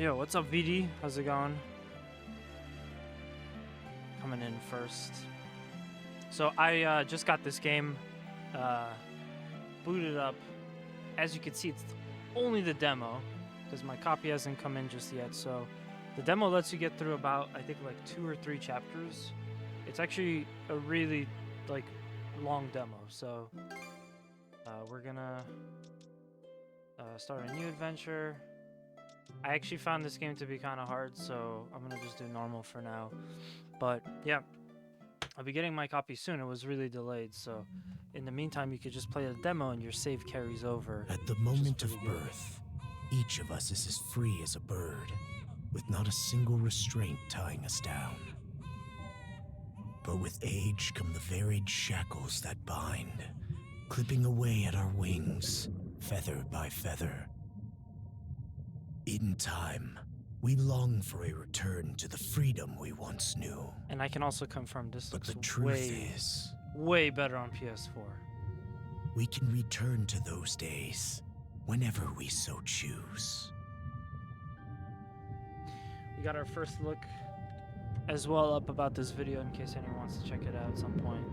Yo, what's up, VD? How's it going? Coming in first. So I just got this game booted up. As you can see, it's only the demo because my copy hasn't come in just yet. So the demo lets you get through about, I think, like 2 or 3 chapters. It's actually a really like long demo. So we're gonna start a new adventure. I actually found this game to be kind of hard, so I'm gonna just do normal for now. But yeah, I'll be getting my copy soon. It was really delayed, so in the meantime, you could just play the demo and your save carries over. At the moment of birth, each of us is as free as a bird, with not a single restraint tying us down. But with age come the varied shackles that bind, clipping away at our wings, feather by feather. In time, we long for a return to the freedom we once knew. And I can also confirm this But looks the truth is, way better on PS4. we can return to those days whenever we so choose. We got our first look as well up about this video in case anyone wants to check it out at some point.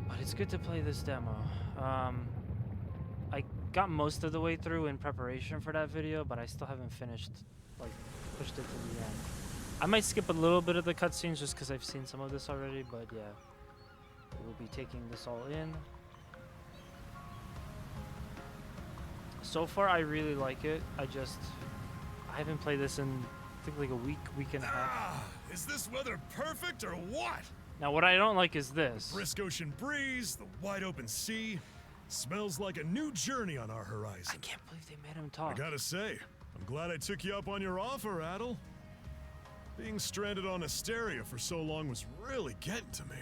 But it's good to play this demo. I got most of the way through in preparation for that video, but I still haven't finished, like, pushed it to the end. I might skip a little bit of the cutscenes just because I've seen some of this already, but yeah. We'll be taking this all in. So far, I really like it. I haven't played this in, I think, like a week and a half. Is this weather perfect or what? Now, what I don't like is this. Brisk ocean breeze, the wide open sea. Smells like a new journey on our horizon. I can't believe they made him talk. I gotta say, I'm glad I took you up on your offer, Adel. Being stranded on Asteria for so long was really getting to me.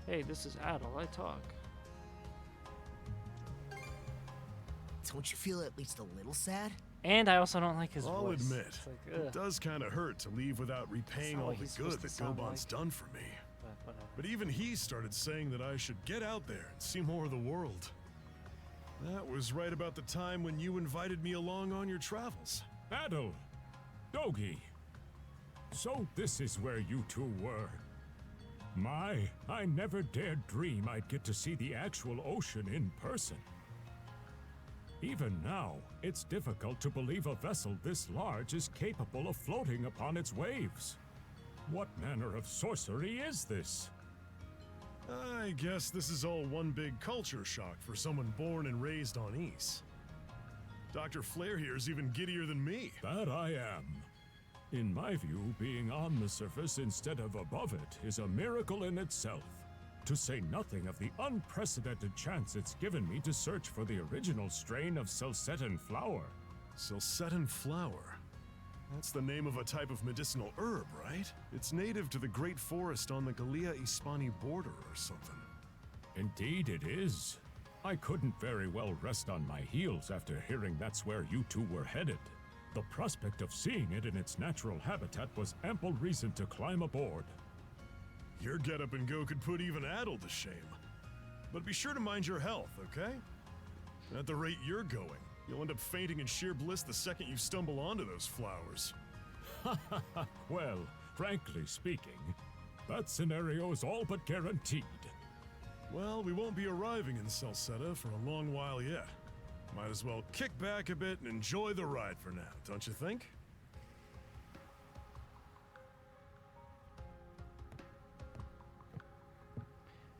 Hey, this is Adel. I talk. Don't you feel at least a little sad? And I also don't like his I'll voice. admit, It's like, it does kind of hurt to leave without repaying not all what the he's good supposed that to sound Gobon's like. done for me. But whatever. But even he started saying that I should get out there and see more of the world. That was right about the time when you invited me along on your travels. Adel, Dogi. So this is where you two were. I never dared dream I'd get to see the actual ocean in person. Even now, it's difficult to believe a vessel this large is capable of floating upon its waves. What manner of sorcery is this? I guess this is all one big culture shock for someone born and raised on Ys. Dr. Flair here's even giddier than me. That I am. In my view, being on the surface instead of above it is a miracle in itself. To say nothing of the unprecedented chance it's given me to search for the original strain of Celcetan flower. Celcetan flower? That's the name of a type of medicinal herb, right? It's native to the Great Forest on the Gallia-Hispani border or something. Indeed it is. I couldn't very well rest on my heels after hearing that's where you two were headed. The prospect of seeing it in its natural habitat was ample reason to climb aboard. Your get-up and go could put even Adel to shame. But be sure to mind your health, okay? At the rate you're going, you'll end up fainting in sheer bliss the second you stumble onto those flowers. Well, frankly speaking, that scenario is all but guaranteed. Well, we won't be arriving in Celceta for a long while yet. Might as well kick back a bit and enjoy the ride for now, don't you think?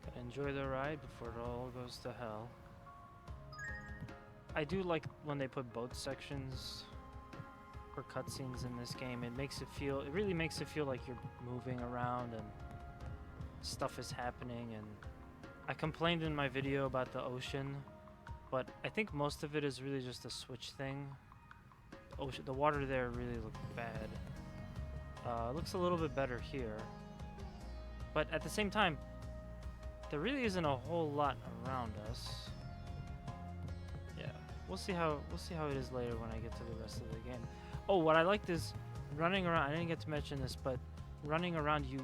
Gotta enjoy the ride before it all goes to hell. I do like when they put both sections or cutscenes in this game. It really makes it feel like you're moving around and stuff is happening. And I complained in my video about the ocean, but I think most of it is really just a Switch thing. The water there really looked bad. It looks a little bit better here, but at the same time, there really isn't a whole lot around us. Yeah, we'll see how it is later when I get to the rest of the game. Oh, what I liked is running around. I didn't get to mention this, but running around, you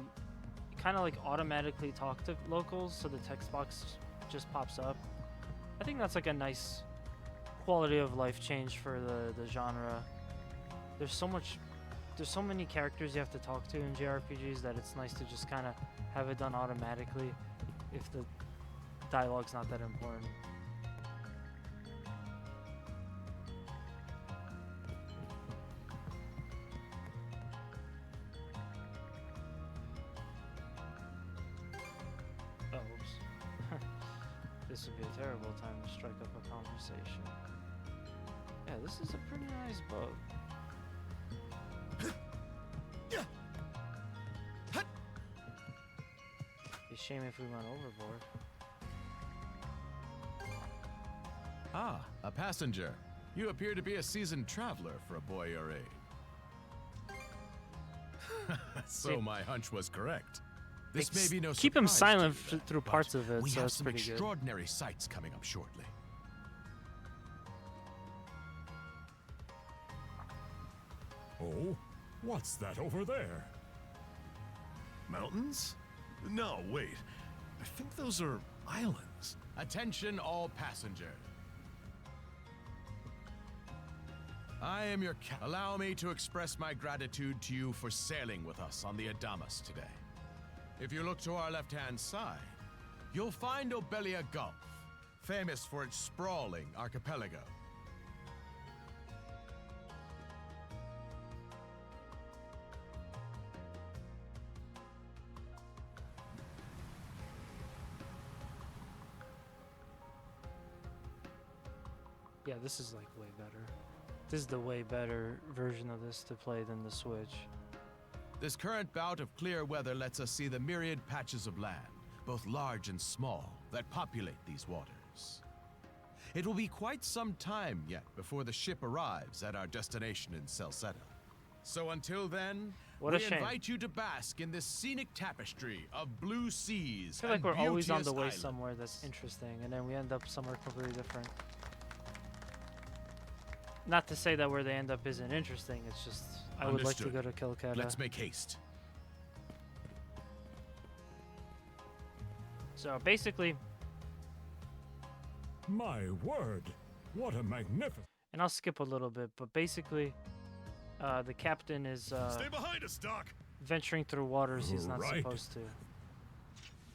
kind of like automatically talk to locals, so the text box just pops up. I think that's like a nice quality of life change for the genre. There's so many characters you have to talk to in JRPGs that it's nice to just kind of have it done automatically if the dialogue's not that important. Oh, oops. This would be a terrible time to strike up a conversation. Yeah, this is a pretty nice boat. Be a shame if we went overboard. Ah, a passenger. You appear to be a seasoned traveler for a boy your age. So my hunch was correct. This may be no Keep him surprise silent to you, through but parts of it, we so have it's some pretty good. extraordinary sights coming up shortly. Oh, what's that over there? Mountains? No, wait. I think those are islands. Attention all passengers. I am your captain. Allow me to express my gratitude to you for sailing with us on the Adamas today. If you look to our left-hand side, you'll find Obelia Gulf, famous for its sprawling archipelago. Yeah, this is like way better. This is the way better version of this to play than the Switch. This current bout of clear weather lets us see the myriad patches of land, both large and small, that populate these waters. It will be quite some time yet before the ship arrives at our destination in Celceta. So until then, What a we shame. invite you to bask in this scenic tapestry of blue seas I feel like and we're always on the beauteous way islands. somewhere that's interesting, and then we end up somewhere completely different. Not to say that where they end up isn't interesting, it's just I would like to go to Kilkata. Let's make haste. So basically, My word, what a magnificent... and I'll skip a little bit, but basically, the captain is Stay behind us, Doc. venturing through waters he's not Right. supposed to,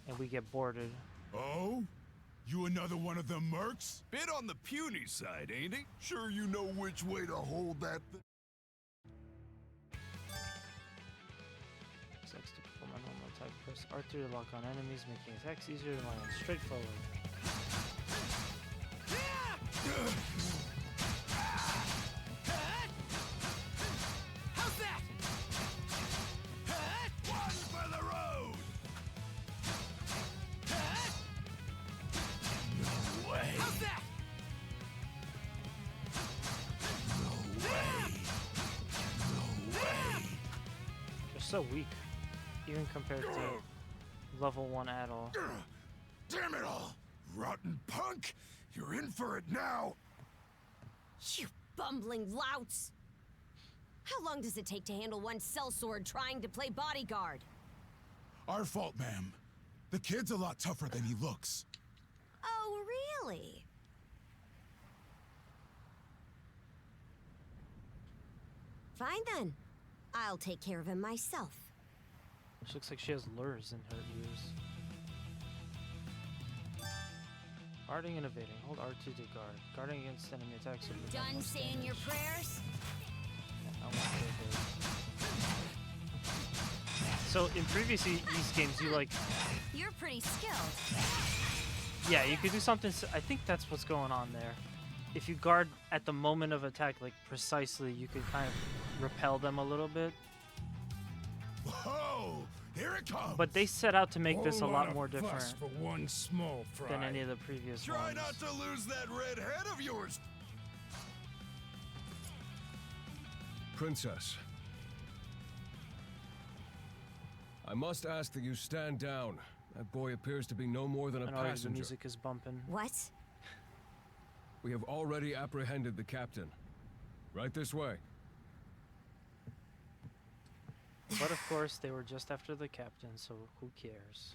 and we get boarded. Oh? You another one of them mercs? Bit on the puny side, ain't he? Sure you know which way to hold that Sucks to perform a normal attack. Press R2 to lock on enemies, making attacks easier to land straight forward. How's that? One for the road! No way. How's that? No way. No way. They're so weak, even compared to level 1 Adol. Damn it all! Rotten punk! You're in for it now! You bumbling louts! How long does it take to handle one sellsword trying to play bodyguard? Our fault, ma'am. The kid's a lot tougher than he looks. Oh, really? Fine then. I'll take care of him myself. She looks like she has lures in her ears. Guarding and evading. Hold R2 to guard. Guarding against enemy attacks. will do Done most saying damage. your prayers? I want to evade. So in previous Ys games, you like, You're pretty skilled. yeah, you could do something. I think that's what's going on there. If you guard at the moment of attack, like precisely, you could kind of repel them a little bit. Whoa! Here it comes! But they set out to make this a Whole lot of more fuss different for one small fry. than any of the previous Try ones. not to lose that red head of yours! Princess, I must ask that you stand down. That boy appears to be no more than a And already the passenger. music is bumping. What? We have already apprehended the captain. Right this way. But of course, they were just after the captain, so who cares?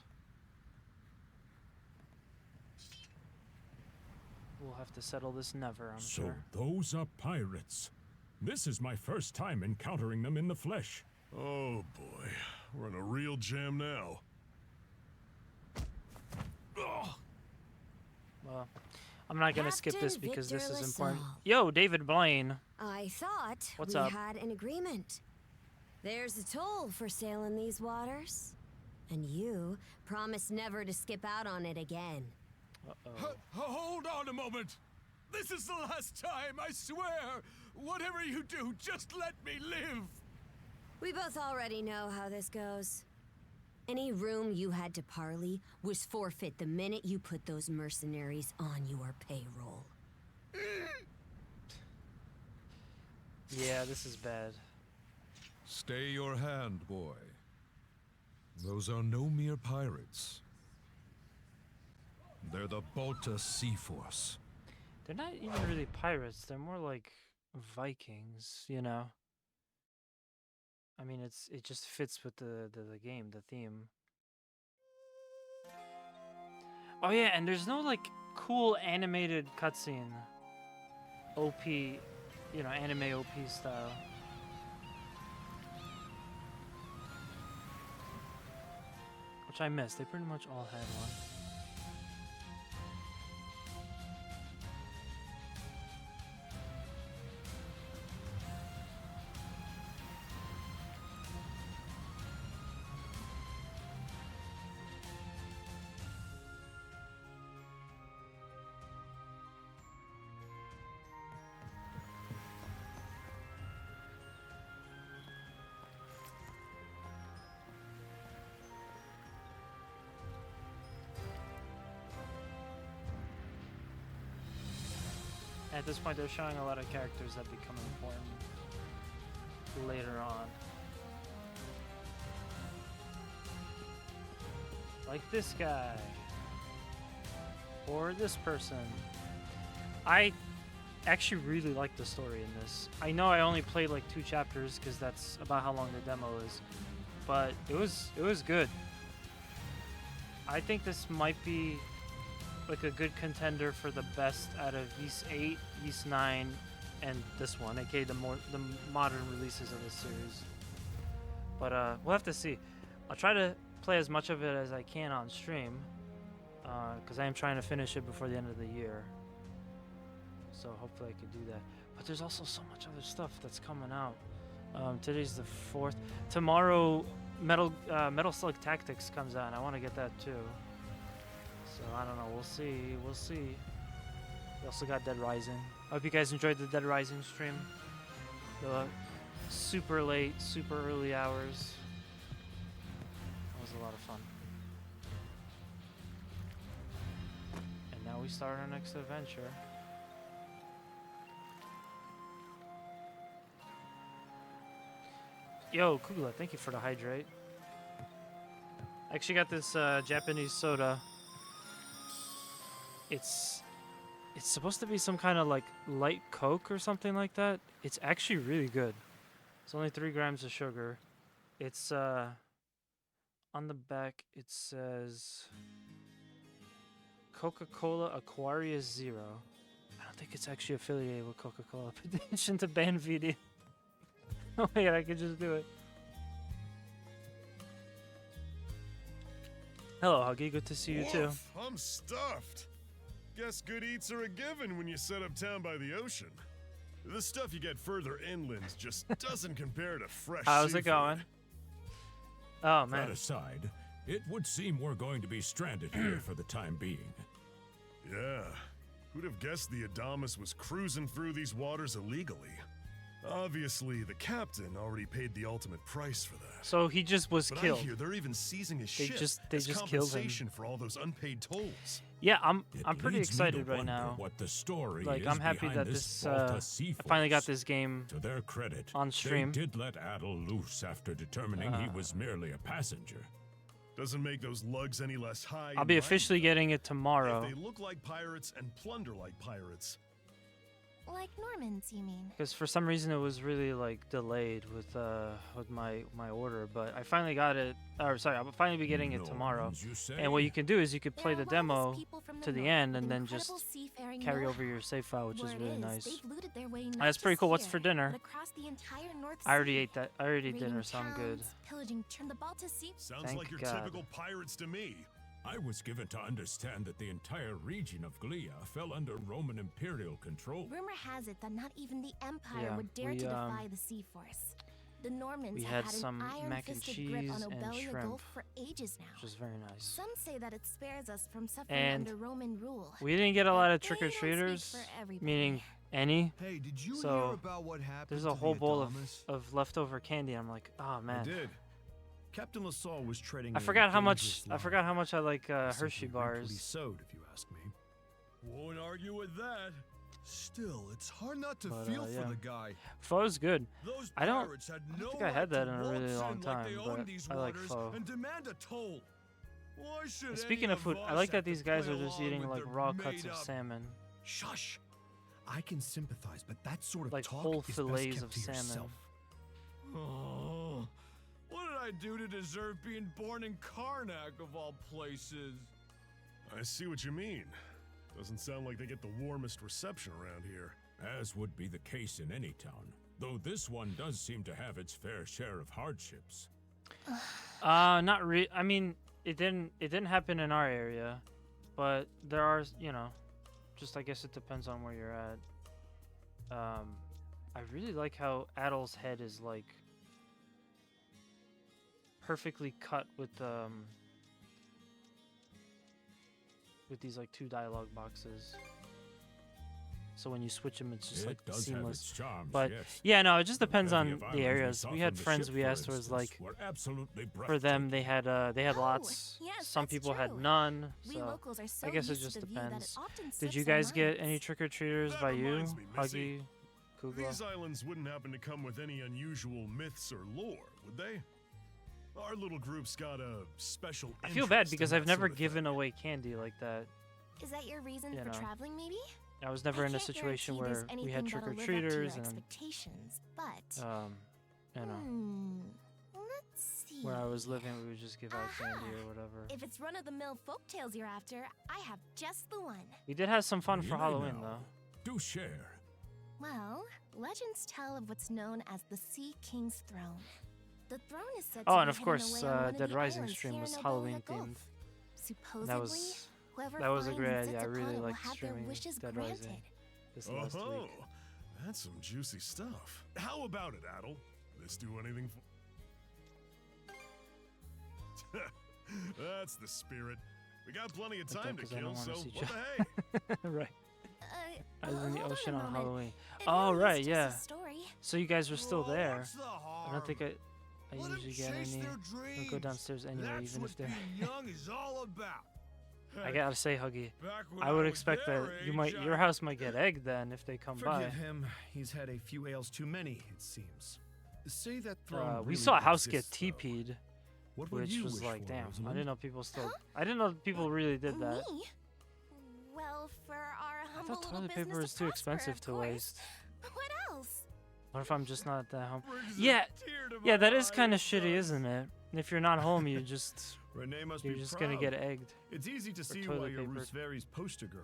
we'll have to settle this never, I'm So sure. those are pirates. This is my first time encountering them in the flesh. Oh boy, we're in a real jam now. Ugh. Well, I'm not gonna skip this Captain because this Victor is important. LaSalle. Yo, David Blaine. I thought What's we up? had an agreement. There's a toll for sailing these waters. And you promised never to skip out on it again. Uh-oh. Hold on a moment. This is the last time, I swear. Whatever you do, just let me live. We both already know how this goes. Any room you had to parley was forfeit the minute you put those mercenaries on your payroll. Yeah, this is bad. Stay your hand, boy. Those are no mere pirates. They're the Balta Sea Force. They're not even really pirates. They're more like Vikings, you know. I mean, it just fits with the game, the theme. Oh yeah, and there's no like cool animated cutscene. OP, you know, anime OP style. Which I missed. They pretty much all had one. At this point, they're showing a lot of characters that become important later on. Like this guy. Or this person. I actually really like the story in this. I know I only played like 2 chapters because that's about how long the demo is. But it was good. I think this might be like a good contender for the best out of Ys 8, Ys 9, and this one, aka the modern releases of this series. But we'll have to see. I'll try to play as much of it as I can on stream, because I am trying to finish it before the end of the year. So hopefully I could do that. But there's also so much other stuff that's coming out. Today's the 4th. Tomorrow, Metal Slug Tactics comes out, and I want to get that too. So I don't know. We'll see. We'll see. We also got Dead Rising. I hope you guys enjoyed the Dead Rising stream. The super late, super early hours. That was a lot of fun. And now we start our next adventure. Yo, Kugla, thank you for the hydrate. I actually got this Japanese soda. It's supposed to be some kind of like light Coke or something like that. It's actually really good. It's only 3 grams of sugar. It's on the back it says Coca-Cola Aquarius Zero. I don't think it's actually affiliated with Coca-Cola. Petition to ban VD. Oh my god, I could just do it. Hello, Huggy. Good to see you too. Woof, I'm stuffed. Guess good eats are a given when you set up town by the ocean. The stuff you get further inland just doesn't compare to fresh How's seafood. it going? Oh That man. aside, it would seem we're going to be stranded here for the time being. Yeah. Who'd have guessed the Adamas was cruising through these waters illegally? Obviously, the captain already paid the ultimate price for that. So he just was But killed. I hear they're even seizing his They ship just as killed him. compensation for all those unpaid tolls. Yeah, I'm It pretty leads me excited to right wonder now. What the story Like is I'm happy behind that this this Balta Sea I finally got Force. this game. To their credit, on stream. they did let Adel loose after determining he was merely a passenger. Doesn't make those lugs any less high. I'll in be mind, officially though. getting it tomorrow. If they look like pirates and plunder like pirates, Like Normans, you mean? Because for some reason it was really like delayed with my order, but I finally got it. Or sorry, I'll finally be getting it tomorrow. Normans, you say? And what you can do is you could play There the are wise demo people from to the north end with and then incredible just seafaring carry know-how. over your save file, which is Word really is, nice. they've looted their way not That's pretty just cool. What's here, for dinner? but across the entire North I already Sea. ate that. I already ate Raiding dinner, so I'm good. towns, pillaging the Baltic Sea. Sounds Thank like your God. typical pirates to me. I was given to understand that the entire region of Glia fell under Roman imperial control. Rumor has it that not even the Empire Yeah, would dare we, to defy the Sea Force. The Normans we have had an some mac and iron-fisted grip on cheese and Obelia shrimp, Gulf for ages now. which is very nice. Some say that it spares us from suffering And under Roman rule. We didn't get a but lot of they don't trick-or-treaters, speak for everybody. meaning any. Hey, did you So, hear about what happened There's to a whole the bowl Adamas? of leftover candy. I'm like, oh I man. did. Captain LaSalle was treading. I a forgot how much. dangerous I line. forgot how much I like He Hershey simply reaped bars. what he sowed, if you ask me. Won't argue with that. Still, it's hard not to But, feel yeah. for the guy. Pho is good. Those I don't- pirates had I don't no think I had right that to in a really waltz long in time, like they but own these I like waters pho. and demand a toll. Why should And any speaking of food, I us like that have to these guys play are just along eating with like their raw cuts of made-up- salmon, Shush. I can sympathize, but that sort of like talk whole is best fillets kept of to salmon. yourself. Oh, what did I do to deserve being born in Karnak of all places? I see what you mean. Doesn't sound like they get the warmest reception around here. As would be the case in any town, though this one does seem to have its fair share of hardships. Not I mean, it didn't happen in our area, but there are, you know, just I guess it depends on where you're at. I really like how Adel's head is like perfectly cut with these like two dialogue boxes. So when you switch them, it's just It like does have seamless. its charms, But yes. yeah, no, it just depends Plenty on of the islands areas. saw We from had the friends ship, we for asked was instance, like were absolutely for them they had Oh, lots. yes, Some that's people had true. none. We So locals are so I guess it used to just the view that it depends. often Did slips you our guys get minds. any trick-or-treaters That by you, reminds me, Missy. Huggy, Kugla? These islands wouldn't happen to come with any unusual myths or lore, would they? Our little group's got a special I feel bad interest in because that I've never sort of thing. given away candy like that. Is that your reason You for know. traveling, maybe? I was never I in a can't situation guarantee where there's we had anything that'll live up to your trick-or-treaters and expectations, but you know, let's see. where I was living, we would just give out candy Aha. or whatever. If it's run-of-the-mill folktales you're after, I have just the one. We did have some fun for Really Halloween now? though. Do share. Well, legends tell of what's known as the Sea King's Throne. The throne is said Oh, to and be of hidden course, away on one of Dead the Rising islands stream here was in Obelia Halloween Gulf. themed. Supposedly, That was whoever that was a finds great and idea. I sits really upon it will liked have their streaming wishes Dead granted. Rising this last Oh, week. that's some juicy stuff. How about it, Adel? This do anything for... That's the spirit. We got plenty of But time to 'cause I kill, don't so wanna see what the hey? Right. I was in the Hold ocean a on moment. Halloween. It Oh, really right, is yeah. just a story. So you guys were still Well, there. what's the I don't think harm? I Let 'em usually get chase any. their I don't go dreams. downstairs anyway, That's even what if they're. being young is all about. I Heck, gotta say, Huggy, back when I would was expect their that you age, might, your I- house might get egged then if they come by. Forgive him. He's had a few ales too many, it seems. Say that throne We really saw a house get exists, though. TP'd, What would which you was wish like, for, damn. I Rosamund? didn't know people still. I didn't know people really did that. Me? Well, for our I humble thought little toilet paper business was to too prosper, expensive of to course. waste. What else? What if I'm just not at home? Brings a Yeah, tear to yeah, my that is eye, kind of it shitty, does. isn't it? If you're not home, you just Renee must you're be just proud. gonna get egged. It's easy to see toilet why you're paper. Rooseveri's poster girl.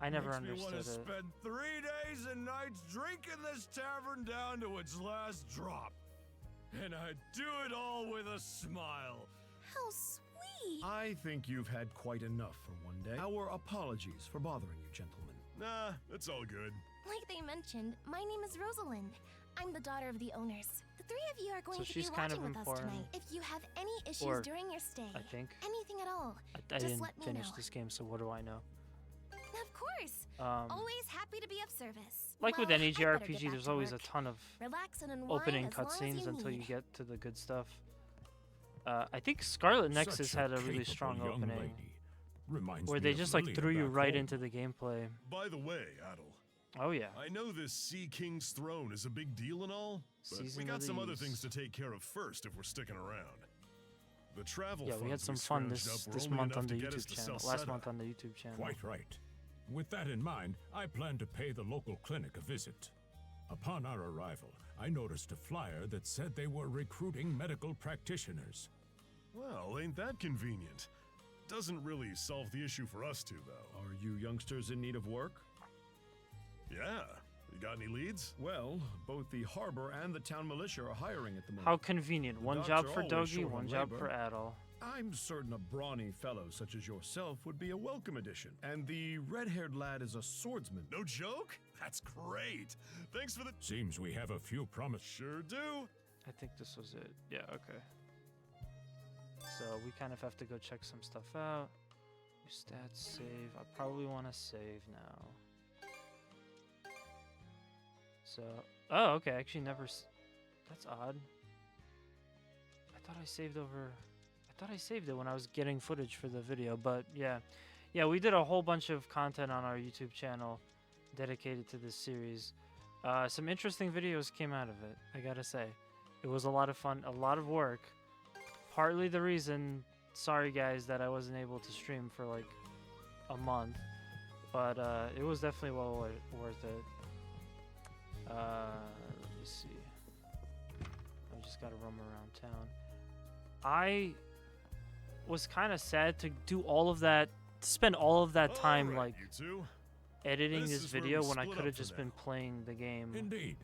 I never Makes me understood wanna it. spend 3 days and nights drinking this tavern down to its last drop. And I do it all with a smile. How sweet. I think you've had quite enough for one day. Our apologies for bothering you, gentlemen. Nah, it's all good. Like they mentioned, my name is Rosalind. I'm the daughter of the owners. The three of you are going So to be she's kind lodging of with us important. tonight. If you have any issues Or, during your stay, I think. anything at all, I just didn't let me finish know. this game, so what do I know? Of course. Um, Always happy to be of service. like with Well, any I'd better get JRPG, back there's to always a work. ton of Relax and unwind opening as long as cutscenes you until you need. get to the good stuff. I think Scarlet Nexus Such had a really capable strong young opening, lady. Reminds where me they of just like Lillian threw you back right home. into the gameplay. By the way, Adel, Oh yeah. I know this Sea King's throne is a big deal and all, but Season we got of some other these. things to take care of first if we're sticking around. The travel Yeah, we had funds some fun scrounged this up were this only month enough on the to get us YouTube to channel. sell Last setup. month on the YouTube channel. Quite right. With that in mind, I plan to pay the local clinic a visit. Upon our arrival, I noticed a flyer that said they were recruiting medical practitioners. Well, ain't that convenient? Doesn't really solve the issue for us two, though. Are you youngsters in need of work? Yeah. You got any leads? Well, both the harbor and the town militia are hiring at the moment. How convenient. One doctor job for always Dogi, short one on job labor. for Adol. I'm certain a brawny fellow such as yourself would be a welcome addition. And the red-haired lad is a swordsman. No joke? That's great. Thanks for the... Seems we have a few promise. Sure do. I think this was it. Yeah, okay. So we kind of have to go check some stuff out. Your stats, save. I probably want to save now. So, oh, okay. Actually, never. That's odd. I thought I saved over. I thought I saved it when I was getting footage for the video, but yeah, we did a whole bunch of content on our YouTube channel dedicated to this series. Some interesting videos came out of it. I gotta say, it was a lot of fun, a lot of work. Partly the reason. Sorry guys that I wasn't able to stream for like a month, but it was definitely well worth it. Let me see. I just gotta roam around town. I was kind of sad to do all of that, to spend all of that time like editing this video when I could have just been playing the game. Indeed.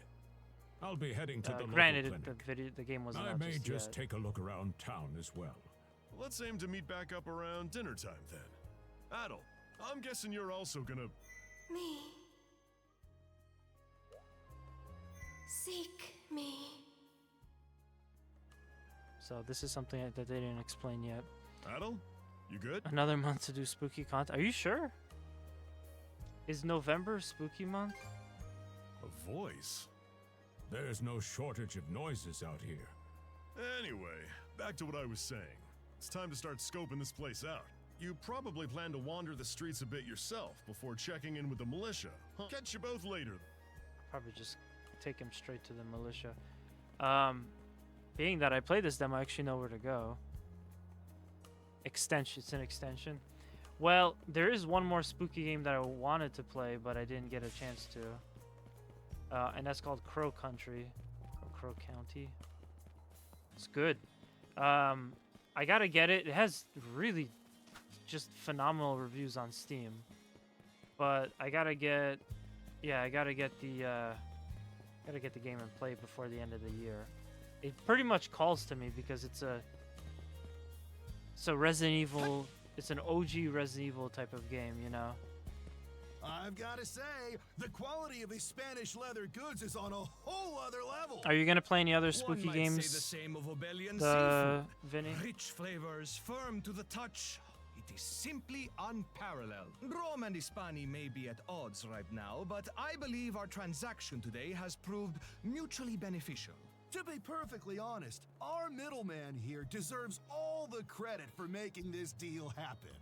I'll be heading to the granted, local clinic. the game wasn't I out may just yet. take a look around town as well. Let's aim to meet back up around dinner time then. Adol, I'm guessing you're also gonna... Me. Seek me. So this is something that they didn't explain yet. Adol, you good? Another month to do spooky content. Are you sure? Is November spooky month? A voice? There's no shortage of noises out here. Anyway, back to what I was saying. It's time to start scoping this place out. You probably plan to wander the streets a bit yourself before checking in with the militia. Catch you both later. Probably just take him straight to the militia. Being that I played this demo, I actually know where to go. Extension. It's an extension. Well, there is one more spooky game that I wanted to play, but I didn't get a chance to. And that's called Crow Country. Or Crow County. It's good. I gotta get it. It has really just phenomenal reviews on Steam. But I gotta get... Yeah, I gotta get the game and play it before the end of the year. It pretty much calls to me because it's a Resident Evil, it's an OG Resident Evil type of game, you know? I've got to say, the quality of these Spanish leather goods is on a whole other level. Are you gonna play any other spooky One might games? say the same of Obelian Vinny? Rich flavors, firm to the touch. It is simply unparalleled. Rome and Hispani may be at odds right now, but I believe our transaction today has proved mutually beneficial. To be perfectly honest, our middleman here deserves all the credit for making this deal happen.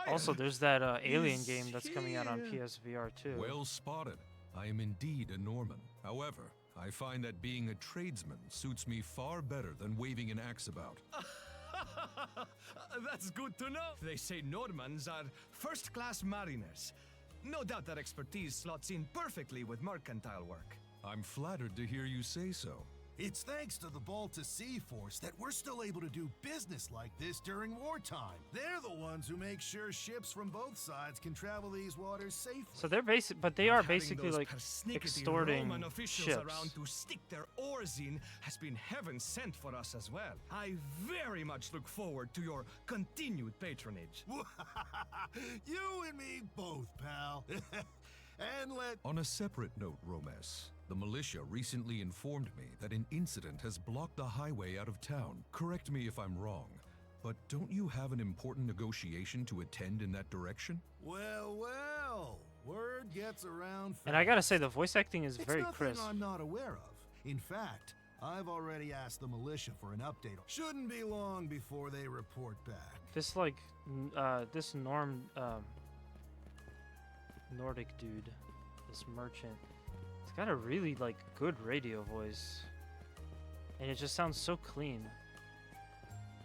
Also, there's that Alien game that's coming out on PSVR too. Well spotted. I am indeed a Norman. However, I find that being a tradesman suits me far better than waving an axe about. That's good to know. They say Normans are first-class mariners. No doubt that expertise slots in perfectly with mercantile work. I'm flattered to hear you say so. It's thanks to the Balta Sea Force that we're still able to do business like this during wartime. They're the ones who make sure ships from both sides can travel these waters safely. So they're but they are Having basically those like persnickety extorting Roman officials ships. around to stick their oars in has been heaven sent for us as well. I very much look forward to your continued patronage. You and me both, pal. And On a separate note, Romes, the militia recently informed me that an incident has blocked the highway out of town. Correct me if I'm wrong, but don't you have an important negotiation to attend in that direction? Well, word gets around fast. And I gotta say, the voice acting is It's very nothing crisp. I'm not aware of. In fact, I've already asked the militia for an update. Shouldn't be long before they report back. This this Nordic dude, this merchant, he's got a really like good radio voice, and it just sounds so clean.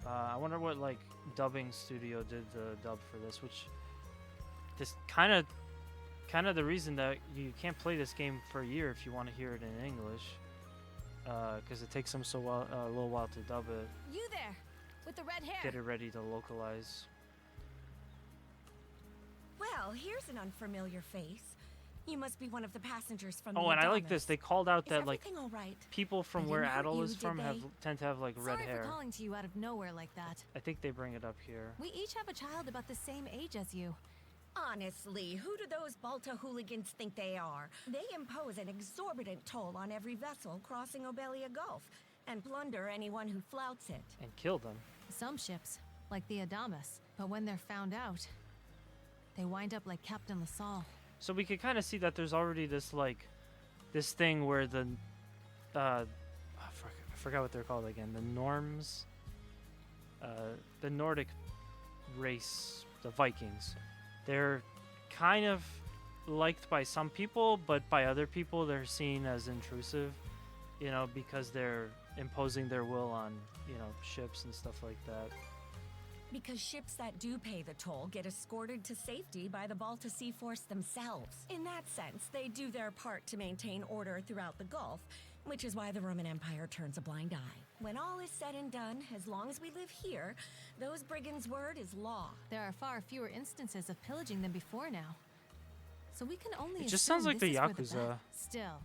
I wonder what like dubbing studio did the dub for this, which this kind of the reason that you can't play this game for a year if you want to hear it in English, because it takes them a little while to dub it. You there, with the red hair. Get it ready to localize. Well, here's an unfamiliar face. You must be one of the passengers from Oh, the and I like this. They called out that like all right? people from They where didn't hurt Adel you, is did from they? tend to have like red Sorry hair. for calling to you out of nowhere like that. I think they bring it up here. We each have a child about the same age as you. Honestly, who do those Balta hooligans think they are? They impose an exorbitant toll on every vessel crossing Obelia Gulf and plunder anyone who flouts it. And kill them. Some ships, like the Adamas, but when they're found out, they wind up like Captain LaSalle. So we could kind of see that there's already this thing where the I forgot what they're called again. The norms, the Nordic race, the Vikings. They're kind of liked by some people, but by other people they're seen as intrusive, you know, because they're imposing their will on, you know, ships and stuff like that. Because ships that do pay the toll get escorted to safety by the Balta Sea Force themselves. In that sense, they do their part to maintain order throughout the Gulf, which is why the Roman Empire turns a blind eye. When all is said and done, as long as we live here, those brigands' word is law. There are far fewer instances of pillaging than before now. So we can only It just sounds like the assume this is where Yakuza. Still,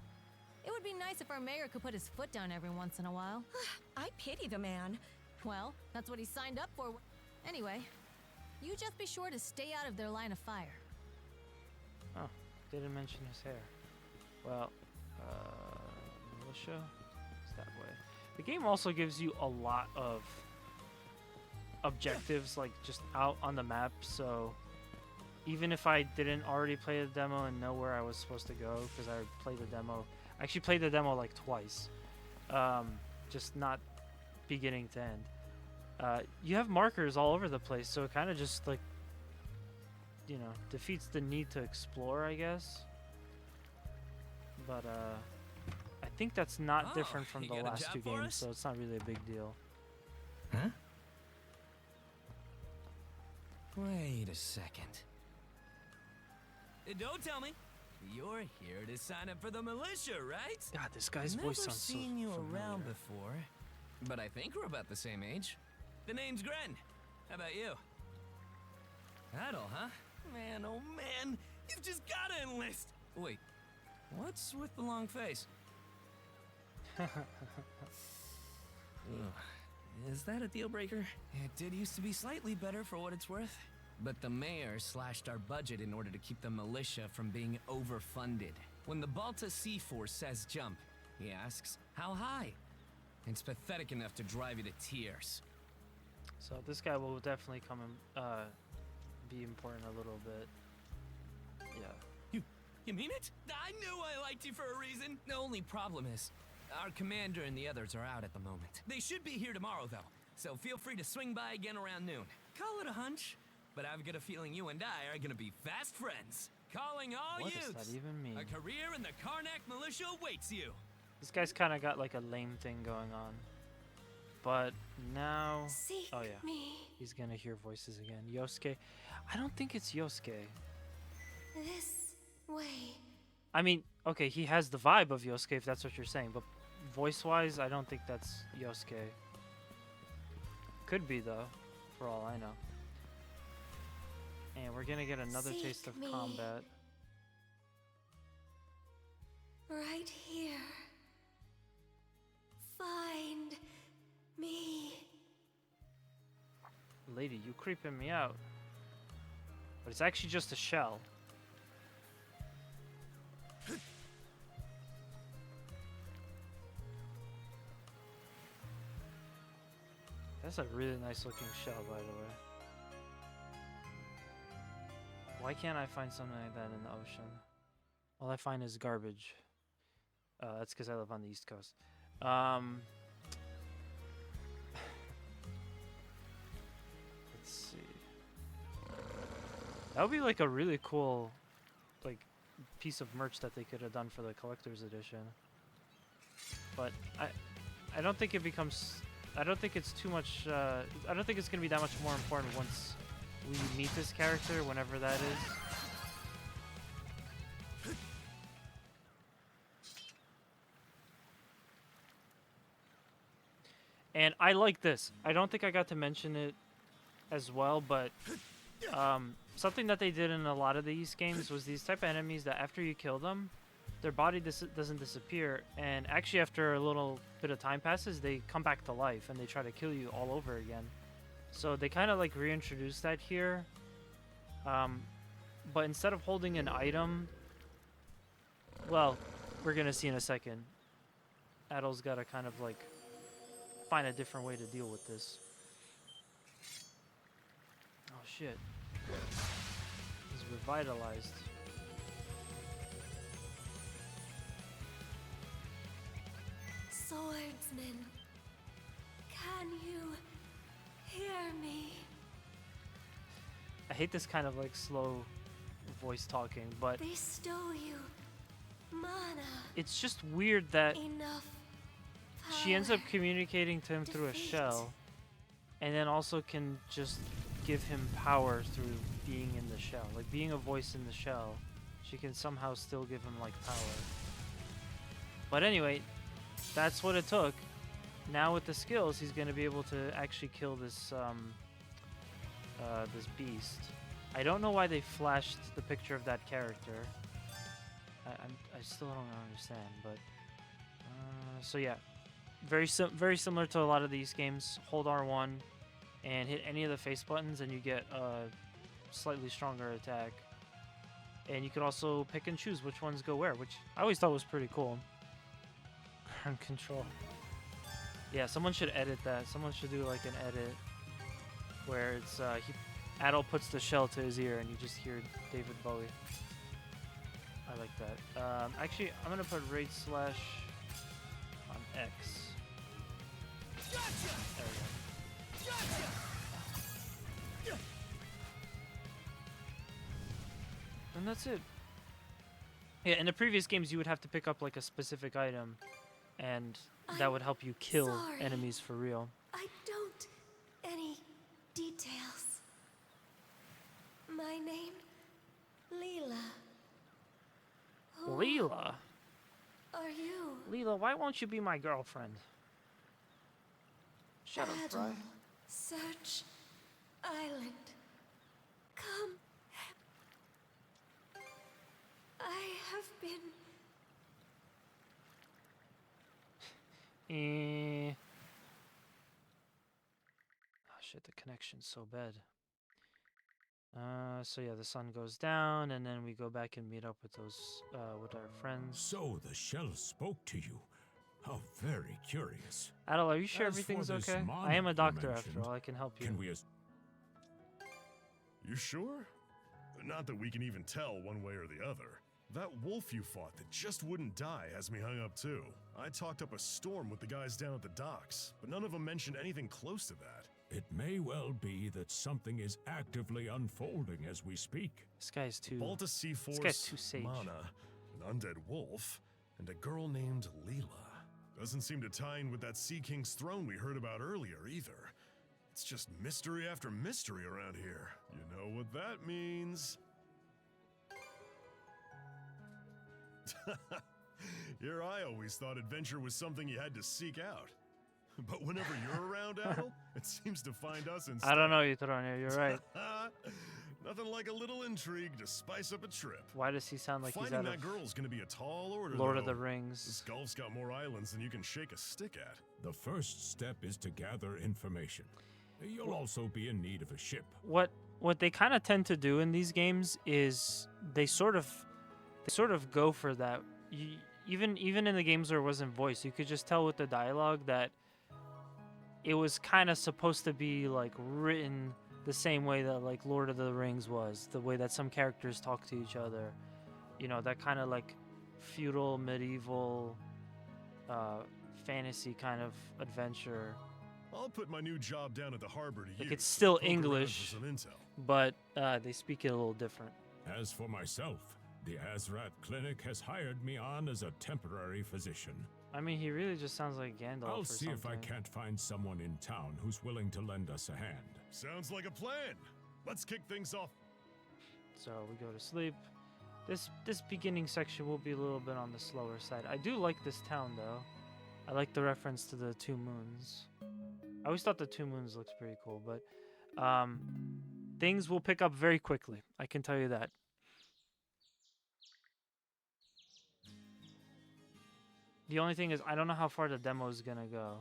it would be nice if our mayor could put his foot down every once in a while. I pity the man. Well, that's what he signed up for. Anyway, you just be sure to stay out of their line of fire. Oh, didn't mention his hair. Well, militia? It's that way. The game also gives you a lot of objectives, like just out on the map, so even if I didn't already play the demo and know where I was supposed to go, because I played the demo, I actually played the demo like twice, just not beginning to end. You have markers all over the place, so it kind of just like, you know, defeats the need to explore, I guess. But I think that's not different from the last two games, so it's not really a big deal. Huh? Wait a second. Don't tell me. You're here to sign up for the militia, right? God, this guy's voice sounds so Never seen you familiar. around before, but I think we're about the same age. The name's Gren. How about you? Adel, huh? Man, oh man, you've just gotta enlist. Wait, what's with the long face? Ugh, is that a deal breaker? It did used to be slightly better for what it's worth. But the mayor slashed our budget in order to keep the militia from being overfunded. When the Balta Sea Force says jump, he asks, how high? It's pathetic enough to drive you to tears. So this guy will definitely come and be important a little bit. Yeah. You mean it? I knew I liked you for a reason. The only problem is, our commander and the others are out at the moment. They should be here tomorrow, though. So feel free to swing by again around noon. Call it a hunch, but I've got a feeling you and I are gonna be fast friends. Calling all What does youths. that even mean? A career in the Karnak militia awaits you. This guy's kind of got like a lame thing going on. But now... Seek oh yeah, me. he's gonna hear voices again. Yosuke. I don't think it's Yosuke. This way. I mean, okay, he has the vibe of Yosuke if that's what you're saying, but voice-wise, I don't think that's Yosuke. Could be though, for all I know. And we're gonna get another Seek taste of me. combat. Right here. Find me. Lady, you creeping me out. But it's actually just a shell. That's a really nice looking shell, by the way. Why can't I find something like that in the ocean? All I find is garbage. That's because I live on the East Coast. Let's see. That would be like a really cool, like, piece of merch that they could have done for the collector's edition. But I don't think it becomes. I don't think it's too much. I don't think it's gonna be that much more important once we meet this character, whenever that is. And I like this. I don't think I got to mention it as well, but something that they did in a lot of these games was these type of enemies that after you kill them, their body doesn't disappear, and actually after a little bit of time passes, they come back to life and they try to kill you all over again. So they kind of like reintroduced that here, but instead of holding an item, well, we're gonna see in a second. Adol's gotta kind of like find a different way to deal with this. Oh shit. He's revitalized. Swordsman, can you hear me? I hate this kind of like slow voice talking, but They stole you mana. it's just weird that Enough she ends up power. communicating to him through a Defeat. shell, and then also can just give him power through being in the shell. Like being a voice in the shell, she can somehow still give him like power. But anyway, that's what it took. Now with the skills, he's gonna be able to actually kill this this beast. I don't know why they flashed the picture of that character. I still don't understand, but so yeah, very similar to a lot of these games. Hold R1 and hit any of the face buttons, and you get a slightly stronger attack. And you could also pick and choose which ones go where, which I always thought was pretty cool. Ground control. Yeah, someone should edit that. Someone should do like an edit where it's Adol puts the shell to his ear and you just hear David Bowie. I like that. Actually, I'm gonna put raid slash on X. There we go. And that's it. Yeah, in the previous games you would have to pick up like a specific item, and that would help you kill sorry. enemies for real. I don't any details. My name, Leela. Who Leela? are you? Leela, why won't you be my girlfriend? Shut up, Adol, bro. Search Island. Come. I have been Oh shit, the connection's so bad. So yeah, the sun goes down, and then we go back and meet up with those, with our friends. So the shell spoke to you. How very curious. Adol, are you sure As for everything's this okay? mana I am a you doctor after mentioned, all, I can help you. Can we You sure? Not that we can even tell one way or the other. That wolf you fought that just wouldn't die has me hung up too. I talked up a storm with the guys down at the docks, but none of them mentioned anything close to that. It may well be that something is actively unfolding as we speak. This guy's too... Balta Sea Force, This guy's too sage. Mana, an undead wolf, and a girl named Leela. Doesn't seem to tie in with that Sea King's throne we heard about earlier either. It's just mystery after mystery around here. You know what that means. Here I always thought adventure was something you had to seek out. But whenever you're around, Adol, it seems to find us instead. I don't know, Yutronia, you're right. Nothing like a little intrigue to spice up a trip. Why does he sound like Finding he's out that of girl's gonna be a tall order, Lord of though. the Rings? This Gulf's got more islands than you can shake a stick at. The first step is to gather information. You'll also be in need of a ship. What they kind of tend to do in these games is they sort of go for that. Even in the games where it wasn't voiced, you could just tell with the dialogue that it was kind of supposed to be like written the same way that like Lord of the Rings was, the way that some characters talk to each other. You know, that kind of like feudal, medieval, fantasy kind of adventure. I'll put my new job down at the harbor to Like use. it's still Poke around English, for some intel. but they speak it a little different. As for myself, the Azrat Clinic has hired me on as a temporary physician. I mean, he really just sounds like Gandalf. I'll or see something. if I can't find someone in town who's willing to lend us a hand. Sounds like a plan. Let's kick things off. So we go to sleep. This beginning section will be a little bit on the slower side. I do like this town though. I like the reference to the two moons. I always thought the Two Moons looks pretty cool, but things will pick up very quickly. I can tell you that. The only thing is, I don't know how far the demo is gonna go.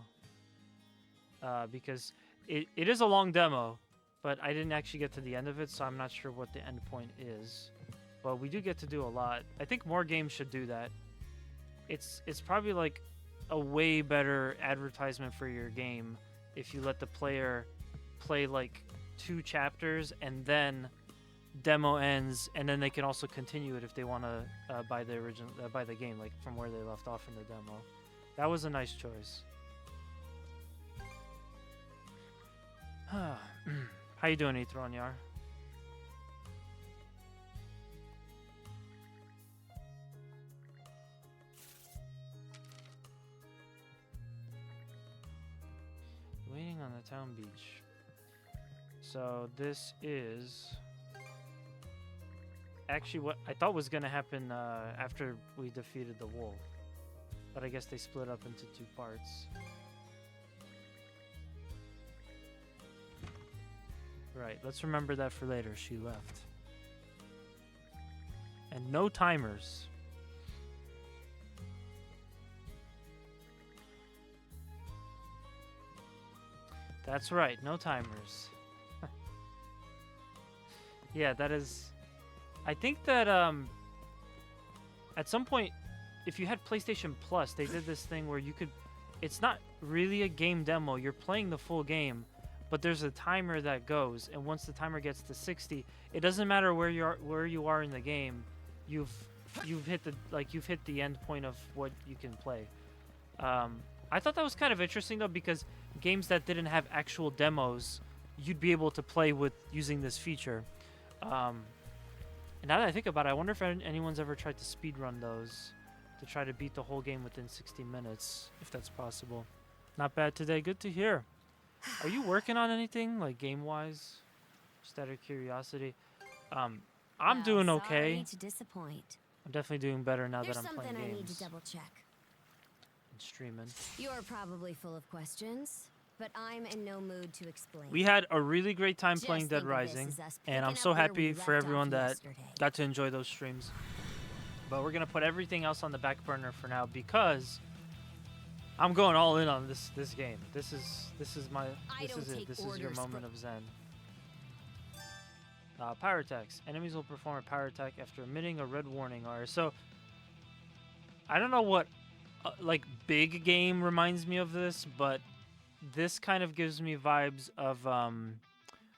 Because it is a long demo, but I didn't actually get to the end of it, so I'm not sure what the end point is. But we do get to do a lot. I think more games should do that. It's probably like a way better advertisement for your game if you let the player play like 2 chapters and then demo ends, and then they can also continue it if they want to buy the original buy the game like from where they left off in the demo. That was a nice choice. How you doing, Ethronyar? Waiting on the town beach. So this is actually what I thought was gonna happen after we defeated the wolf, but I guess they split up into 2 parts. Right, let's remember that for later. She left. And no timers. That's right, no timers. Yeah, that is... I think that at some point, if you had PlayStation Plus, they did this thing where you could... It's not really a game demo. You're playing the full game, but there's a timer that goes, and once the timer gets to 60, it doesn't matter where you are in the game. You've hit the end point of what you can play. I thought that was kind of interesting though, because games that didn't have actual demos, you'd be able to play with using this feature. And now that I think about it, I wonder if anyone's ever tried to speedrun those to try to beat the whole game within 60 minutes, if that's possible. Not bad today. Good to hear. Are you working on anything, like game-wise? Just out of curiosity. I'm doing okay. Sorry to disappoint. I'm definitely doing better now There's that I'm playing something games. I need to double check. And streaming. You're probably full of questions, but I'm in no mood to explain. We had a really great time Just playing Dead think of this Rising, as us and I'm picking so up where happy we for left everyone off that yesterday. got to enjoy those streams. But we're gonna put everything else on the back burner for now because I'm going all in on this game. This is it. This is your moment of zen. Power attacks. Enemies will perform a power attack after emitting a red warning. So I don't know what like big game reminds me of this, but this kind of gives me vibes of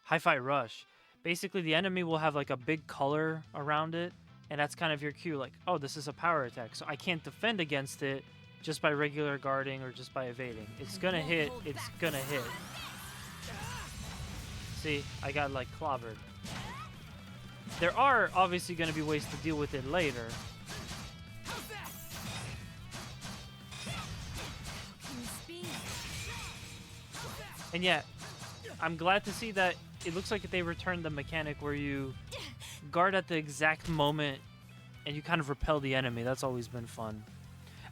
Hi-Fi Rush. Basically, the enemy will have like a big color around it, and that's kind of your cue, like, oh, this is a power attack, so I can't defend against it just by regular guarding or just by evading. It's gonna hit. It's gonna hit. See, I got like clobbered. There are obviously gonna be ways to deal with it later. And yeah, I'm glad to see that it looks like they returned the mechanic where you guard at the exact moment and you kind of repel the enemy. That's always been fun.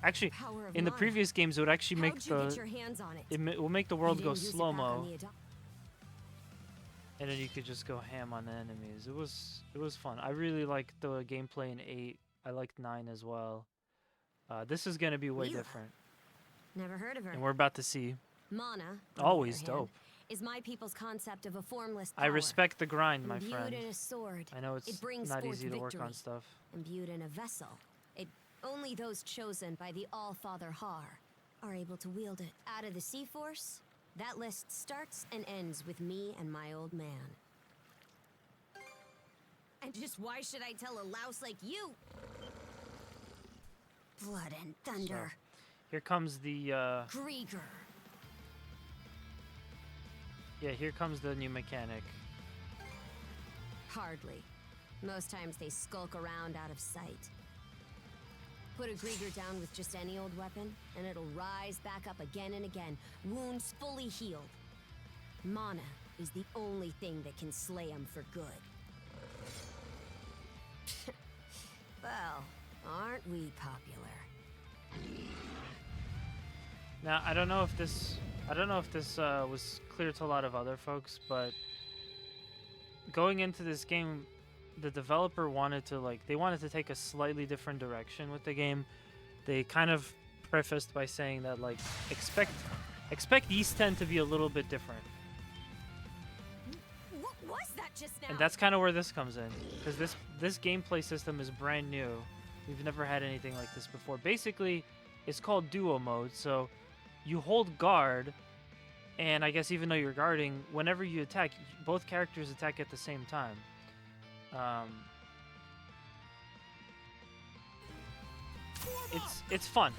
Actually, in the previous games, it would actually make it will make the world go slow-mo. And then you could just go ham on the enemies. It was fun. I really liked the gameplay in 8. I liked 9 as well. This is gonna be way different. Never heard of her. And we're about to see. Mana, Always dope. Is my people's concept of a formless I power. respect the grind, my Imbued friend. in a sword, I know it's it brings not forth easy to work on victory. stuff. Imbued in a vessel, only those chosen by the All-Father Har are able to wield it. Out of the Sea Force, that list starts and ends with me and my old man. And just why should I tell a louse like you? Blood and thunder. So, here comes the Grieger. Yeah, here comes the new mechanic. Hardly. Most times they skulk around out of sight. Put a Grieger down with just any old weapon, and it'll rise back up again and again, wounds fully healed. Mana is the only thing that can slay him for good. Well, aren't we popular? Now, I don't know if this I don't know if this was clear to a lot of other folks, but going into this game, the developer wanted to take a slightly different direction with the game. They kind of prefaced by saying that like expect East End to be a little bit different. What was that just now? And that's kind of where this comes in, because this gameplay system is brand new. We've never had anything like this before. Basically, it's called duo mode, so you hold guard, and I guess even though you're guarding, whenever you attack, both characters attack at the same time. It's fun.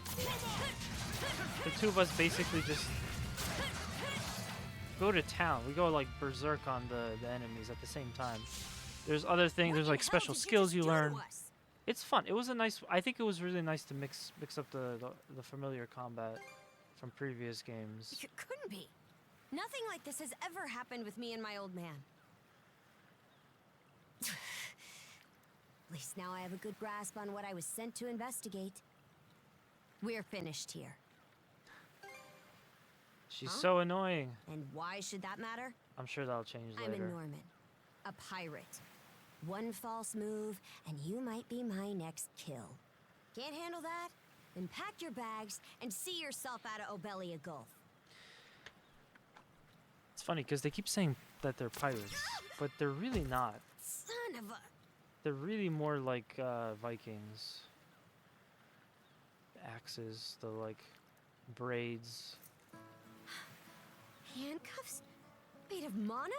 The two of us basically just go to town. We go like berserk on the enemies at the same time. There's other things. There's like special skills you learn. It's fun. It was a nice. I think it was really nice to mix up the familiar combat from previous games. It couldn't be. Nothing like this has ever happened with me and my old man. At least now I have a good grasp on what I was sent to investigate. We're finished here. She's so annoying. And why should that matter? I'm sure that'll change later. I'm a Norman, a pirate. One false move, and you might be my next kill. Can't handle that? Then pack your bags and see yourself out of Obelia Gulf. It's funny because they keep saying that they're pirates, but they're really not. Son of a... They're really more like Vikings. The axes, the like braids. Handcuffs? Made of mana?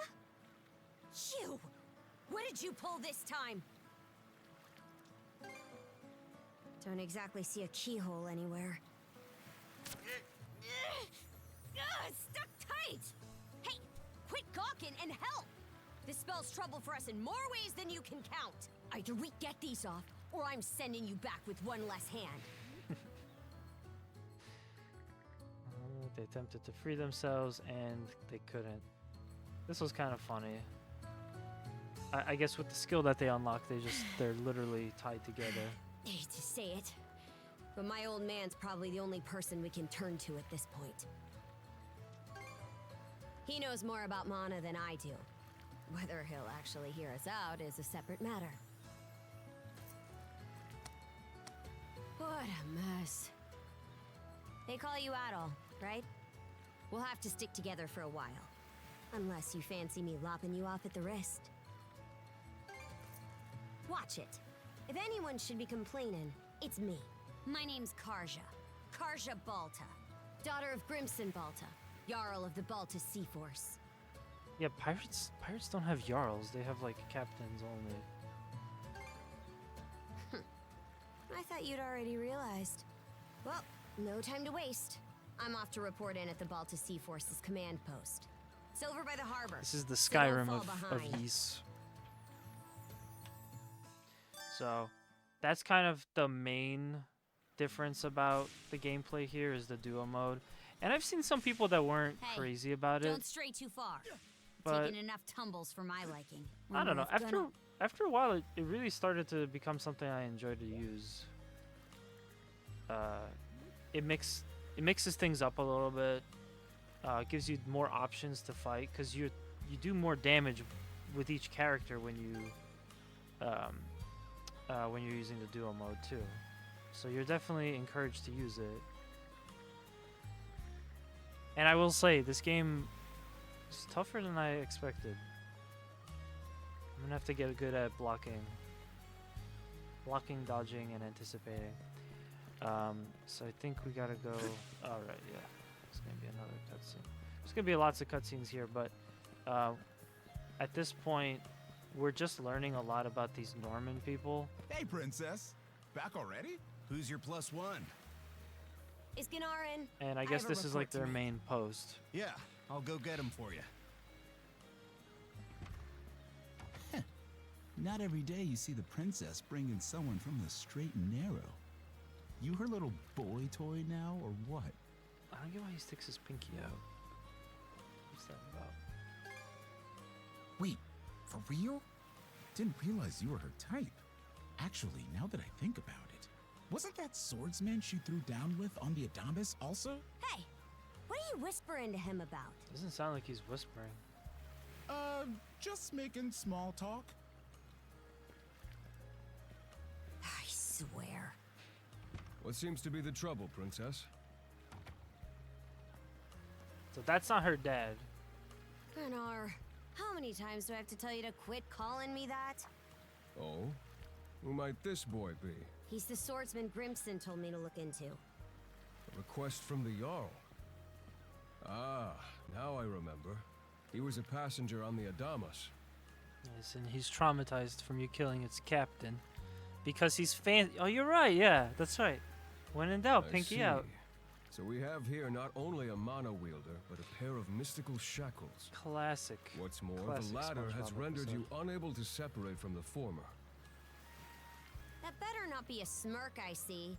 You! What did you pull this time? Don't exactly see a keyhole anywhere. Stuck tight! Hey, quit gawking and help! This spells trouble for us in more ways than you can count. Either we get these off, or I'm sending you back with one less hand. They attempted to free themselves, and they couldn't. This was kind of funny. I guess with the skill that they unlock, they're literally tied together. I hate to say it, but my old man's probably the only person we can turn to at this point. He knows more about mana than I do. Whether he'll actually hear us out is a separate matter. What a mess. They call you Adol, right? We'll have to stick together for a while. Unless you fancy me lopping you off at the wrist. Watch it. If anyone should be complaining, it's me. My name's Karja. Karja Balta. Daughter of Grimson Balta, Jarl of the Balta Sea Force. Yeah, pirates don't have jarls. They have like captains only. I thought you'd already realized. Well, no time to waste. I'm off to report in at the Balta Sea Force's command post. It's over by the harbor. This is the so don't Skyrim fall of behind. Ys. So, that's kind of the main difference about the gameplay here is the duo mode. And I've seen some people that weren't Hey, crazy about Don't it. stray too far. But Taking enough tumbles for my liking. I don't know. I've gonna- After a while, it really started to become something I enjoyed to use. It mixes things up a little bit. Gives you more options to fight because you do more damage with each character when you're using the duo mode too. So you're definitely encouraged to use it. And I will say this game is tougher than I expected. I'm gonna have to get good at blocking, dodging, and anticipating. So I think we gotta go. All right, yeah. It's gonna be another cutscene. There's gonna be lots of cutscenes here, but at this point, we're just learning a lot about these Norman people. Hey, princess. Back already? Who's your plus one? Is Gnar in? And I guess this is like their main post. Yeah, I'll go get him for you. Not every day you see the princess bring in someone from the straight and narrow. You her little boy toy now, or what? I don't get why he sticks his pinky out. What's that about? Wait, for real? Didn't realize you were her type. Actually, now that I think about it, wasn't that swordsman she threw down with on the Adamas also? Hey, What are you whispering to him about? Doesn't sound like he's whispering. Just making small talk. I swear. What seems to be the trouble, Princess? So that's not her dad. Gunnar, how many times do I have to tell you to quit calling me that? Oh? Who might this boy be? He's the swordsman Grimson told me to look into. A request from the Jarl. Ah, now I remember. He was a passenger on the Adamas. Yes, and he's traumatized from you killing its captain. Because he's Oh, you're right, yeah, that's right. When in doubt, I pinky see. out. So we have here not only a mana wielder, but a pair of mystical shackles. Classic. What's more, Classic the latter has SpongeBob rendered you episode. unable to separate from the former. That better not be a smirk I see.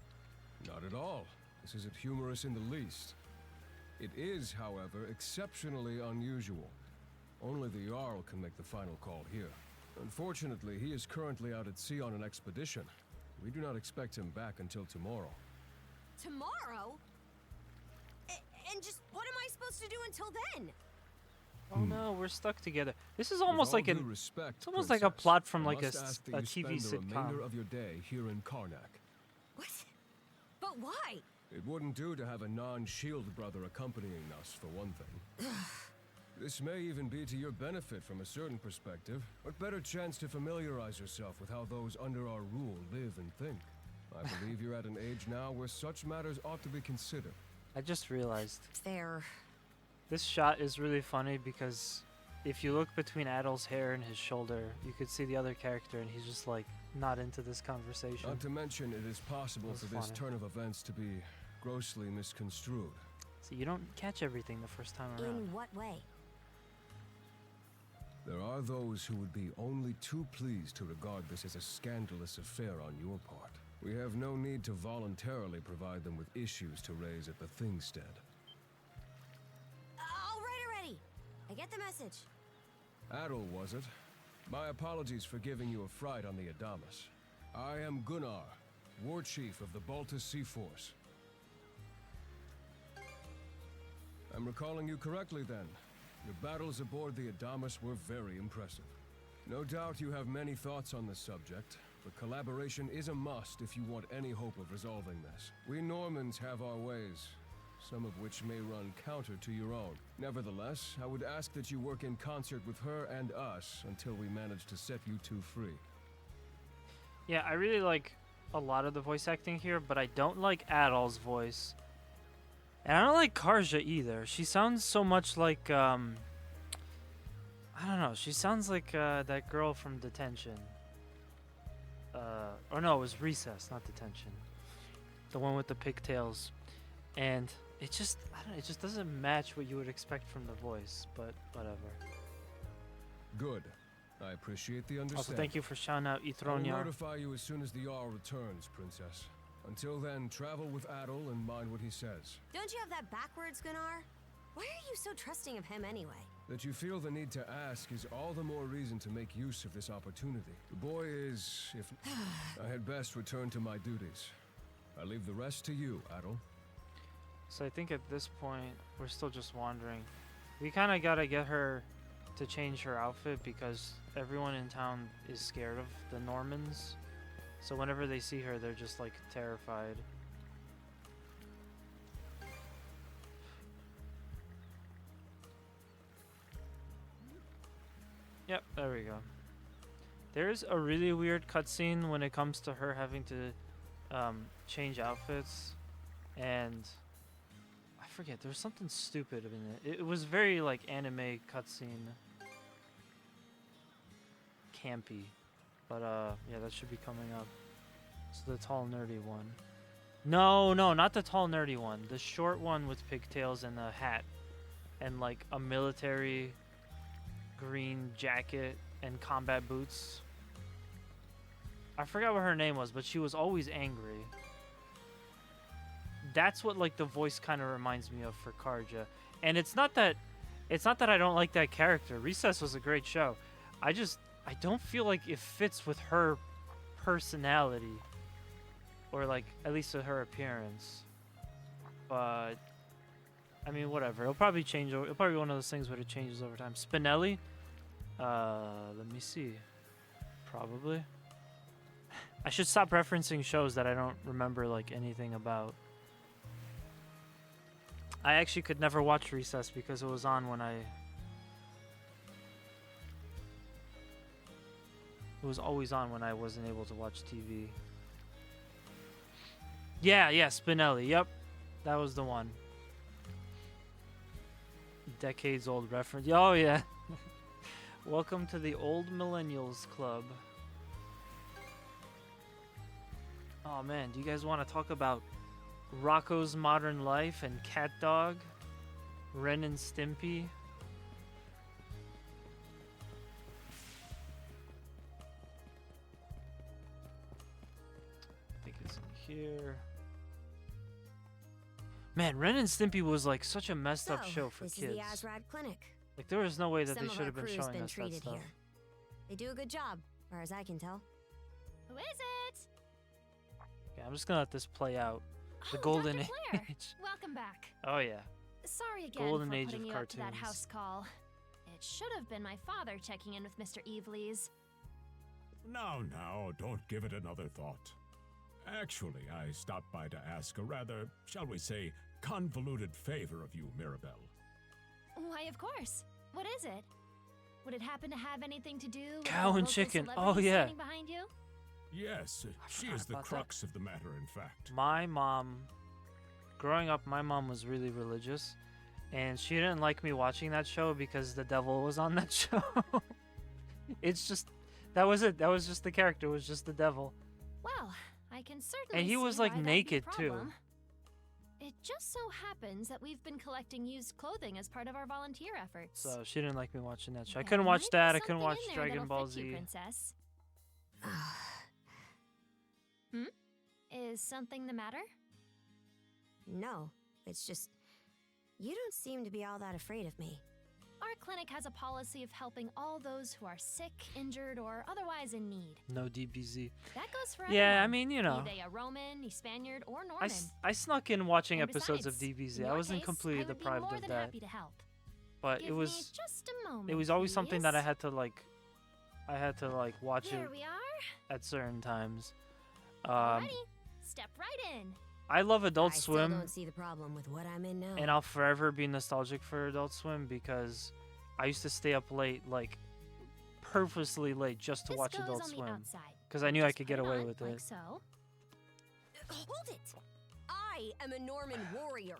Not at all. This isn't humorous in the least. It is, however, exceptionally unusual. Only the Jarl can make the final call here. Unfortunately, he is currently out at sea on an expedition. We do not expect him back until tomorrow. Tomorrow? And just what am I supposed to do until then? Oh no, we're stuck together. This is almost With like all an. due respect, It's almost like a Princess, plot from I like a, must ask that a you TV spend the remainder sitcom. of your day here in Karnak. What? But why? It wouldn't do to have a non-shield brother accompanying us, for one thing. This may even be to your benefit from a certain perspective. What better chance to familiarize yourself with how those under our rule live and think? I believe you're at an age now where such matters ought to be considered. I just realized. Fair. This shot is really funny because if you look between Adel's hair and his shoulder, you could see the other character and he's just like not into this conversation. Not to mention, it is possible That's for this funny. turn of events to be grossly misconstrued. So you don't catch everything the first time around. In what way? There are those who would be only too pleased to regard this as a scandalous affair on your part. We have no need to voluntarily provide them with issues to raise at the Thingstead. All right already. I get the message. Adel, was it? My apologies for giving you a fright on the Adamas. I am Gunnar, War Chief of the Baltus Sea Force. I'm recalling you correctly then. Your battles aboard the Adamas were very impressive. No doubt you have many thoughts on this subject, but collaboration is a must if you want any hope of resolving this. We Normans have our ways, some of which may run counter to your own. Nevertheless, I would ask that you work in concert with her and us until we manage to set you two free. Yeah, I really like a lot of the voice acting here, but I don't like Adol's voice. And I don't like Karja either. She sounds so much like, I don't know. She sounds like that girl from Detention. Or no, it was Recess, not Detention. The one with the pigtails. And it just, I don't know, it just doesn't match what you would expect from the voice, but whatever. Good. I appreciate the understanding. Also, thank you for shouting out I will Ithronia. notify you as soon as the Jarl returns, Princess. Until then, travel with Adel and mind what he says. Don't you have that backwards, Gunnar? Why are you so trusting of him anyway? That you feel the need to ask is all the more reason to make use of this opportunity. The boy is, if I had best return to my duties. I leave the rest to you, Adel. So I think at this point, we're still just wandering. We kind of gotta get her to change her outfit because everyone in town is scared of the Normans. So whenever they see her, they're just like terrified. Yep, there we go. There's a really weird cutscene when it comes to her having to change outfits, and I forget, there's something stupid in it. It was very like anime cutscene, campy, but yeah, that should be coming up. It's the tall nerdy one. No, not the tall nerdy one. The short one with pigtails and a hat, and like a military green jacket and combat boots. I forgot what her name was, but she was always angry. That's what like the voice kind of reminds me of for Karja. And it's not that I don't like that character. Recess was a great show. I don't feel like it fits with her personality, or like at least with her appearance. But I mean, whatever. It'll probably change. It'll probably be one of those things where it changes over time. Spinelli. Let me see. Probably. I should stop referencing shows that I don't remember like anything about. I actually could never watch Recess because it was on when I... It was always on when I wasn't able to watch TV. Yeah, Spinelli. Yep. That was the one. Decades old reference. Oh, yeah. Welcome to the Old Millennials Club. Oh, man. Do you guys want to talk about Rocco's Modern Life and Cat Dog? Ren and Stimpy? I think it's in here. Man, Ren and Stimpy was like such a messed up show for this kids. Is the Azrad Clinic. Like there was no way that Some they of should our have been crew's showing been us that treated stuff. here. They do a good job, far as I can tell. Who is it? Yeah, I'm just gonna let this play out. The Oh, golden Dr. Claire. age. Welcome back. Oh yeah. Sorry again Golden for age putting of you up to that cartoons. house call. It should have been my father checking in with Mr. Evelees. Now, don't give it another thought. Actually, I stopped by to ask a rather, shall we say, convoluted favor of you, Mirabelle. Why, of course. What is it? Would it happen to have anything to do with Cow the and local chicken. Oh, celebrity yeah. standing behind you? Yes, she forgot is the about that. crux of the matter, in fact. My mom, growing up, my mom was really religious, and she didn't like me watching that show because the devil was on that show. It's just, that was it. That was just the character. It was just the devil. Well, I can certainly And he was see like why that'd be a naked too. problem. It just so happens that we've been collecting used clothing as part of our volunteer efforts. So she didn't like me watching that show. I There couldn't watch might be that. I couldn't something watch in there Dragon that'll Ball fit you, Z. Princess. Is something the matter? No, it's just... You don't seem to be all that afraid of me. Our clinic has a policy of helping all those who are sick, injured, or otherwise in need. No DBZ. That goes for Yeah, everyone, I mean, you know. Be they a Roman, a Spaniard, or I, Norman. I snuck in watching And episodes of besides, DBZ. in I your wasn't case, completely I would be deprived more of than that. happy to help. But Give it me was just a moment, it was always something that I please. had to like watch There it we are. at certain times. Alrighty, step right in. I love Adult I Swim. still don't see the problem with what I'm in now. And I'll forever be nostalgic for Adult Swim because I used to stay up late, like purposely late, just to This watch goes Adult on the Swim. outside. Because I knew I Just could put get away on with like it. So. Hold it! I am a Norman warrior.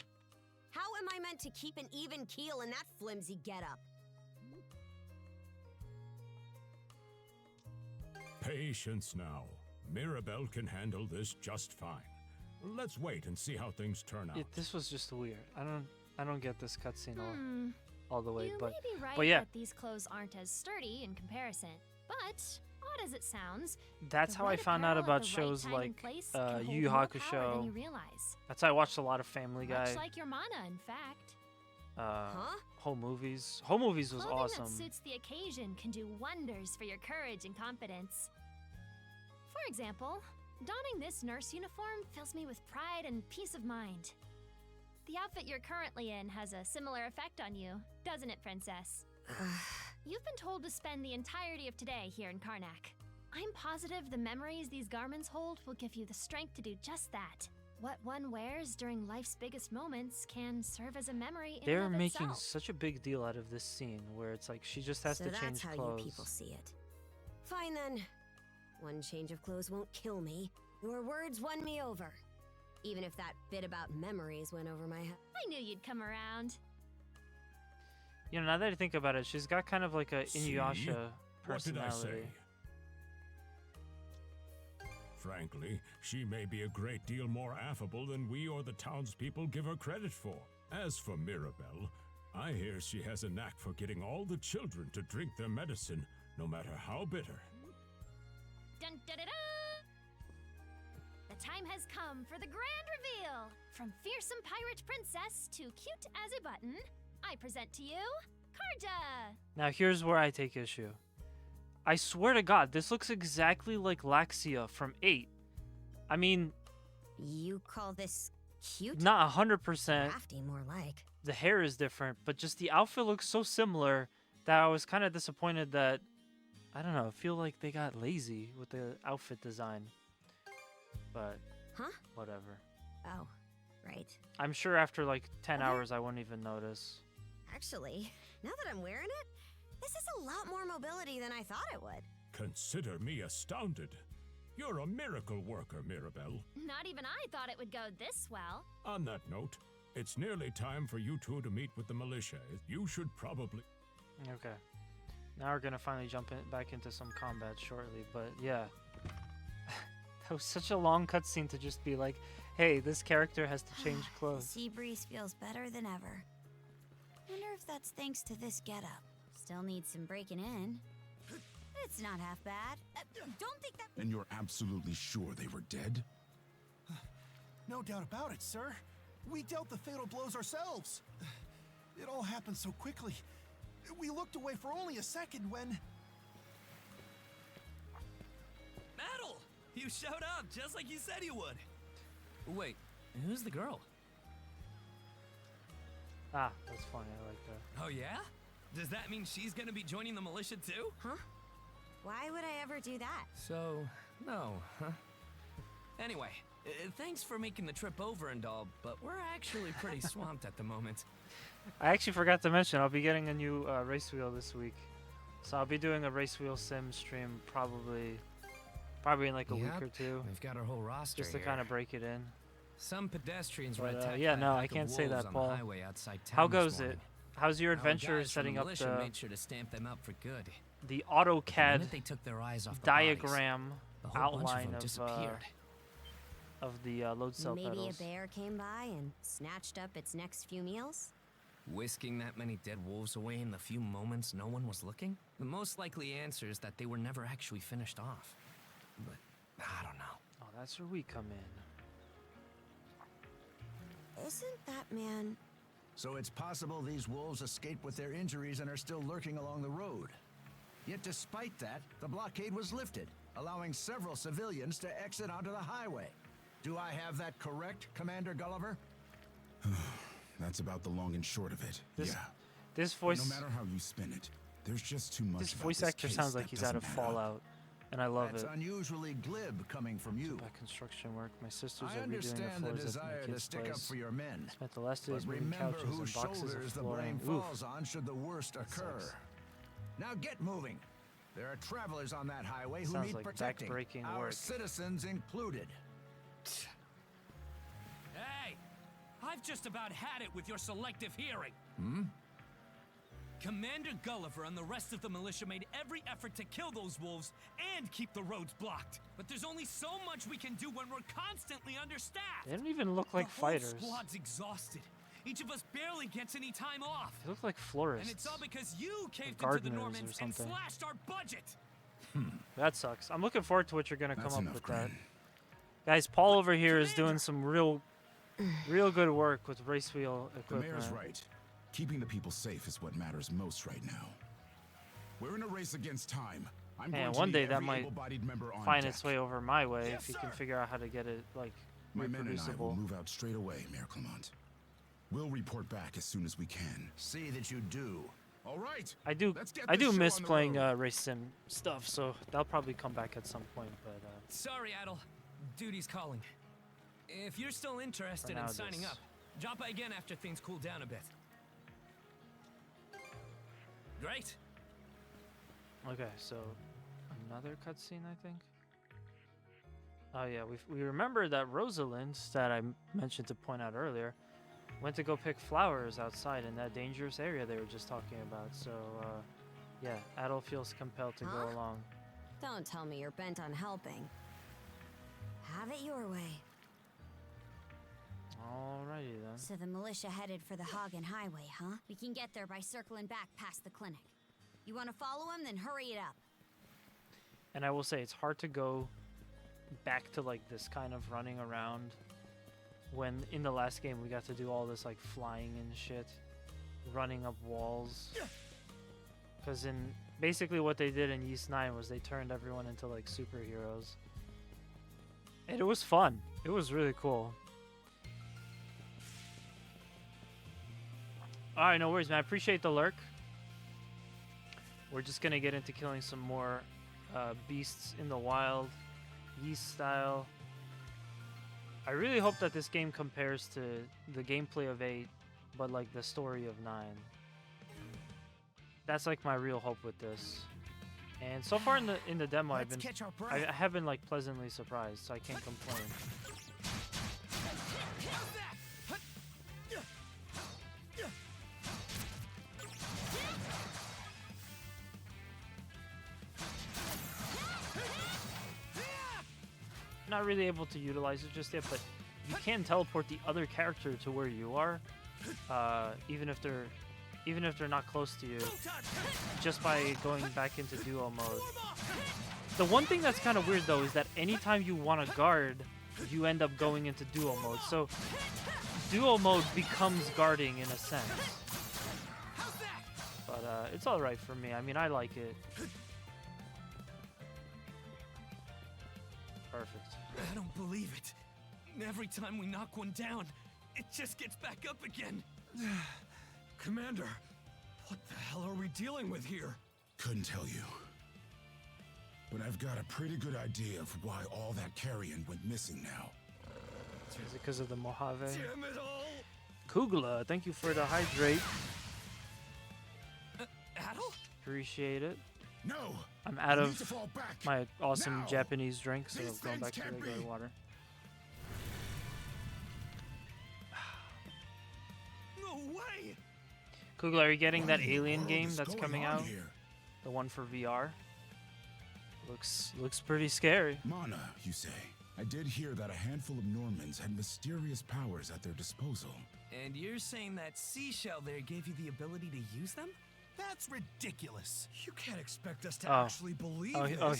How am I meant to keep an even keel in that flimsy getup? Patience now. Mirabelle can handle this just fine. Let's wait and see how things turn out. This was just weird. I don't get this cutscene all the way, You but may be right but yeah, that these clothes aren't as sturdy in comparison, but odd as it sounds, that's the how I right found out apparel at about the right shows time and like place can hold Yu Yu more power than you Hakusho. realize. That's how I watched a lot of Family Guy. Much like your mana, in fact. Whole movies. Whole movies was Clothing awesome. that suits the occasion can do wonders for your courage and confidence. For example, donning this nurse uniform fills me with pride and peace of mind. The outfit you're currently in has a similar effect on you, doesn't it, Princess? You've been told to spend the entirety of today here in Karnak. I'm positive the memories these garments hold will give you the strength to do just that. What one wears during life's biggest moments can serve as a memory in They're and of making itself. such a big deal out of this scene where it's like she just has So to that's change how clothes. you people see it. Fine then. One change of clothes won't kill me. Your words won me over. Even if that bit about memories went over my head. I knew you'd come around. You know, now that I think about it, she's got kind of like a See? Inuyasha What did I say? personality. Frankly, she may be a great deal more affable than we or the townspeople give her credit for. As for Mirabelle, I hear she has a knack for getting all the children to drink their medicine, no matter how bitter. Dun da da da! The time has come for the grand reveal! From fearsome pirate princess to cute as a button, I present to you, Karja! Now here's where I take issue. I swear to God, this looks exactly like Laxia from 8. I mean... You call this Cute? Not 100%. Crafty, more like. The hair is different, but just the outfit looks so similar that I was kind of disappointed that, I don't know, I feel like they got lazy with the outfit design. But, Huh? whatever. Oh, right. I'm sure after like 10 Okay. hours I won't even notice. Actually, now that I'm wearing it, this is a lot more mobility than I thought it would. Consider me astounded. You're a miracle worker, Mirabelle. Not even I thought it would go this well. On that note, it's nearly time for you two to meet with the militia. You should probably... Okay. Now we're gonna finally jump back into some combat shortly, but yeah. That was such a long cutscene to just be like, hey, this character has to change The clothes. sea breeze feels better than ever. Wonder if that's thanks to this getup. Still needs some breaking in. It's not half bad. Don't think that. And you're absolutely sure they were dead? No doubt about it, sir. We dealt the fatal blows ourselves. It all happened so quickly. We looked away for only a second when... Metal! You showed up just like you said you would. Wait, who's the girl? Ah, that's funny. I like that. Oh yeah? Does that mean she's gonna be joining the militia too? Huh? Why would I ever do that? So, no, huh? Anyway, thanks for making the trip over and all, but we're actually pretty swamped at the moment. I actually forgot to mention I'll be getting a new race wheel this week, so I'll be doing a race wheel sim stream probably in like a week or two. We've got our whole roster just to here. kind of break it in. Some pedestrians were But, attacked yeah, by no, a I pack of can't say wolves that, on Paul. the highway outside How town this goes it? morning. How's your Our adventure guys from setting the up militia the made sure to stamp them up for good. the The AutoCAD minute they took their eyes off the diagram bodies, the whole bunch outline them of disappeared. the load cell Maybe pedals? a bear came by and snatched up its next few meals? Whisking that many dead wolves away in the few moments no one was looking? The most likely answer is that they were never actually finished off. But I don't know. Oh, that's where we come in. Isn't that man... So it's possible these wolves escaped with their injuries and are still lurking along the road. Yet despite that, the blockade was lifted, allowing several civilians to exit onto the highway. Do I have that correct, Commander Gulliver? That's about the long and short of it. This- yeah. This voice, No matter how you spin it, there's just too much this about voice this actor case sounds like that he's out of doesn't add up. Fallout, and I love That's it. unusually glib coming from you. About construction work. My sisters I are redoing the understand the floors at desire my to kids' stick place. up for your men. Spent the last But days moving remember couches whose and boxes shoulders of the flooring. blame Oof. falls on should the worst occur. sucks. Now get moving. There are travelers on that highway who Sounds need like protecting, back-breaking our work. citizens included. Hey! I've just about had it with your selective hearing. Hmm? Commander Gulliver and the rest of the militia made every effort to kill those wolves and keep the roads blocked. But there's only so much we can do when we're constantly understaffed. They don't even look like the whole fighters. squad's exhausted. Each of us barely gets any time off. They look like florists. And it's all because you caved into the gardeners or Normans and something. slashed our budget. That sucks. I'm looking forward to what you're gonna That's come up enough, with Grin. that. Guys, Paul over here is doing some real good work with race wheel The equipment. mayor's right. Keeping the people safe is what matters most right now. We're in a race against time. I'm going And to one need day that every might able-bodied member on find deck. its way over my way Yes, if you can sir. figure out how to get it like My men and I will reproducible. move out straight away, Mayor Clement. We'll report back as soon as we can. See that you do. All right. I do Let's get I this do show miss on the playing road. race sim stuff, so that'll probably come back at some point. But Sorry, Idle. Duty's calling. If you're still interested now in it signing is. up, drop by again after things cool down a bit. Great. okay, so another cutscene, I think. Oh yeah, we remember that Rosalind that I mentioned to point out earlier went to go pick flowers outside in that dangerous area they were just talking about. So yeah, Adol feels compelled to go Huh? along. Don't tell me you're bent on helping. Have it your way. Alrighty then. So the militia headed for the Hagen Highway, huh? We can get there by circling back past the clinic. You want to follow him? Then hurry it up. And I will say it's hard to go back to like this kind of running around when in the last game we got to do all this like flying and shit, running up walls. Because in basically what they did in Ys 9 was they turned everyone into like superheroes. And it was fun. It was really cool. Alright, no worries, man. I appreciate the lurk. We're just gonna get into killing some more beasts in the wild, yeast style. I really hope that this game compares to the gameplay of 8, but like the story of 9. That's like my real hope with this. And so far in the demo, I have been like pleasantly surprised, so I can't complain. Not really able to utilize it just yet, but you can teleport the other character to where you are, even if they're not close to you, just by going back into duo mode. The one thing that's kind of weird though is that anytime you want to guard, you end up going into duo mode. So duo mode becomes guarding in a sense. But it's all right for me. I mean, I like it. Perfect. I don't believe it. Every time we knock one down, it just gets back up again. Commander, what the hell are we dealing with here? Couldn't tell you. But I've got a pretty good idea of why all that carrion went missing now. Is it because of the Mojave? Damn it all! Kugla, thank you for the hydrate. Adel? Appreciate it. No! I'm out I of need to fall back. my awesome Now. Japanese drink, so These I'm going back things to can't regular be. water. No way! Kugla, are you getting that What in the Alien world game is that's going coming on out? here? The one for VR? Looks pretty scary. Mana, you say? I did hear that a handful of Normans had mysterious powers at their disposal. And you're saying that seashell there gave you the ability to use them? That's ridiculous. You can't expect us to Oh. actually believe Oh, this. oh,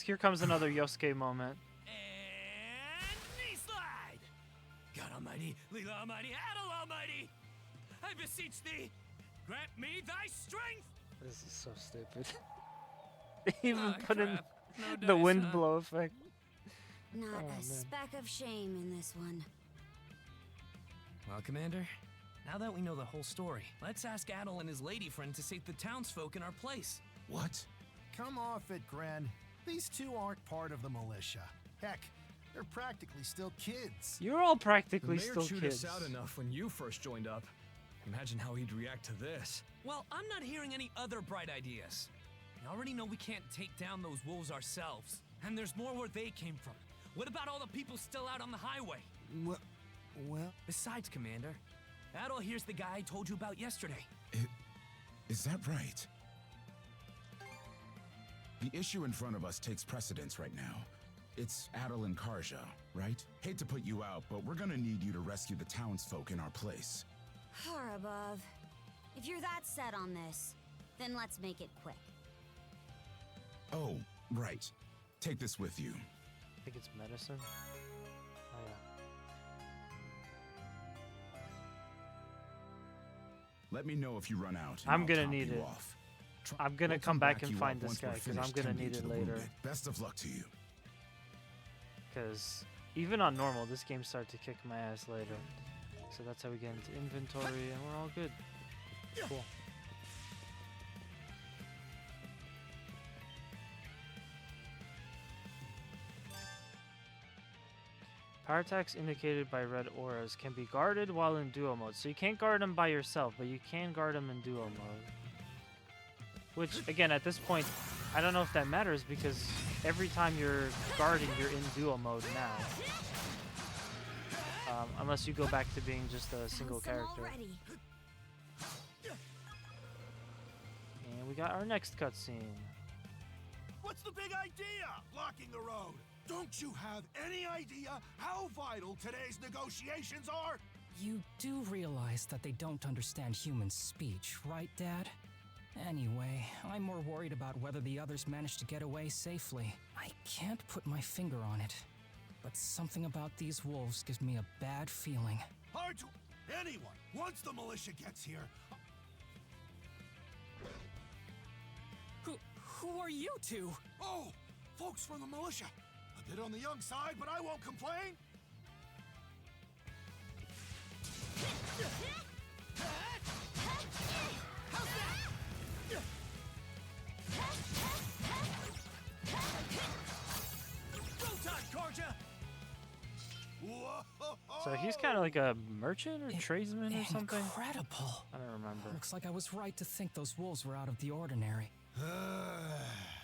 here comes another Yosuke moment. And knee slide! God Almighty, Leela Almighty, Adel Almighty! I beseech thee, grant me thy strength! This is so stupid. They even put in crap. No the dice, wind huh? blow effect. Not Oh, a man. speck of shame in this one. Well, Commander, now that we know the whole story, let's ask Adel and his lady friend to save the townsfolk in our place. What? Come off it, Gren. These two aren't part of the militia. Heck, they're practically still kids. You're all The practically mayor still chewed kids. us out enough when you first joined up. Imagine how he'd react to this. Well, I'm not hearing any other bright ideas. We already know we can't take down those wolves ourselves. And there's more where they came from. What about all the people still out on the highway? Well, Besides, Commander, Adel here's the guy I told you about yesterday. Is that right? The issue in front of us takes precedence right now. It's Adel and Karja, right? Hate to put you out, but we're gonna need you to rescue the townsfolk in our place. Far above. If you're that set on this, then let's make it quick. Oh, right. Take this with you. I think it's medicine. Oh yeah. Let me know if you run out. and I'm I'll gonna top need you it. off. I'm gonna We'll come back and you find up this once guy we're because I'm finished gonna tending need to it the later. wounded. Best of luck to you. Because even on normal, this game started to kick my ass later. So that's how we get into inventory, and we're all good. Cool. Power attacks indicated by red auras can be guarded while in duo mode. So you can't guard them by yourself, but you can guard them in duo mode. Which, again, at this point, I don't know if that matters because every time you're guarding, you're in duo mode now. Unless you go back to being just a single character. And we got our next cutscene. what's the big idea? Blocking the road. Don't you have any idea how vital today's negotiations are? You do realize that they don't understand human speech, right, Dad? Anyway, I'm more worried about whether the others managed to get away safely. I can't put my finger on it, but something about these wolves gives me a bad feeling. Hard to... Anyone, once the militia gets here... Who are you two? Oh, folks from the militia. A bit on the young side, but I won't complain. So he's kind of like a merchant or tradesman or something. Incredible. I don't remember. Looks like I was right to think those wolves were out of the ordinary.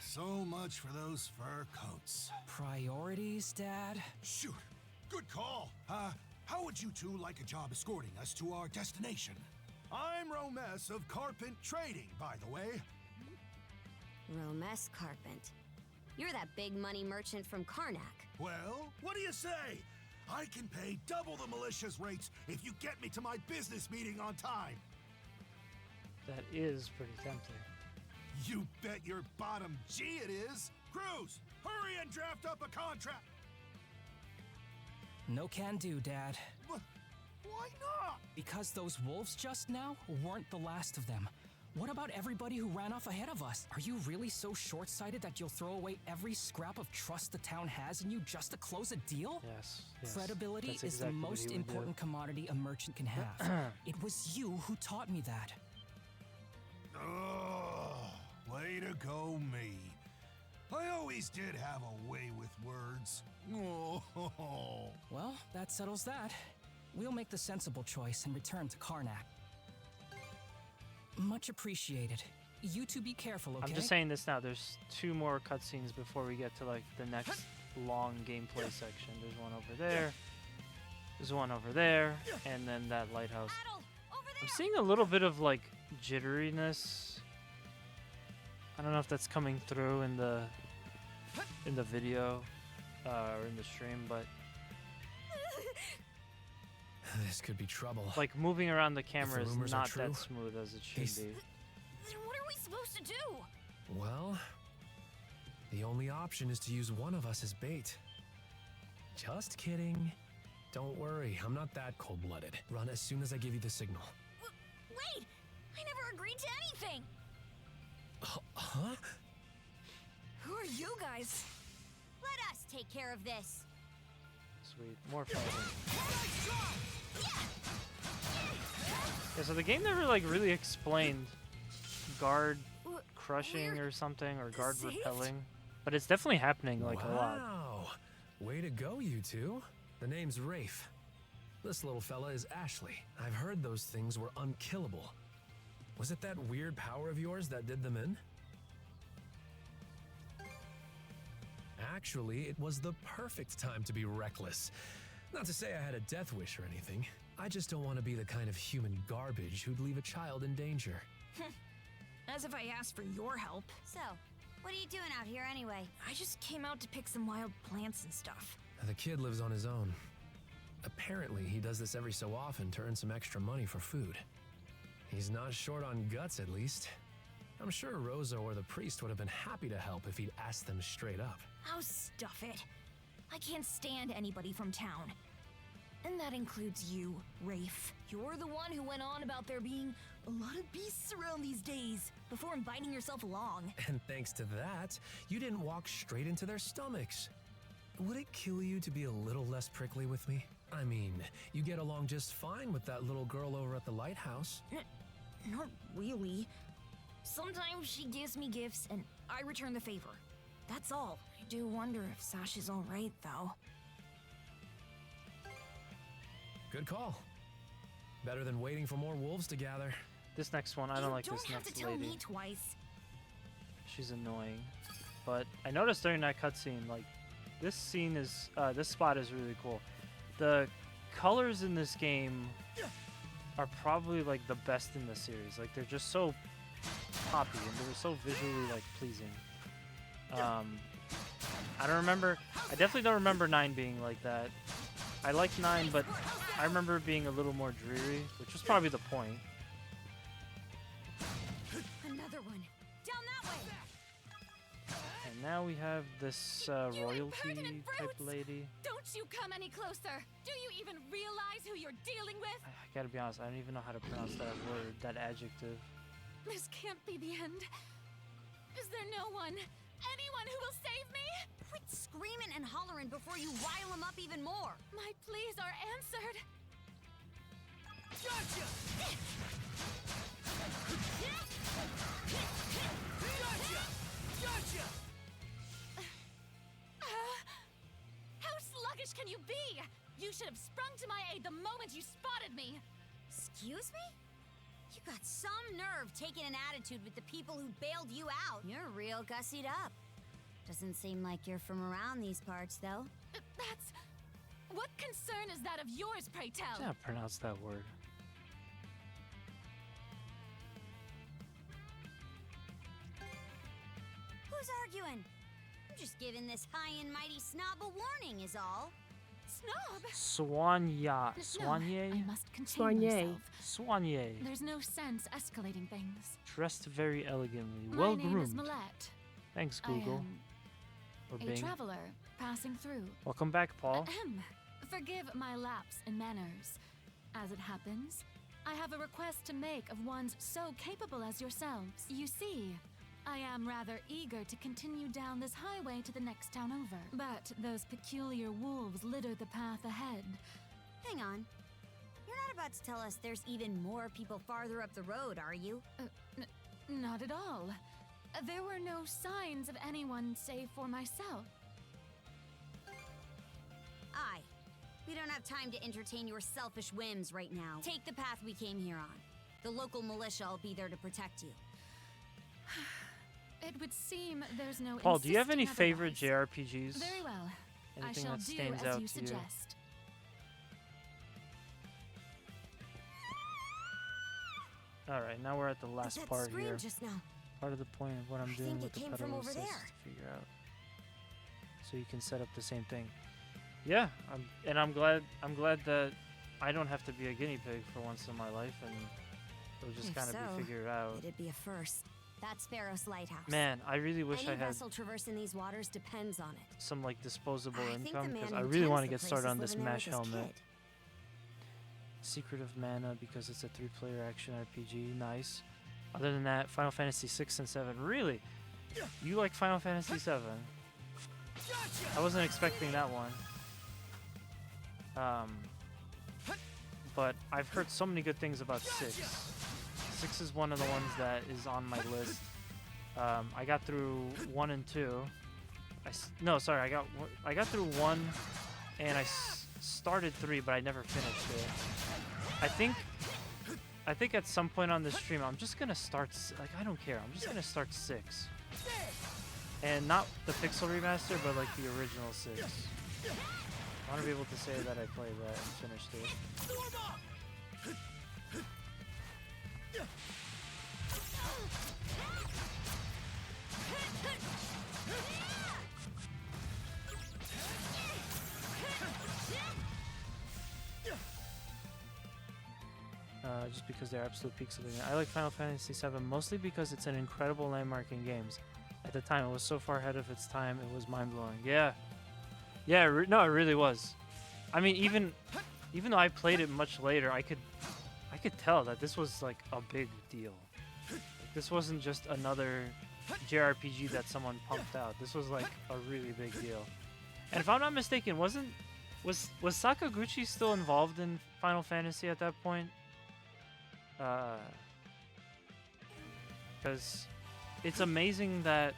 So much for those fur coats. Priorities, Dad? Shoot, good call. How would you two like a job escorting us to our destination? I'm Romes of Carpent Trading, by the way. Romes Carpent. You're that big money merchant from Karnak. Well, what do you say? I can pay double the militia's rates if you get me to my business meeting on time. That is pretty tempting. You bet your bottom G it is. Cruz, hurry and draft up a contract. No can do, Dad. Why not? Because those wolves just now weren't the last of them. What about everybody who ran off ahead of us? Are you really so short-sighted that you'll throw away every scrap of trust the town has in you just to close a deal? Yes. Credibility That's is exactly the what most he would do. important commodity a merchant can have. It was you who taught me that. Oh, way to go, me. I always did have a way with words. Oh. Well, that settles that. We'll make the sensible choice and return to Karnak. Much appreciated. You two be careful, okay? I'm just saying this now. There's 2 more cutscenes before we get to like the next long gameplay section. There's one over there. There's one over there, and then that lighthouse. I'm seeing a little bit of like jitteriness. I don't know if that's coming through in the video or in the stream, but this could be trouble. like moving around the camera is rumors are not true, that smooth as it should be. Then what are we supposed to do? Well, the only option is to use one of us as bait. Just kidding. Don't worry, I'm not that cold-blooded. Run as soon as I give you the signal. Wait! I never agreed to anything! Huh? Who are you guys? Let us take care of this. Sweet. More fighting. Yeah, so the game never like really explained guard crushing or something, or guard repelling. But it's definitely happening like a lot. Wow! Way to go, you two. The name's Rafe. This little fella is Ashley. I've heard those things were unkillable. Was it that weird power of yours that did them in? Actually, it was the perfect time to be reckless. Not to say I had a death wish or anything. I just don't want to be the kind of human garbage who'd leave a child in danger. As if I asked for your help. So, what are you doing out here anyway? I just came out to pick some wild plants and stuff. The kid lives on his own. Apparently, he does this every so often to earn some extra money for food. He's not short on guts, at least. I'm sure Rosa or the priest would have been happy to help if he'd asked them straight up. Oh, stuff it. I can't stand anybody from town. And that includes you, Rafe. You're the one who went on about there being a lot of beasts around these days before inviting yourself along. And thanks to that, you didn't walk straight into their stomachs. Would it kill you to be a little less prickly with me? I mean, you get along just fine with that little girl over at the lighthouse. Not really. Sometimes she gives me gifts and I return the favor. That's all. I do wonder if Sash is all right, though. Good call. Better than waiting for more wolves to gather. This next one, I don't like this You don't have next to tell lady. me twice. She's annoying. But I noticed during that cutscene, like, this scene is, this spot is really cool. The colors in this game are probably, like, the best in the series. Like, they're just so poppy and they're so visually, like, pleasing. I don't remember, I definitely don't remember 9 being like that. I liked 9, but I remember it being a little more dreary, which was probably the point. Another one. Down that way. And now we have this royalty type lady. Don't you come any closer. Do you even realize who you're dealing with? I gotta be honest, I don't even know how to pronounce that word, that adjective. This can't be the end. Is there no one? Anyone who will save me? Quit screaming and hollering before you rile them up even more. My pleas are answered. Gotcha! Gotcha! How sluggish can you be? You should have sprung to my aid the moment you spotted me. Excuse me? You got some nerve taking an attitude with the people who bailed you out. You're real gussied up. Doesn't seem like you're from around these parts, though. That's... What concern is that of yours, pray tell? I can't pronounce that word. Who's arguing? I'm just giving this high and mighty snob a warning is all. Snob? Soigné. No, I must contain myself. Soigné. There's no sense escalating things. Dressed very elegantly. My Well name is groomed. Millette. Thanks, I Google. am Or a Bing. traveler passing through. Welcome back, Paul. Ahem. Forgive my lapse in manners. As it happens, I have a request to make of ones so capable as yourselves. You see, I am rather eager to continue down this highway to the next town over. But those peculiar wolves litter the path ahead. Hang on. You're not about to tell us there's even more people farther up the road, are you? Not at all. There were no signs of anyone save for myself. Aye. We don't have time to entertain your selfish whims right now. Take the path we came here on. The local militia will be there to protect you. It would seem there's no Paul, do you have any insisting favorite otherwise. JRPGs? Very well. Anything I shall that do stands as out you to you? suggest. Alright, now we're at the last that part scream here. just now? Part of the point of what I'm doing think with it the came pedal from over assist there. to figure out. So you can set up the same thing. Yeah, I'm glad that I don't have to be a guinea pig for once in my life, and it'll just If kind of so, be figured out. It'd be a first. That's Pharos Lighthouse. Man, I really wish Any I had vessel traversing these waters depends on it. some like disposable I think the income man because who I really tends want to the get place started is on this living there mesh with his helmet. kid. Secret of Mana because it's a 3-player action RPG. Nice. Other than that, Final Fantasy 6 and 7. Really? You like Final Fantasy 7? I wasn't expecting that one. But I've heard so many good things about 6. 6 is one of the ones that is on my list. I got through 1 and 2. No, sorry, I got through 1 and I started 3, but I never finished it. I think at some point on this stream, I'm just gonna start. Like, I don't care. I'm just gonna start 6, and not the Pixel remaster, but like the original 6. I want to be able to say that I played that and finished it. Just because they're absolute peaks of the game. I like Final Fantasy VII mostly because it's an incredible landmark in games. At the time, it was so far ahead of its time, it was mind-blowing. Yeah. Yeah, no, it really was. I mean, even though I played it much later, I could tell that this was like a big deal. Like, this wasn't just another JRPG that someone pumped out. This was like a really big deal. And if I'm not mistaken, was Sakaguchi still involved in Final Fantasy at that point? Because it's amazing that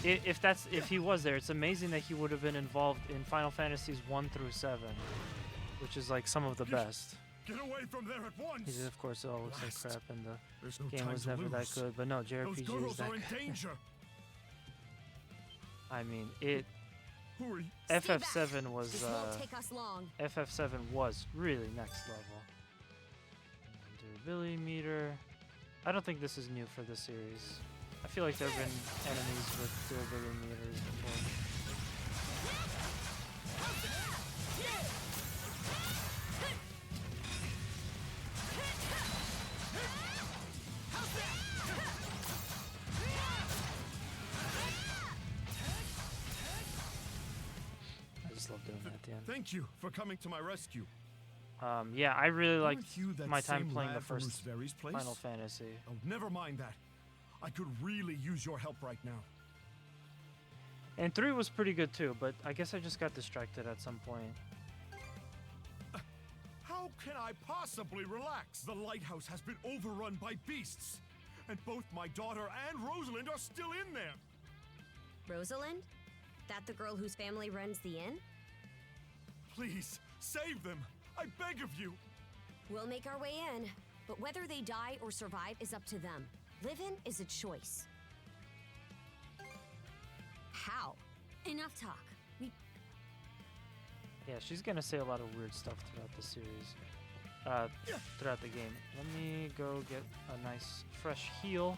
if he was there, it's amazing that he would have been involved in Final Fantasies 1 through 7, which is like some of the best. Get away from there at once! He did, of course, it all looks like crap, and the There's no game time was to never that lose. good. But no, Those JRPG is girls that are in good. danger. I mean, it. Who are you? FF7 was. This won't take us long. FF7 was really next level. Durability meter. I don't think this is new for the series. I feel like there have been enemies with durability meters before. I just love doing that at the end. Thank you for coming to my rescue. Yeah, I really liked Aren't you that my time same playing the lad from first Rooseveri's place? Final Fantasy. Oh, never mind that. I could really use your help right now. And 3 was pretty good too, but I guess I just got distracted at some point. How can I possibly relax? The lighthouse has been overrun by beasts, and both my daughter and Rosalind are still in there. Rosalind? That the girl whose family runs the inn? Please, save them. I beg of you. We'll make our way in, but whether they die or survive is up to them. Living is a choice. How? Enough talk. Yeah, she's gonna say a lot of weird stuff throughout the series, throughout the game. Let me go get a nice fresh heal.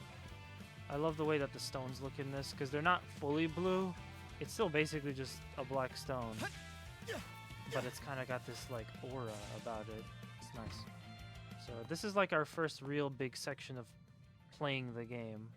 I love the way that the stones look in this, because they're not fully blue. It's still basically just a black stone, but it's kind of got this like aura about it. It's nice. So this is like our first real big section of playing the game.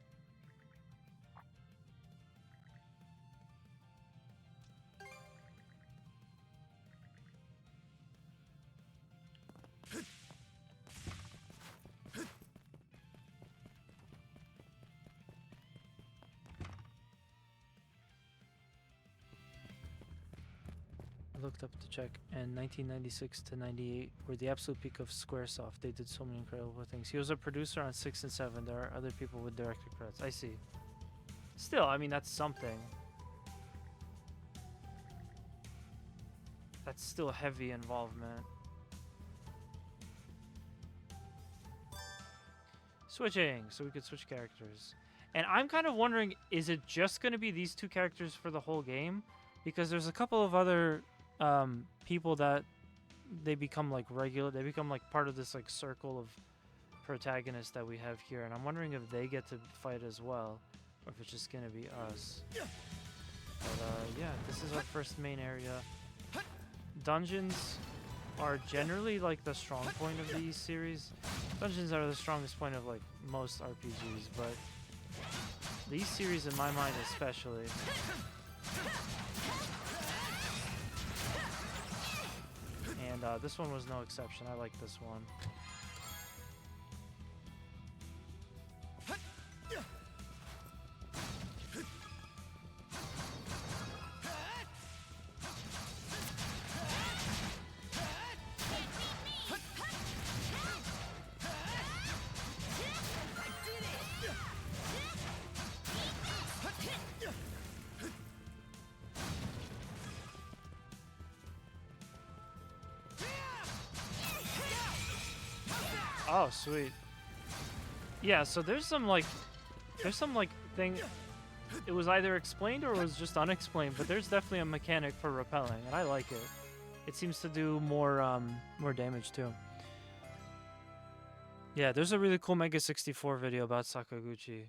I looked up to check, and 1996 to 98 were the absolute peak of Squaresoft. They did so many incredible things. He was a producer on 6 and 7. There are other people with director credits. I see. Still, I mean, that's something. That's still heavy involvement. Switching, so we could switch characters. And I'm kind of wondering, is it just going to be these two characters for the whole game? Because there's a couple of other people that they become like regular, they become like part of this like circle of protagonists that we have here, and I'm wondering if they get to fight as well, or if it's just gonna be us. But yeah, this is our first main area. Dungeons are generally like the strong point of these series. Dungeons are the strongest point of like most RPGs, but these series in my mind especially. And this one was no exception. I like this one. Oh, sweet. Yeah, so there's some thing. It was either explained or it was just unexplained, but there's definitely a mechanic for repelling, and I like it. It seems to do more damage too. Yeah, there's a really cool Mega 64 video about Sakaguchi.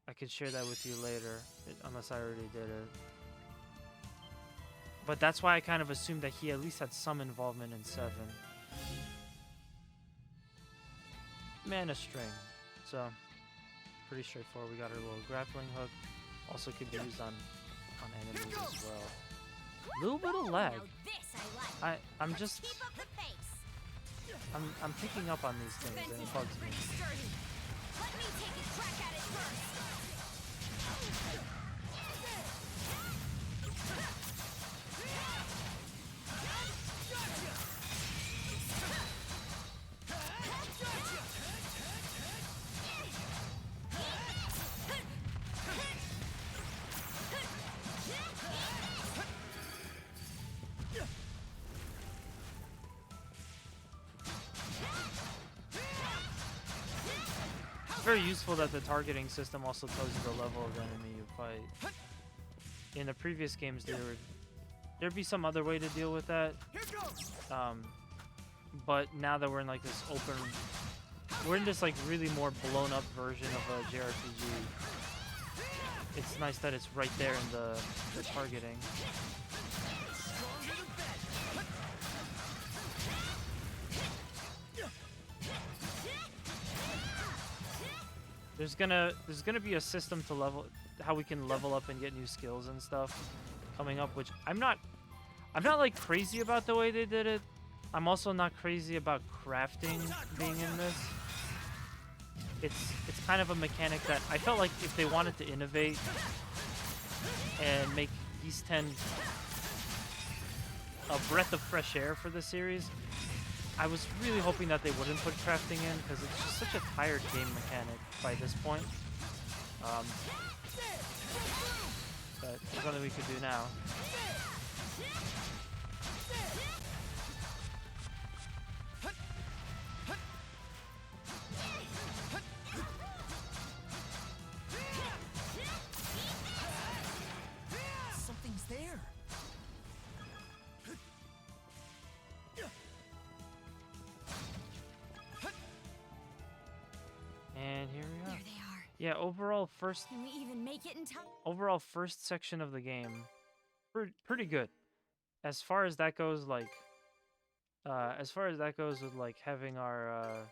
I can share that with you later, unless I already did it. But that's why I kind of assumed that he at least had some involvement in 7. Mana string. So, pretty straightforward. We got our little grappling hook. Also could be used on enemies as well. A little bit of lag. I'm just... I'm picking up on these things and it bugs me. Let me take a crack at it first. It's very useful that the targeting system also tells you the level of enemy you fight. In the previous games, there'd be some other way to deal with that. But now that we're in like this open, we're in this like really more blown up version of a JRPG. It's nice that it's right there in the targeting. There's gonna be a system to level, how we can level up and get new skills and stuff coming up, which I'm not like crazy about the way they did it. I'm also not crazy about crafting being in this. It's kind of a mechanic that I felt like if they wanted to innovate and make East 10 a breath of fresh air for the series, I was really hoping that they wouldn't put crafting in because it's just such a tired game mechanic by this point. But there's nothing we could do now. Something's there. And here we are. There they are. Yeah, overall first Can we even make it in time? overall first section of the game, pretty good. As far as that goes, like, with like having our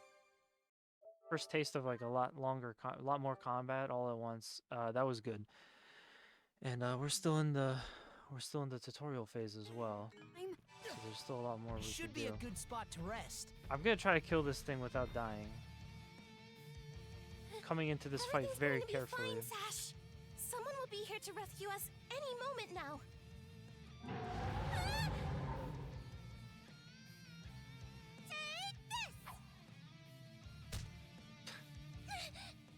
first taste of like a lot more combat all at once, that was good. And we're still in the tutorial phase as well. So there's still a lot more we Should can be do. a good spot to rest. I'm gonna try to kill this thing without dying. Coming into this fight very carefully. Fine, Sash. Someone will be here to rescue us any moment now. Take this!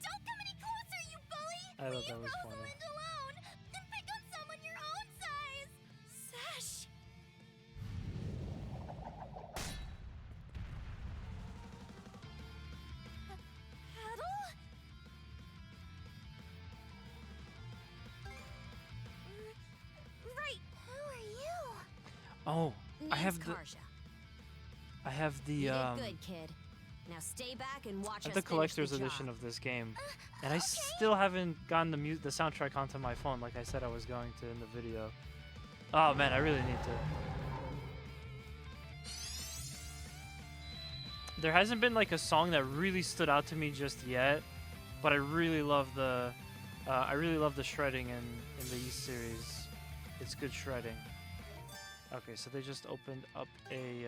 Don't come any closer, you bully! I thought Leave that was funny. Rosalind alone! And pick on someone your own size! Sash! Paddle? Right. Who are you? Oh, I Name's have the Karja. the You did good, kid. Now stay back and watch I us have the finish collector's the edition job. of this game, and I still haven't gotten the soundtrack onto my phone like I said I was going to in the video. Oh man, I really need to. There hasn't been like a song that really stood out to me just yet, but I really love the shredding in the East series. It's good shredding. Okay, so they just opened up a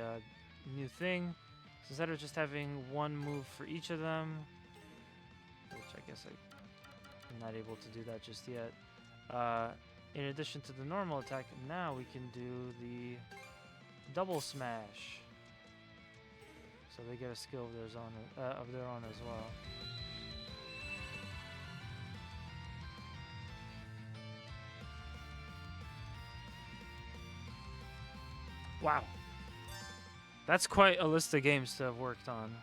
new thing. So instead of just having one move for each of them, which I guess I'm not able to do that just yet. In addition to the normal attack, now we can do the double smash. So they get a skill of their own as well. Wow. That's quite a list of games to have worked on.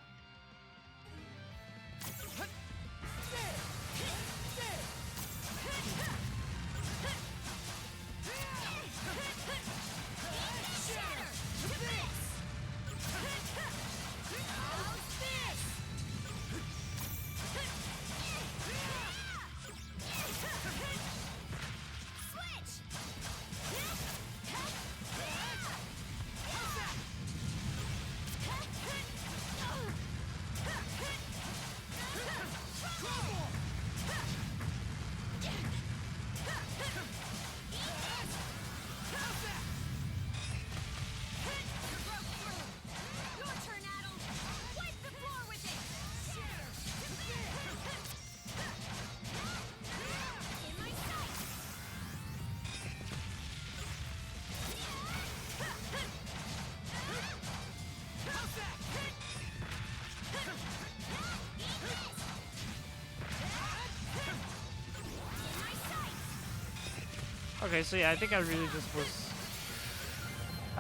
Okay, so yeah, I think I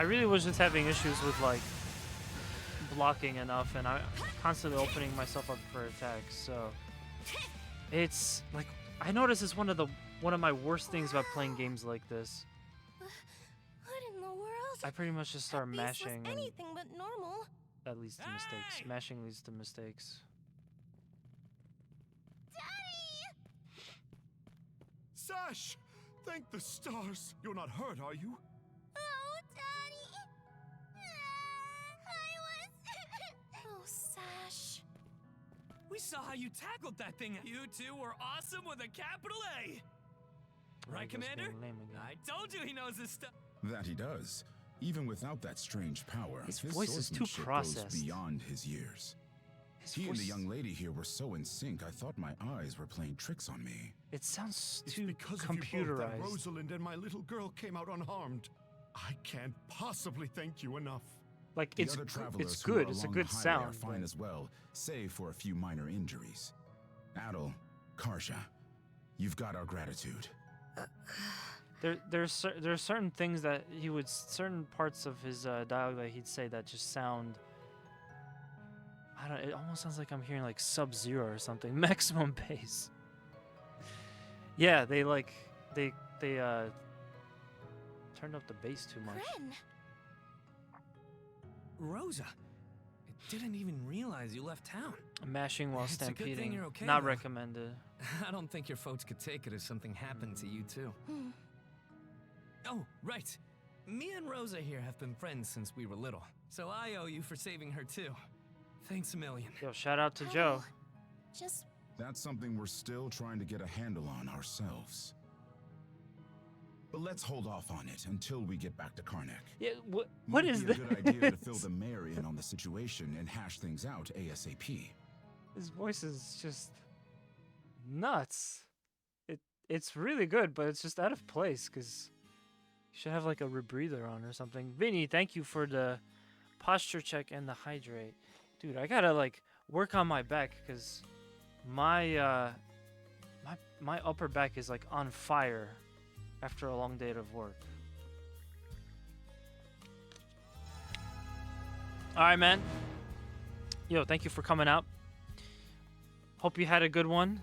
really was just having issues with like blocking enough, and I constantly opening myself up for attacks. So it's like I notice it's one of my worst things about playing games like this. What in the world? I pretty much just start mashing, and Anything but normal. that leads to mistakes. Mashing leads to mistakes. Sash! Thank the stars. You're not hurt, are you? Oh, Daddy. Oh, Sash. We saw how you tackled that thing. You two were awesome with a capital A. Right, Commander? I told you he knows his stuff. That he does. Even without that strange power, His voice is too swordsmanship processed. goes beyond his years. He and the young lady here were so in sync, I thought my eyes were playing tricks on me. It sounds It's too because of you both that computerized. Rosalind and my little girl came out unharmed. I can't possibly thank you enough. Like The it's other travelers it's who are good. It's a along good the highway sound. are fine but- as well, save for a few minor injuries. Adel, Karja, you've got our gratitude. There's certain things that he would certain parts of his dialogue that he'd say that just sound. I don't. It almost sounds like I'm hearing like Sub-Zero or something. Maximum bass. Yeah, they turned up the bass too much. Rosa, I didn't even realize you left town. Mashing while It's a good thing stampeding. you're okay, Not though. recommended. I don't think your folks could take it if something happened to you, too. Oh, right. Me and Rosa here have been friends since we were little, so I owe you for saving her, too. Thanks a million. Yo, shout out to Joe. Just That's something we're still trying to get a handle on ourselves. But let's hold off on it until we get back to Karnak. Yeah, what Might is be this? a good idea to fill the mayor in on the situation and hash things out ASAP. His voice is just nuts. It's really good, but it's just out of place because you should have like a rebreather on or something. Vinny, thank you for the posture check and the hydrate. Dude, I gotta like work on my back because my my upper back is like on fire after a long day of work. All right, man. Yo, thank you for coming out. Hope you had a good one.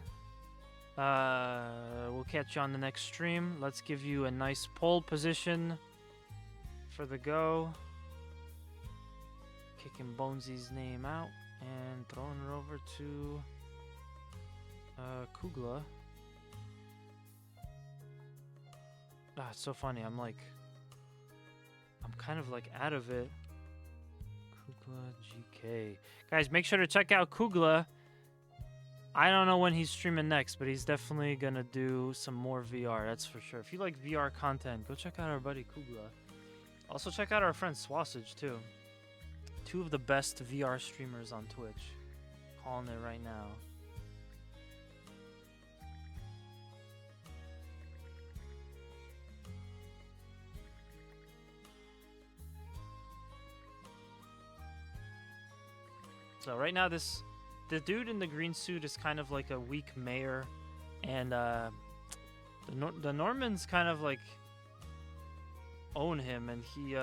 We'll catch you on the next stream. Let's give you a nice pole position for the go. Kicking Bonesy's name out and throwing it over to Kugla. It's so funny. I'm kind of like out of it. Kugla GK. Guys, make sure to check out Kugla. I don't know when he's streaming next, but he's definitely gonna do some more VR, that's for sure. If you like VR content, go check out our buddy Kugla. Also check out our friend Swasage too. Two of the best VR streamers on Twitch. Calling it right now. So right now the dude in the green suit is kind of like a weak mayor, and the Normans kind of like own him, and he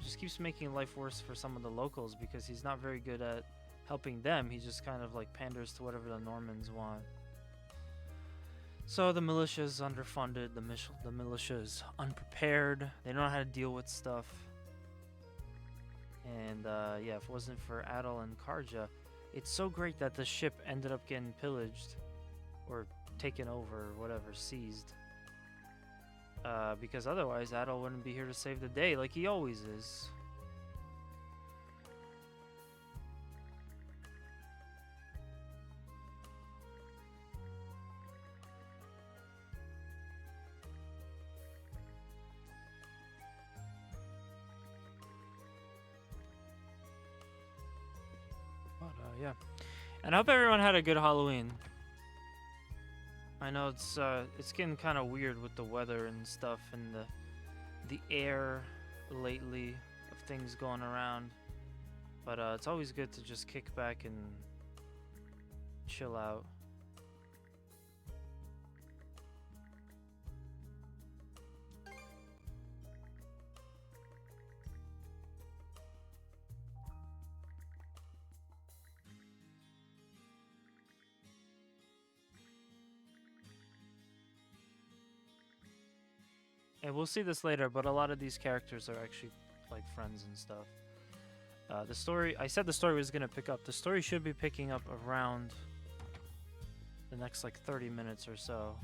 just keeps making life worse for some of the locals because he's not very good at helping them. He just kind of like panders to whatever the Normans want. So the militia is underfunded, the militia is unprepared, they don't know how to deal with stuff. And yeah, if it wasn't for Adel and Karja, it's so great that the ship ended up getting pillaged or taken over or whatever, seized. Because otherwise Adel wouldn't be here to save the day like he always is. But yeah. And I hope everyone had a good Halloween. I know it's getting kind of weird with the weather and stuff and the air lately of things going around. But it's always good to just kick back and chill out. And we'll see this later, but a lot of these characters are actually like friends and stuff. The story, I said the story was going to pick up. The story should be picking up around the next like 30 minutes or so.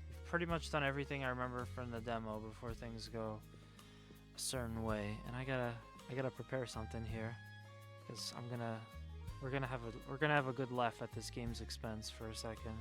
We've pretty much done everything I remember from the demo before things go a certain way. And I gotta prepare something here, because we're gonna have a good laugh at this game's expense for a second.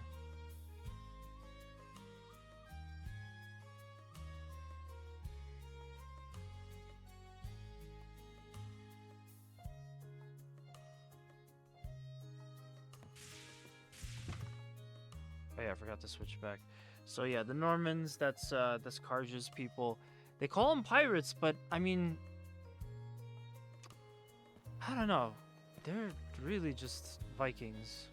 Oh yeah, I forgot to switch back. So yeah, the Normans, that's Karja's people. They call them pirates, but I mean, I don't know. They're really just Vikings.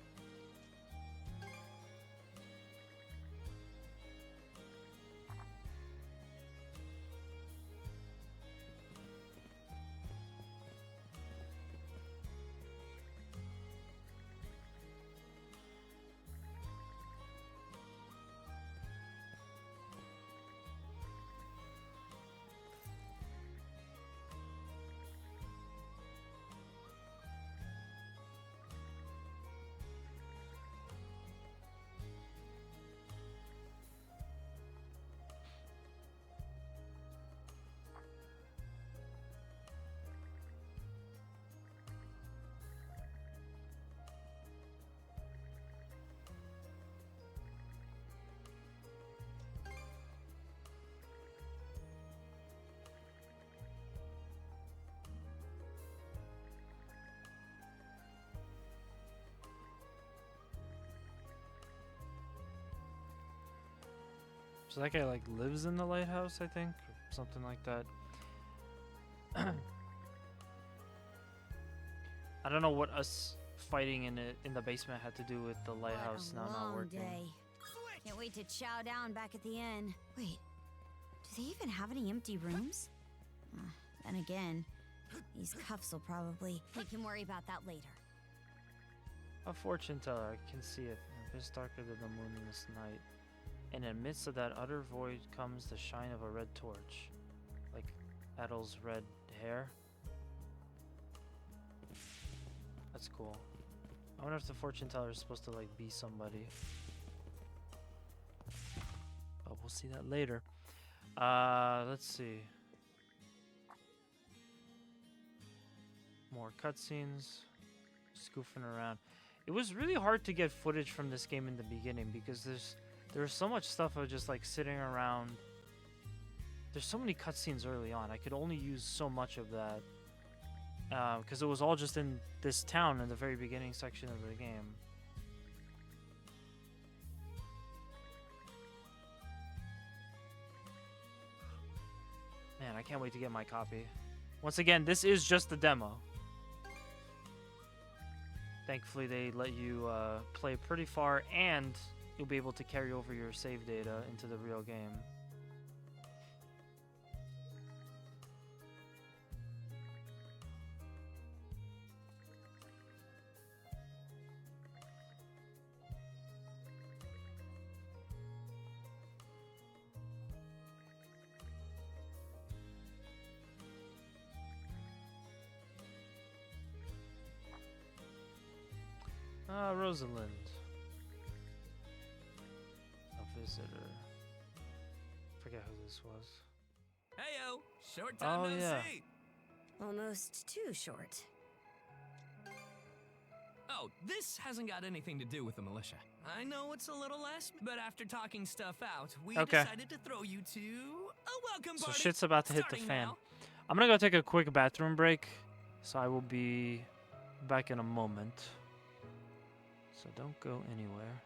So that guy like lives in the lighthouse, I think, or something like that. I don't know what us fighting in the basement had to do with the lighthouse now not working. Day. Can't wait to chow down back at the inn. Wait, do they even have any empty rooms? Then again, these cuffs will probably... We can worry about that later. A fortune teller, I can see it. A bit darker than the moon in this night. And in the midst of that utter void comes the shine of a red torch. Like Adel's red hair. That's cool. I wonder if the fortune teller is supposed to like be somebody. But we'll see that later. Let's see. More cutscenes. Scoofing around. It was really hard to get footage from this game in the beginning because there's so much stuff of just like sitting around. There's so many cutscenes early on. I could only use so much of that because it was all just in this town in the very beginning section of the game. Man, I can't wait to get my copy. Once again, this is just the demo. Thankfully, they let you play pretty far, and you'll be able to carry over your save data into the real game. Rosalind. A visitor. Forget who this was. Heyo, short time no see. Almost too short. Oh, this hasn't got anything to do with the militia. I know it's a little less, but after talking stuff out, we decided to throw you to a welcome party. So shit's about to hit the fan. Now. I'm gonna go take a quick bathroom break, so I will be back in a moment. So don't go anywhere.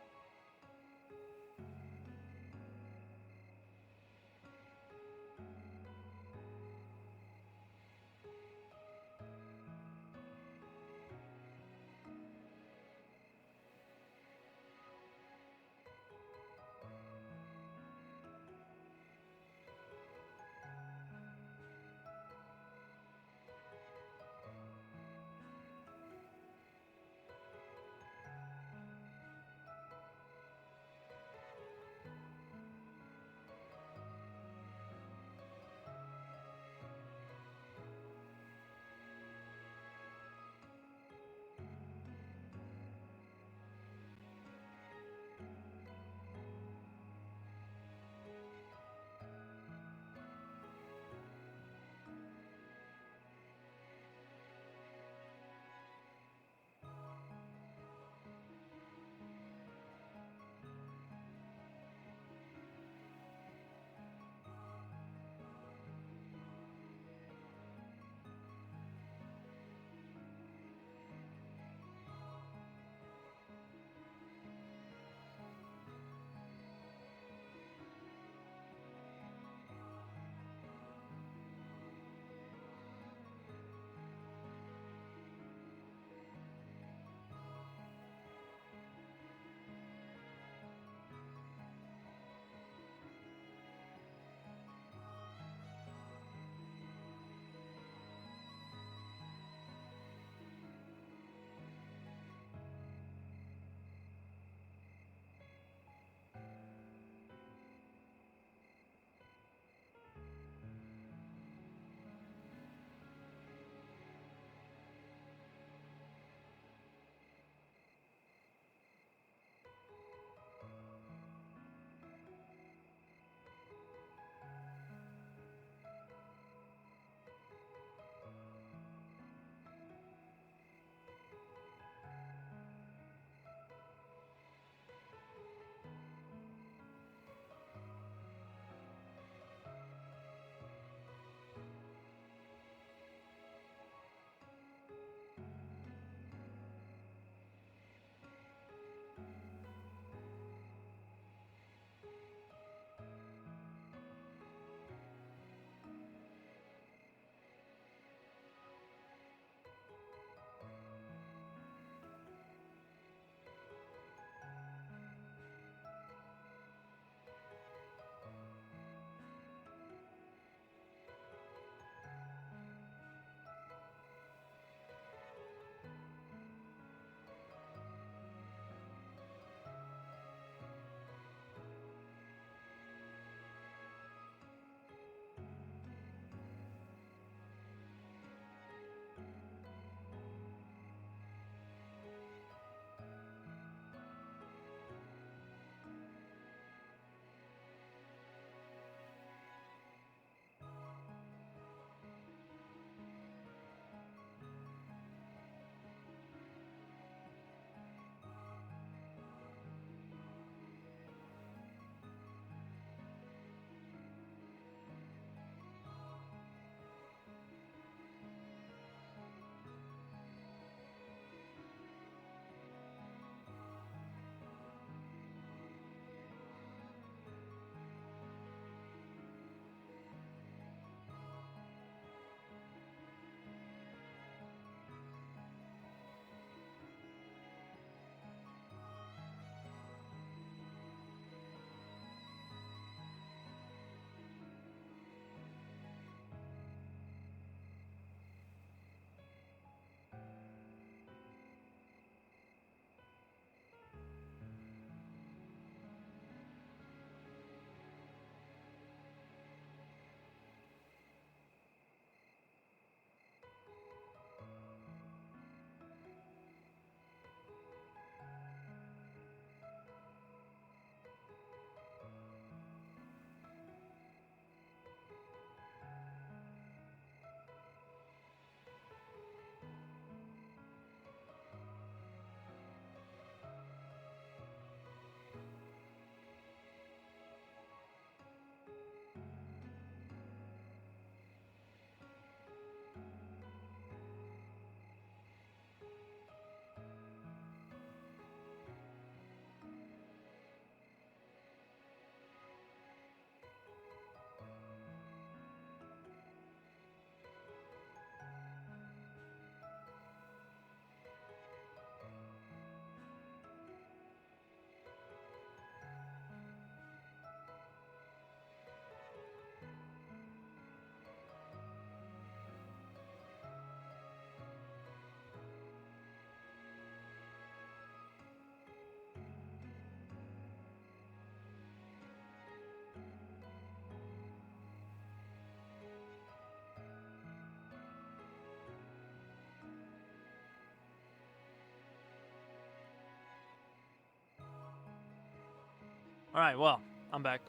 Alright, well, I'm back.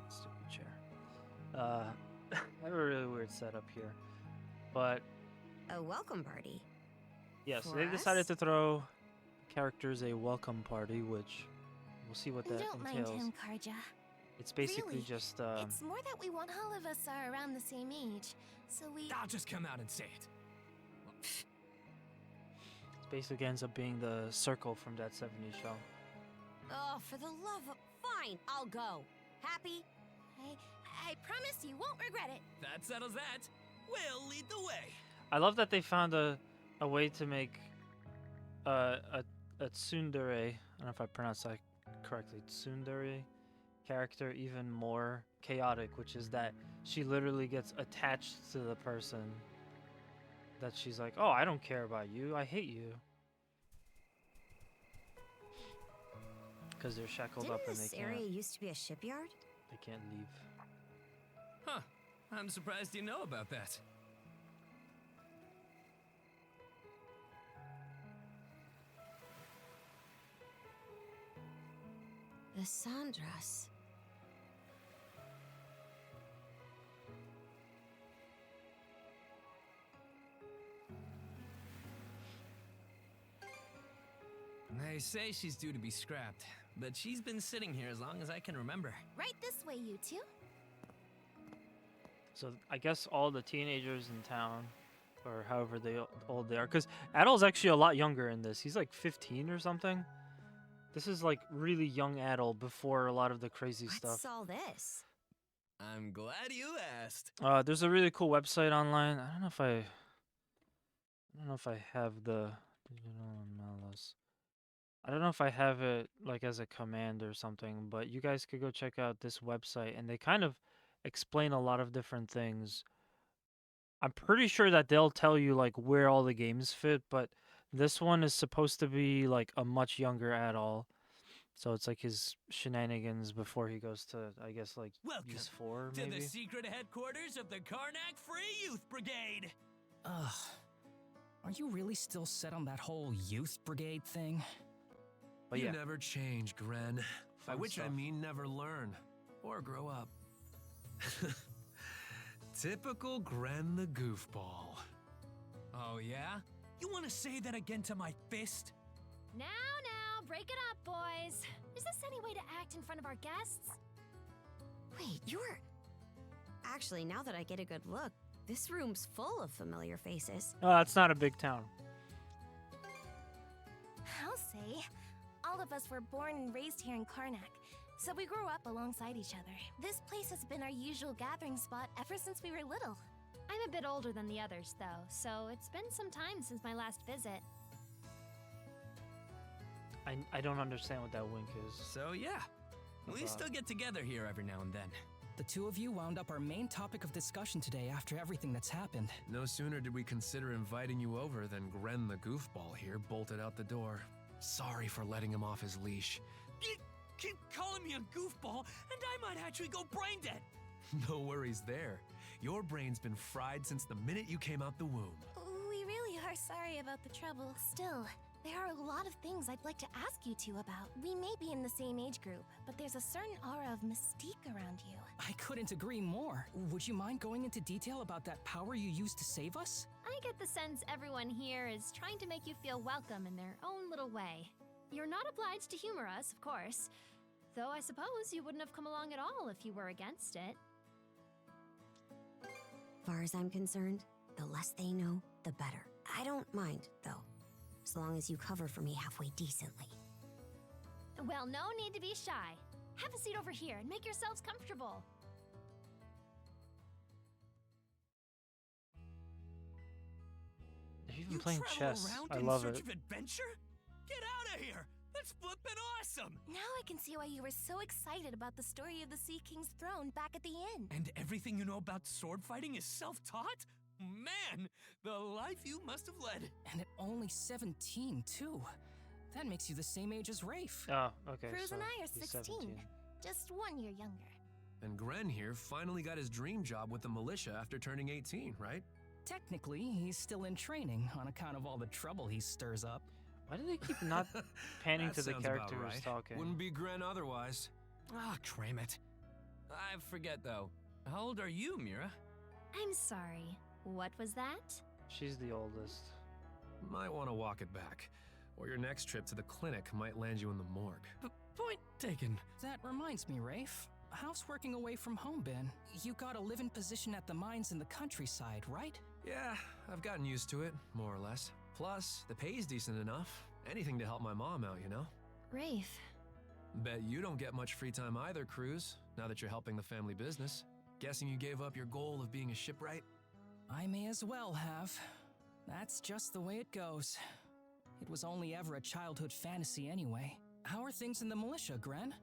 Stupid chair. I have a really weird setup here. But A welcome party. yeah, so For they decided us? to throw characters a welcome party, which we'll see what that Don't entails. mind him, Karja. It's basically Really, just it's more that we want all of us are around the same age, so we. I'll just come out and say it. it basically ends up being the circle from that 70s show. Oh, for the love of... Fine, I'll go. Happy? I promise you won't regret it. That settles that. We'll lead the way. I love that they found a way to make a tsundere, I don't know if I pronounced that correctly, tsundere character even more chaotic, which is that she literally gets attached to the person that she's like, oh, I don't care about you, I hate you. Because they're shackled up and Didn't this they area can't, used to be a shipyard? they can't leave. Huh. I'm surprised you know about that. The Sandras. They say she's due to be scrapped, but she's been sitting here as long as I can remember. Right this way, you two. So I guess all the teenagers in town, or however old they are, because Adol's actually a lot younger in this. He's like 15 or something. This is like really young Adol before a lot of the crazy stuff. What's all this? I'm glad you asked. There's a really cool website online. I don't know if I have the digital malice. I don't know if I have it like as a command or something, but you guys could go check out this website and they kind of explain a lot of different things. I'm pretty sure that they'll tell you like where all the games fit, but this one is supposed to be like a much younger Adol. So it's like his shenanigans before he goes to, I guess, like Welcome use 4 to maybe. the secret headquarters of the Karnak Free Youth Brigade. Ugh. Are you really still set on that whole youth brigade thing? But You yeah. never change, Gren. By Fun which I stuff. mean never learn. Or grow up. Typical Gren the goofball. Oh, yeah? You want to say that again to my fist? Now, break it up, boys. Is this any way to act in front of our guests? Wait, you're... Actually, now that I get a good look, this room's full of familiar faces. It's not a big town. I'll say. All of us were born and raised here in Karnak, so we grew up alongside each other. This place has been our usual gathering spot ever since we were little. I'm a bit older than the others, though, so it's been some time since my last visit. I don't understand what that wink is. So yeah, we about? still get together here every now and then. The two of you wound up our main topic of discussion today after everything that's happened. No sooner did we consider inviting you over than Gren the goofball here bolted out the door. Sorry for letting him off his leash. You keep calling me a goofball, and I might actually go brain dead. No worries there. Your brain's been fried since the minute you came out the womb. We really are sorry about the trouble. Still, there are a lot of things I'd like to ask you two about. We may be in the same age group, but there's a certain aura of mystique around you. I couldn't agree more. Would you mind going into detail about that power you used to save us? I get the sense everyone here is trying to make you feel welcome in their own little way. You're not obliged to humor us, of course. Though I suppose you wouldn't have come along at all if you were against it. Far as I'm concerned, the less they know, the better. I don't mind, though, as long as you cover for me halfway decently. Well, no need to be shy. Have a seat over here and make yourselves comfortable. They're even You playing travel chess. around I in love search it. of adventure? Get out of here! That's flippin' awesome! Now I can see why you were so excited about the story of the Sea King's throne back at the inn. And everything you know about sword fighting is self-taught? Man, the life you must have led. And at only 17, too. That makes you the same age as Rafe. Oh, okay. Cruz so and I are he's 16, 17. just 1 year younger. And Gren here finally got his dream job with the militia after turning 18, right? Technically, he's still in training on account of all the trouble he stirs up. Why do they keep not panning That to the sounds character about who's right. talking? Wouldn't be Gren otherwise. Ah, cram it. I forget though. How old are you, Mira? I'm sorry. What was that? She's the oldest. Might want to walk it back, or your next trip to the clinic might land you in the morgue. Point taken. That reminds me, Rafe. How's working away from home been? You got a live-in position at the mines in the countryside, right? Yeah, I've gotten used to it, more or less. Plus, the pay's decent enough. Anything to help my mom out, you know? Rafe. Bet you don't get much free time either, Cruz, now that you're helping the family business. Guessing you gave up your goal of being a shipwright? I may as well have. That's just the way it goes. It was only ever a childhood fantasy anyway. How are things in the militia, Gren?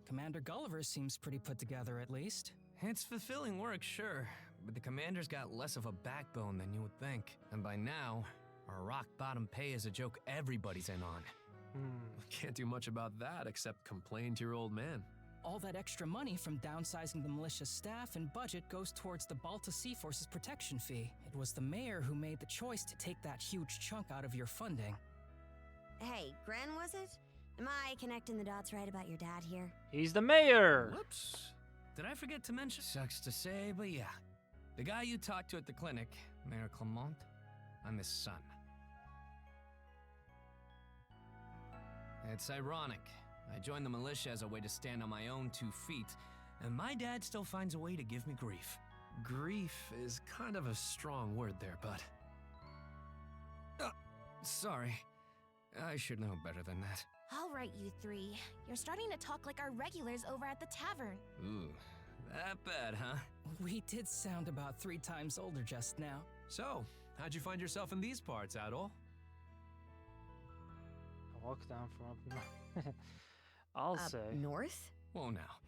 Commander Gulliver seems pretty put together, at least. It's fulfilling work, sure, but the commander's got less of a backbone than you would think. And by now, our rock-bottom pay is a joke everybody's in on. Can't do much about that except complain to your old man. All that extra money from downsizing the militia staff and budget goes towards the Balta Sea Force's protection fee. It was the mayor who made the choice to take that huge chunk out of your funding. Hey, Gren, was it? Am I connecting the dots right about your dad here? He's the mayor! Whoops. Did I forget to mention? Sucks to say, but yeah. The guy you talked to at the clinic, Mayor Clement, I'm his son. It's ironic. I joined the militia as a way to stand on my own 2 feet, and my dad still finds a way to give me grief. Grief is kind of a strong word there, bud. Sorry. I should know better than that. All right, you three. You're starting to talk like our regulars over at the tavern. Ooh, that bad, huh? We did sound about 3 times older just now. So, how'd you find yourself in these parts, Adol? I walk down from up north. I'll say. North? Whoa now.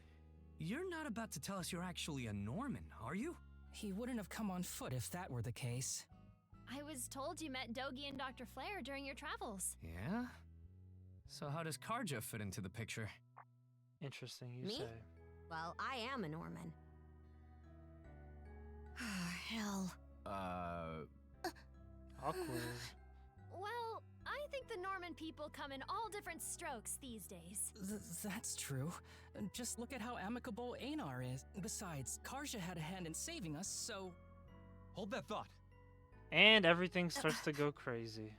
You're not about to tell us you're actually a Norman, are you? He wouldn't have come on foot if that were the case. I was told you met Dogi and Dr. Flair during your travels. Yeah? So how does Karja fit into the picture? Interesting, you Me? say. Well, I am a Norman. Hell. Awkward. Well, I think the Norman people come in all different strokes these days. That's true. Just look at how amicable Einar is. Besides, Karja had a hand in saving us, so... Hold that thought. And everything starts to go crazy.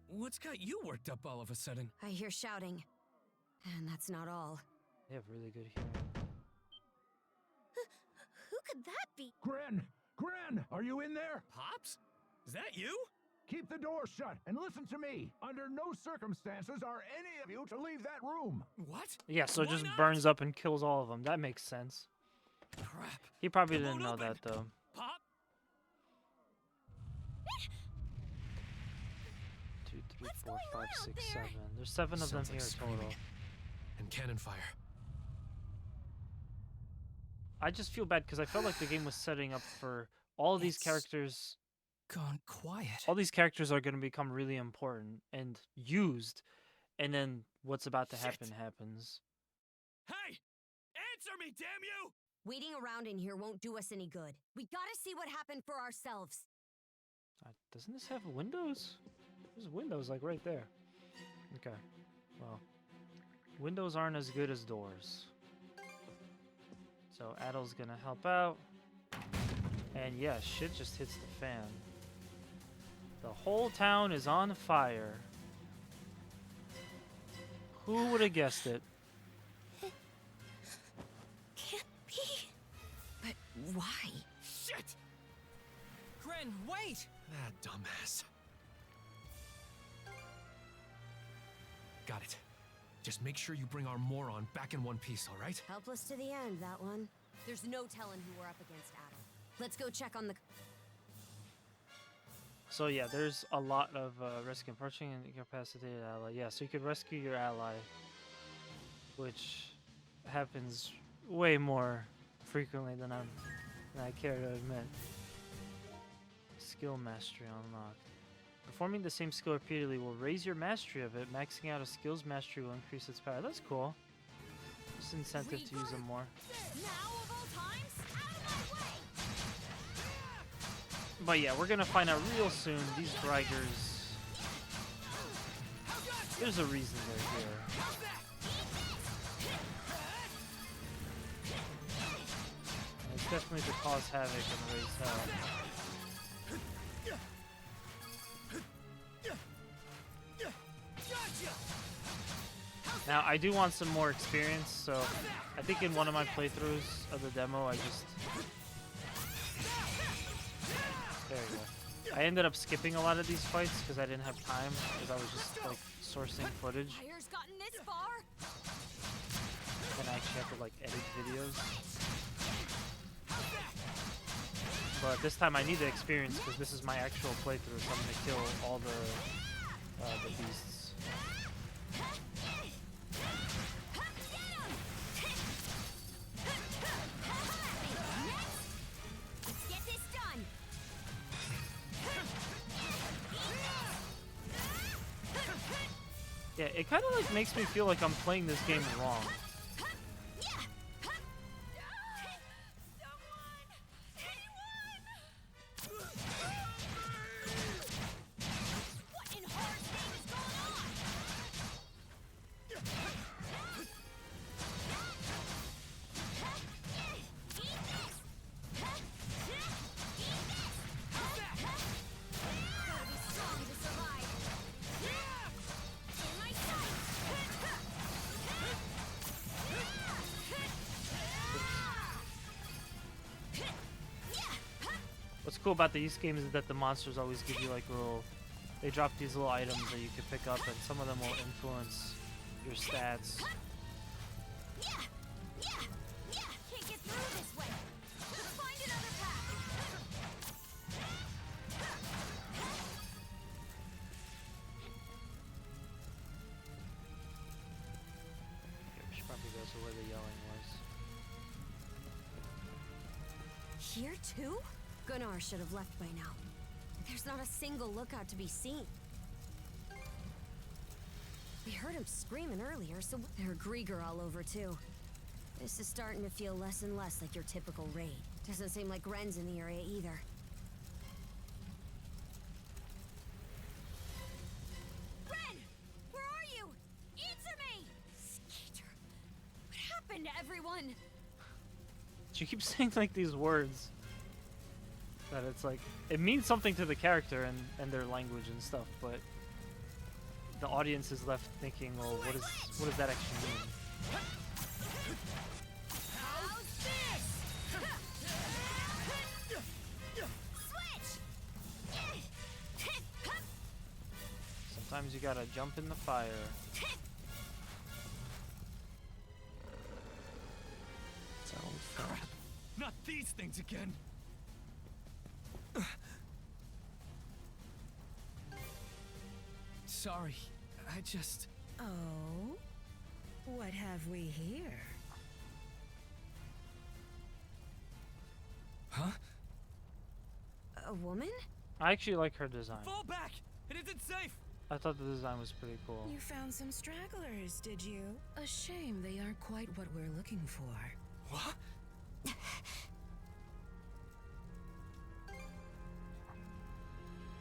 What's got you worked up all of a sudden? I hear shouting. And that's not all. They have really good hearing. Who could that be? Gren! Gren! Are you in there? Pops? Is that you? Keep the door shut and listen to me. Under no circumstances are any of you to leave that room. What? Yeah, so it Why just not? burns up and kills all of them. That makes sense. Crap. He probably Come didn't on, know open. that, though. Pop? 2, 3, 4, 5, 6, 7. There's 7 of them Sounds like here screaming. total. And cannon fire. I just feel bad because I felt like the game was setting up for all these characters. Gone quiet. All these characters are going to become really important and used, and then what's about to happen happens. Hey! Answer me, damn you! Waiting around in here won't do us any good. We gotta see what happened for ourselves. Doesn't this have windows? There's windows like right there. Okay, well, windows aren't as good as doors. So Adol's gonna help out. And yeah, shit just hits the fan. The whole town is on fire. Who would have guessed it? Can't be. But why? Shit! Gren, wait! That dumbass. Got it. Just make sure you bring our moron back in one piece, all right? Helpless to the end, that one. There's no telling who we're up against, Adam. Let's go check on the... So yeah, there's a lot of rescue approaching and incapacitated ally. Yeah, so you could rescue your ally, which happens way more frequently than I care to admit. Skill mastery unlocked. Performing the same skill repeatedly will raise your mastery of it. Maxing out a skill's mastery will increase its power. That's cool. Just incentive to use them more. Now of all times, out of my way! But yeah, we're gonna find out real soon. These Brigers There's a reason they're here. And it's definitely to cause havoc and raise hell. Now, I do want some more experience, so I think in one of my playthroughs of the demo, I just... There you go. I ended up skipping a lot of these fights because I didn't have time, because I was just, like, sourcing footage. Fire's gotten this far. And I actually have to, like, edit videos. But this time I need the experience because this is my actual playthrough, so I'm going to kill all the beasts. Yeah, it kind of like makes me feel like I'm playing this game wrong. What's cool about these games is that the monsters always give you like little, they drop these little items that you can pick up, and some of them will influence your stats. Can't get through this way. Let's find another path. Okay, we should probably go to where the yelling was. Here too? Gunnar should have left by now. There's not a single lookout to be seen. We heard him screaming earlier, so there are Grieger all over too. This is starting to feel less and less like your typical raid. Doesn't seem like Ren's in the area either. Ren! Where are you? Answer me! Skeeter. What happened to everyone? She keeps saying like these words that it's like it means something to the character and their language and stuff, but the audience is left thinking, well, what does that actually mean? How's this? Switch! Sometimes you gotta jump in the fire. Crap! Not these things again! Sorry, I just... Oh? What have we here? Huh? A woman? I actually like her design. Fall back! It isn't safe! I thought the design was pretty cool. You found some stragglers, did you? A shame they aren't quite what we're looking for. What?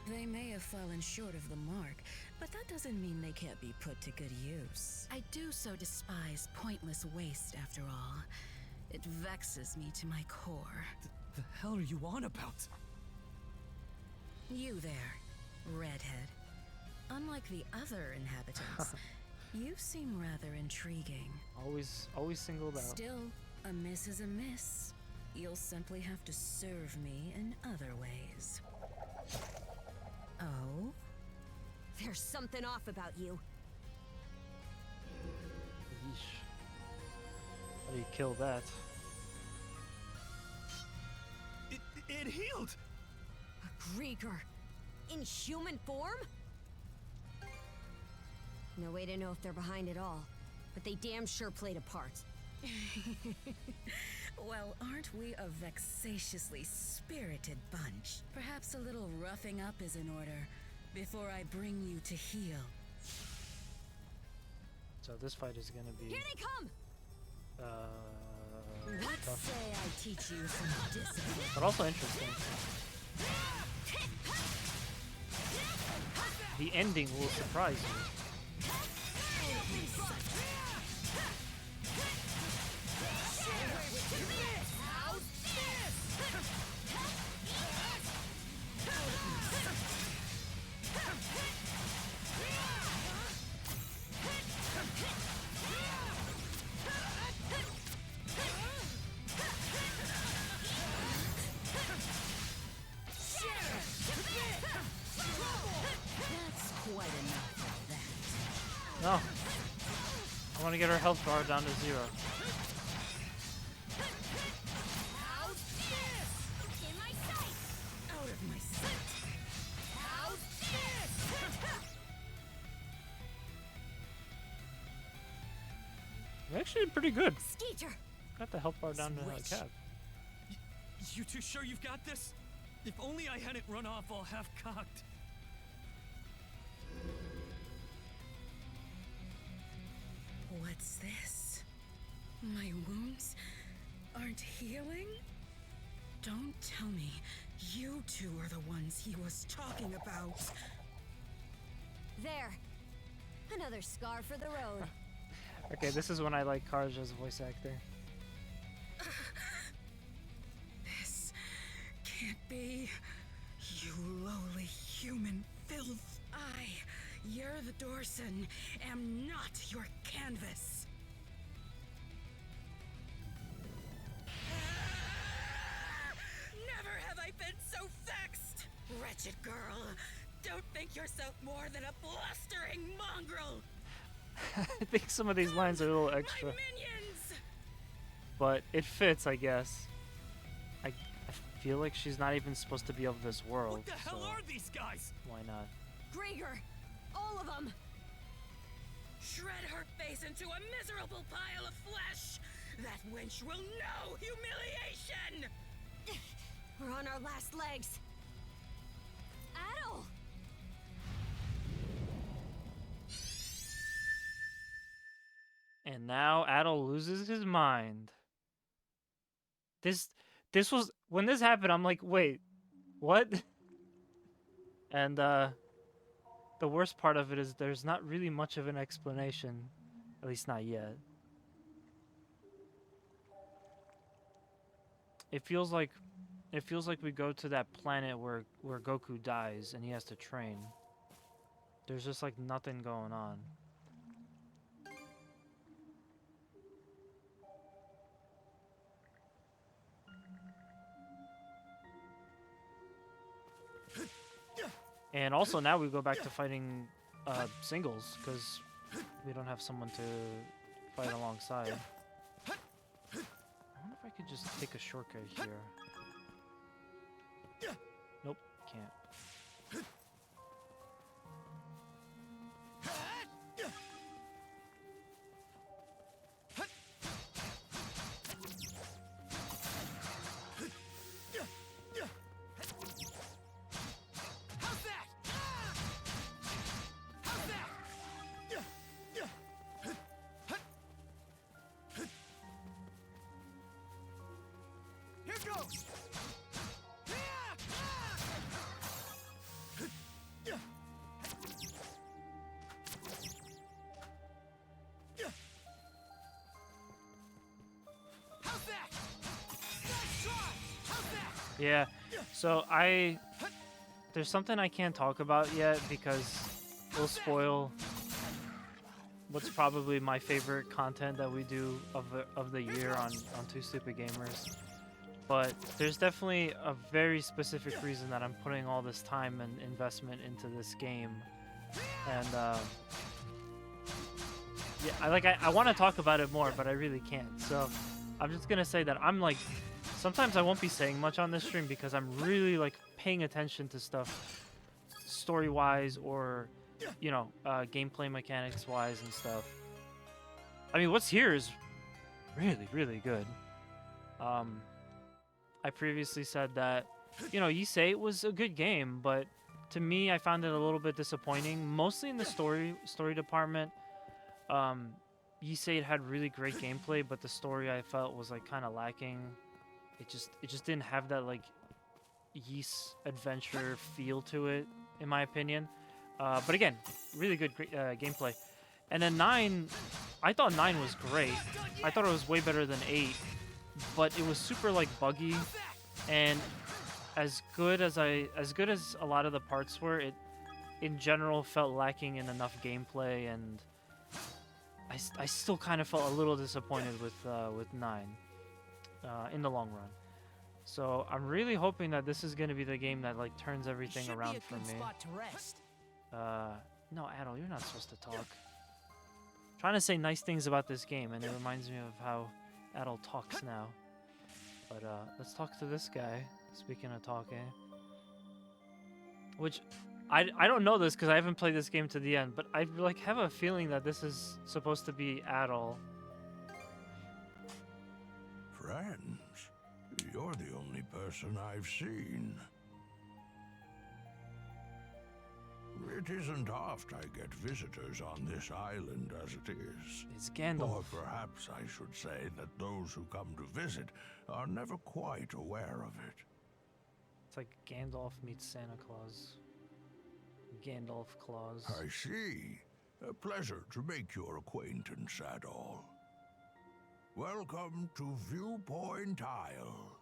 They may have fallen short of the mark, but that doesn't mean they can't be put to good use. I do so despise pointless waste, after all. It vexes me to my core. The hell are you on about? You there, redhead. Unlike the other inhabitants, you seem rather intriguing. Always singled out. Still, a miss is a miss. You'll simply have to serve me in other ways. Oh? There's something off about you. Yeesh. How do you kill that? It healed! A Grieger. In human form? No way to know if they're behind it all, but they damn sure played a part. Well, aren't we a vexatiously spirited bunch? Perhaps a little roughing up is in order, before I bring you to heel. So this fight is gonna be... Here they come! Let's tough. say I teach you some discipline. But also interesting. The ending will surprise you. That's quite enough of that. No. I want to get her health bar down to 0. How's this? In my sight. Out of my sight. How's this? You're actually pretty good. Skeeter. Got the health bar down to a Switch. cap. You two sure you've got this? If only I hadn't run off all half-cocked. What's this? My wounds aren't healing? Don't tell me you two are the ones he was talking about. There. Another scar for the road. Okay, this is when I like Karja's voice actor. This can't be. You lowly human filth. I, you're the Dorson, am not your canvas. Never have I been so vexed! Wretched girl, don't think yourself more than a blustering mongrel! I think some of these lines are a little extra. But it fits, I guess. I feel like she's not even supposed to be of this world. What the hell so are these guys? why not? Grieger! All of them! Shred her face into a miserable pile of flesh! That wench will know humiliation! We're on our last legs. Adel! And now Adel loses his mind. This was when this happened, I'm like, wait, what? And the worst part of it is there's not really much of an explanation, at least not yet. It feels like we go to that planet where Goku dies and he has to train. There's just like nothing going on. And also now we go back to fighting singles because we don't have someone to fight alongside. I wonder if I could just take a shortcut here. Nope, can't. Yeah, so there's something I can't talk about yet because it'll spoil what's probably my favorite content that we do of the year on Two Stupid Gamers. But there's definitely a very specific reason that I'm putting all this time and investment into this game. And yeah, I want to talk about it more, but I really can't. So I'm just gonna say that I'm like, sometimes I won't be saying much on this stream because I'm really like paying attention to stuff story-wise or, you know, gameplay mechanics-wise and stuff. I mean, what's here is really, really good. I previously said that, you know, you say it was a good game, but to me, I found it a little bit disappointing, mostly in the story department. You say it had really great gameplay, but the story I felt was like kind of lacking. It just didn't have that like Ys adventure feel to it, in my opinion. But again, really good gameplay. And then 9, I thought 9 was great. I thought it was way better than 8, but it was super like buggy, and as good as a lot of the parts were, it in general felt lacking in enough gameplay, and I still kind of felt a little disappointed with 9 in the long run. So I'm really hoping that this is going to be the game that like turns everything around for me. No, Adol, you're not supposed to talk. Trying to say nice things about this game, and it reminds me of how Adol talks now. But let's talk to this guy. Speaking of talking, which I don't know this because I haven't played this game to the end, but I like have a feeling that this is supposed to be Adol. Friends, you're the only person I've seen. It isn't oft I get visitors on this island as it is. It's Gandalf. Or perhaps I should say that those who come to visit are never quite aware of it. It's like Gandalf meets Santa Claus. Gandalf Claus. I see. A pleasure to make your acquaintance, Adol. Welcome to Viewpoint Isle,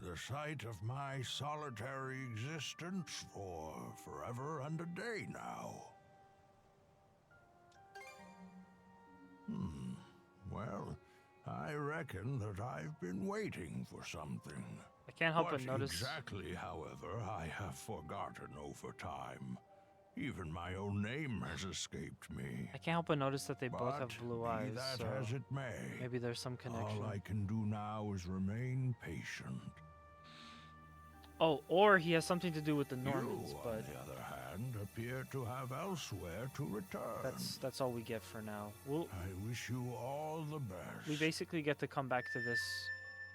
the site of my solitary existence for forever and a day now. Well, I reckon that I've been waiting for something. I can't help but What notice. exactly, however, I have forgotten over time. Even my own name has escaped me. I can't help but notice that they both have blue eyes. Be that So as it may, maybe there's some connection. all I can do now is remain patient. Oh, or he has something to do with the Normans, You, but on the other hand, appear to have elsewhere to return. that's all we get for now. I wish you all the best. We basically get to come back to this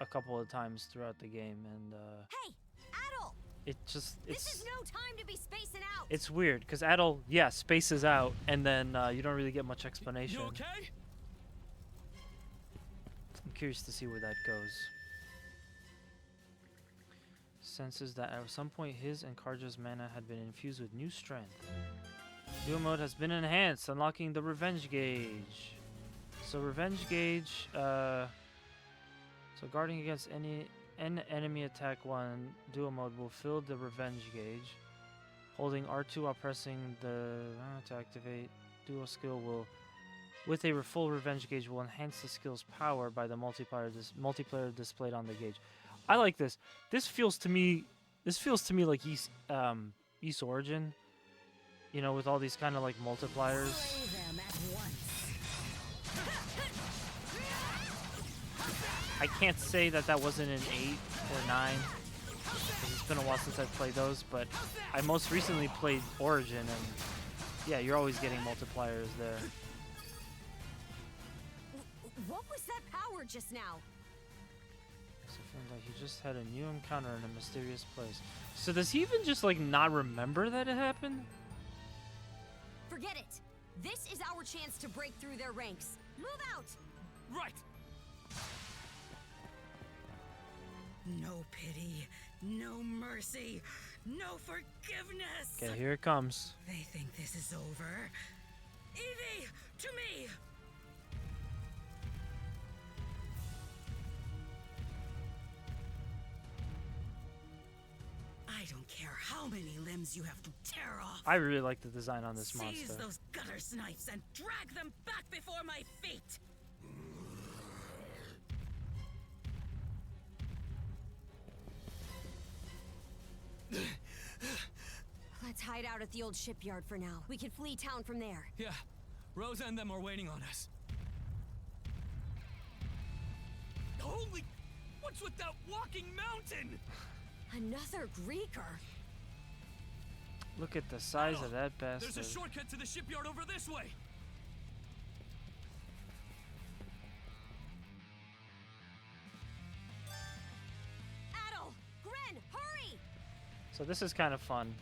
a couple of times throughout the game, and Hey, Adol! it's This is no time to be spacing out. it's weird because Adol, yeah, spaces out, and then you don't really get much explanation. You okay? I'm curious to see where that goes. Senses that at some point his and Karja's mana had been infused with new strength. Dual mode has been enhanced, unlocking the Revenge Gauge. So Revenge Gauge, so guarding against any enemy attack one, dual mode will fill the Revenge Gauge. Holding R2 while pressing the to activate dual skill will, with a full Revenge Gauge, will enhance the skill's power by the multiplayer displayed on the gauge. I like this. This feels to me like East Origin, you know, with all these kind of like multipliers. I can't say that wasn't in 8 or 9, because it's been a while since I've played those, but I most recently played Origin, and yeah, you're always getting multipliers there. What was that power just now? Like he just had a new encounter in a mysterious place. So does he even just like not remember that it happened? Forget it. This is our chance to break through their ranks. Move out. Right. No pity, no mercy, no forgiveness. Okay, here it comes. They think this is over. Evie, to me! I don't care how many limbs you have to tear off. I really like the design on this Seize monster. those gutter snipes and drag them back before my feet. Let's hide out at the old shipyard for now. We can flee town from there. Yeah, Rosa and them are waiting on us. Holy... What's with that walking mountain? Another Greeker. Look at the size of that bastard. There's a shortcut to the shipyard over this way. Adol! Gren, hurry! So this is kind of fun.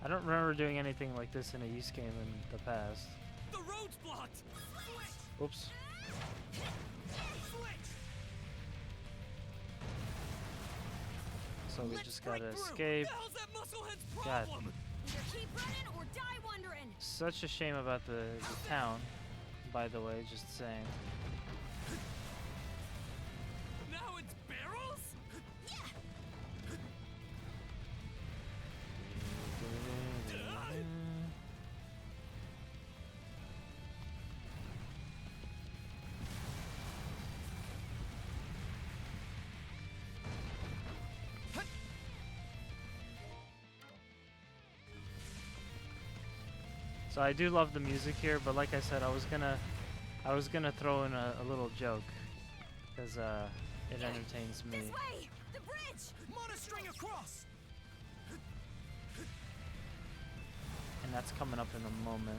I don't remember doing anything like this in a Ys game in the past. The road's blocked. Oops. So we just gotta escape. God. Either keep running or die wondering. Such a shame about the town. by the way, just saying. Now it's barrels? So I do love the music here, but like I said, I was gonna throw in a little joke, because it entertains me. This way! The bridge! Monostring across! And that's coming up in a moment.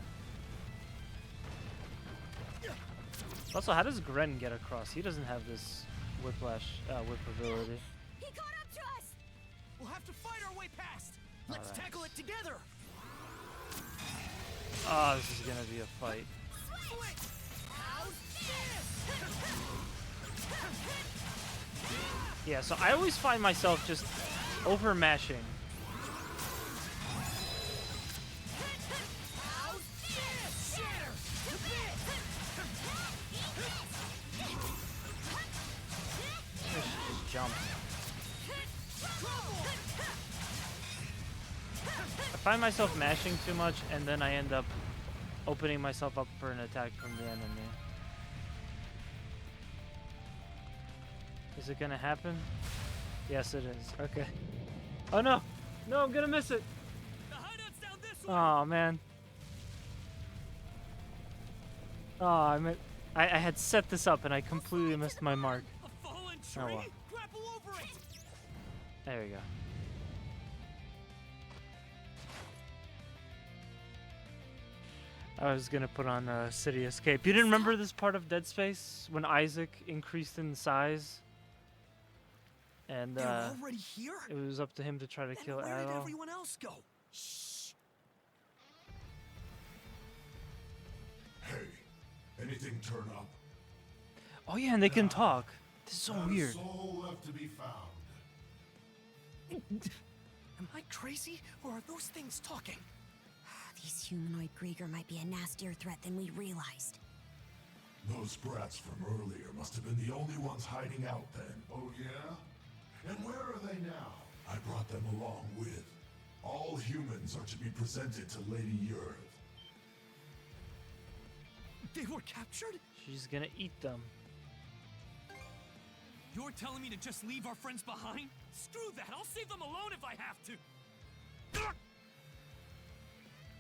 Also, how does Gren get across? He doesn't have this whip ability. He caught up to us! We'll have to fight our way past! Let's Alright. tackle it together! Oh, this is gonna be a fight. Yeah, so I always find myself just over mashing. Just jump. I find myself mashing too much, and then I end up opening myself up for an attack from the enemy. Is it gonna happen? Yes, it is. Okay. Oh no! No, I'm gonna miss it! Oh man. Oh, I had set this up and I completely missed my mark. Oh well. There we go. I was gonna put on City Escape. You didn't remember this part of Dead Space when Isaac increased in size, and They're already here? it was up to him to try to kill Where did Arrow. everyone else go? Shh. Anything turn up? Oh yeah, and they can talk. This is so Not weird. A soul left to be found. Am I crazy, or are those things talking? These humanoid Grieger might be a nastier threat than we realized. Those brats from earlier must have been the only ones hiding out then. Oh yeah? And where are they now? I brought them along with. All humans are to be presented to Lady Earth. They were captured? She's gonna eat them. You're telling me to just leave our friends behind? Screw that! I'll save them alone if I have to!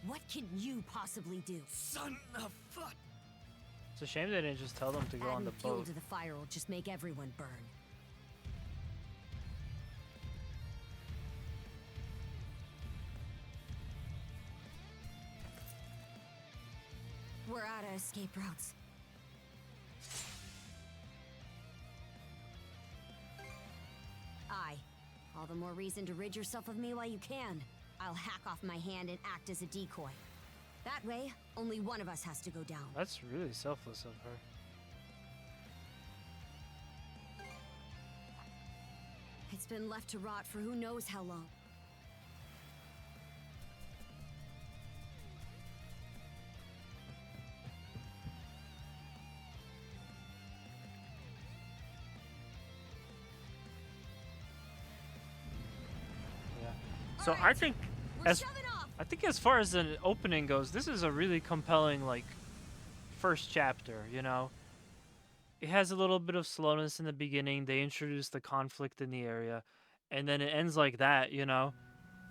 What can you possibly do? Son of fuck! It's a shame they didn't just tell them to go on the Adding fuel boat. to the fire will just make everyone burn. We're out of escape routes. Aye. All the more reason to rid yourself of me while you can. I'll hack off my hand and act as a decoy. That way, only one of us has to go down. That's really selfless of her. It's been left to rot for who knows how long. So I think, as far as an opening goes, this is a really compelling first chapter. You know, it has a little bit of slowness in the beginning. They introduce the conflict in the area, and then it ends like that. You know,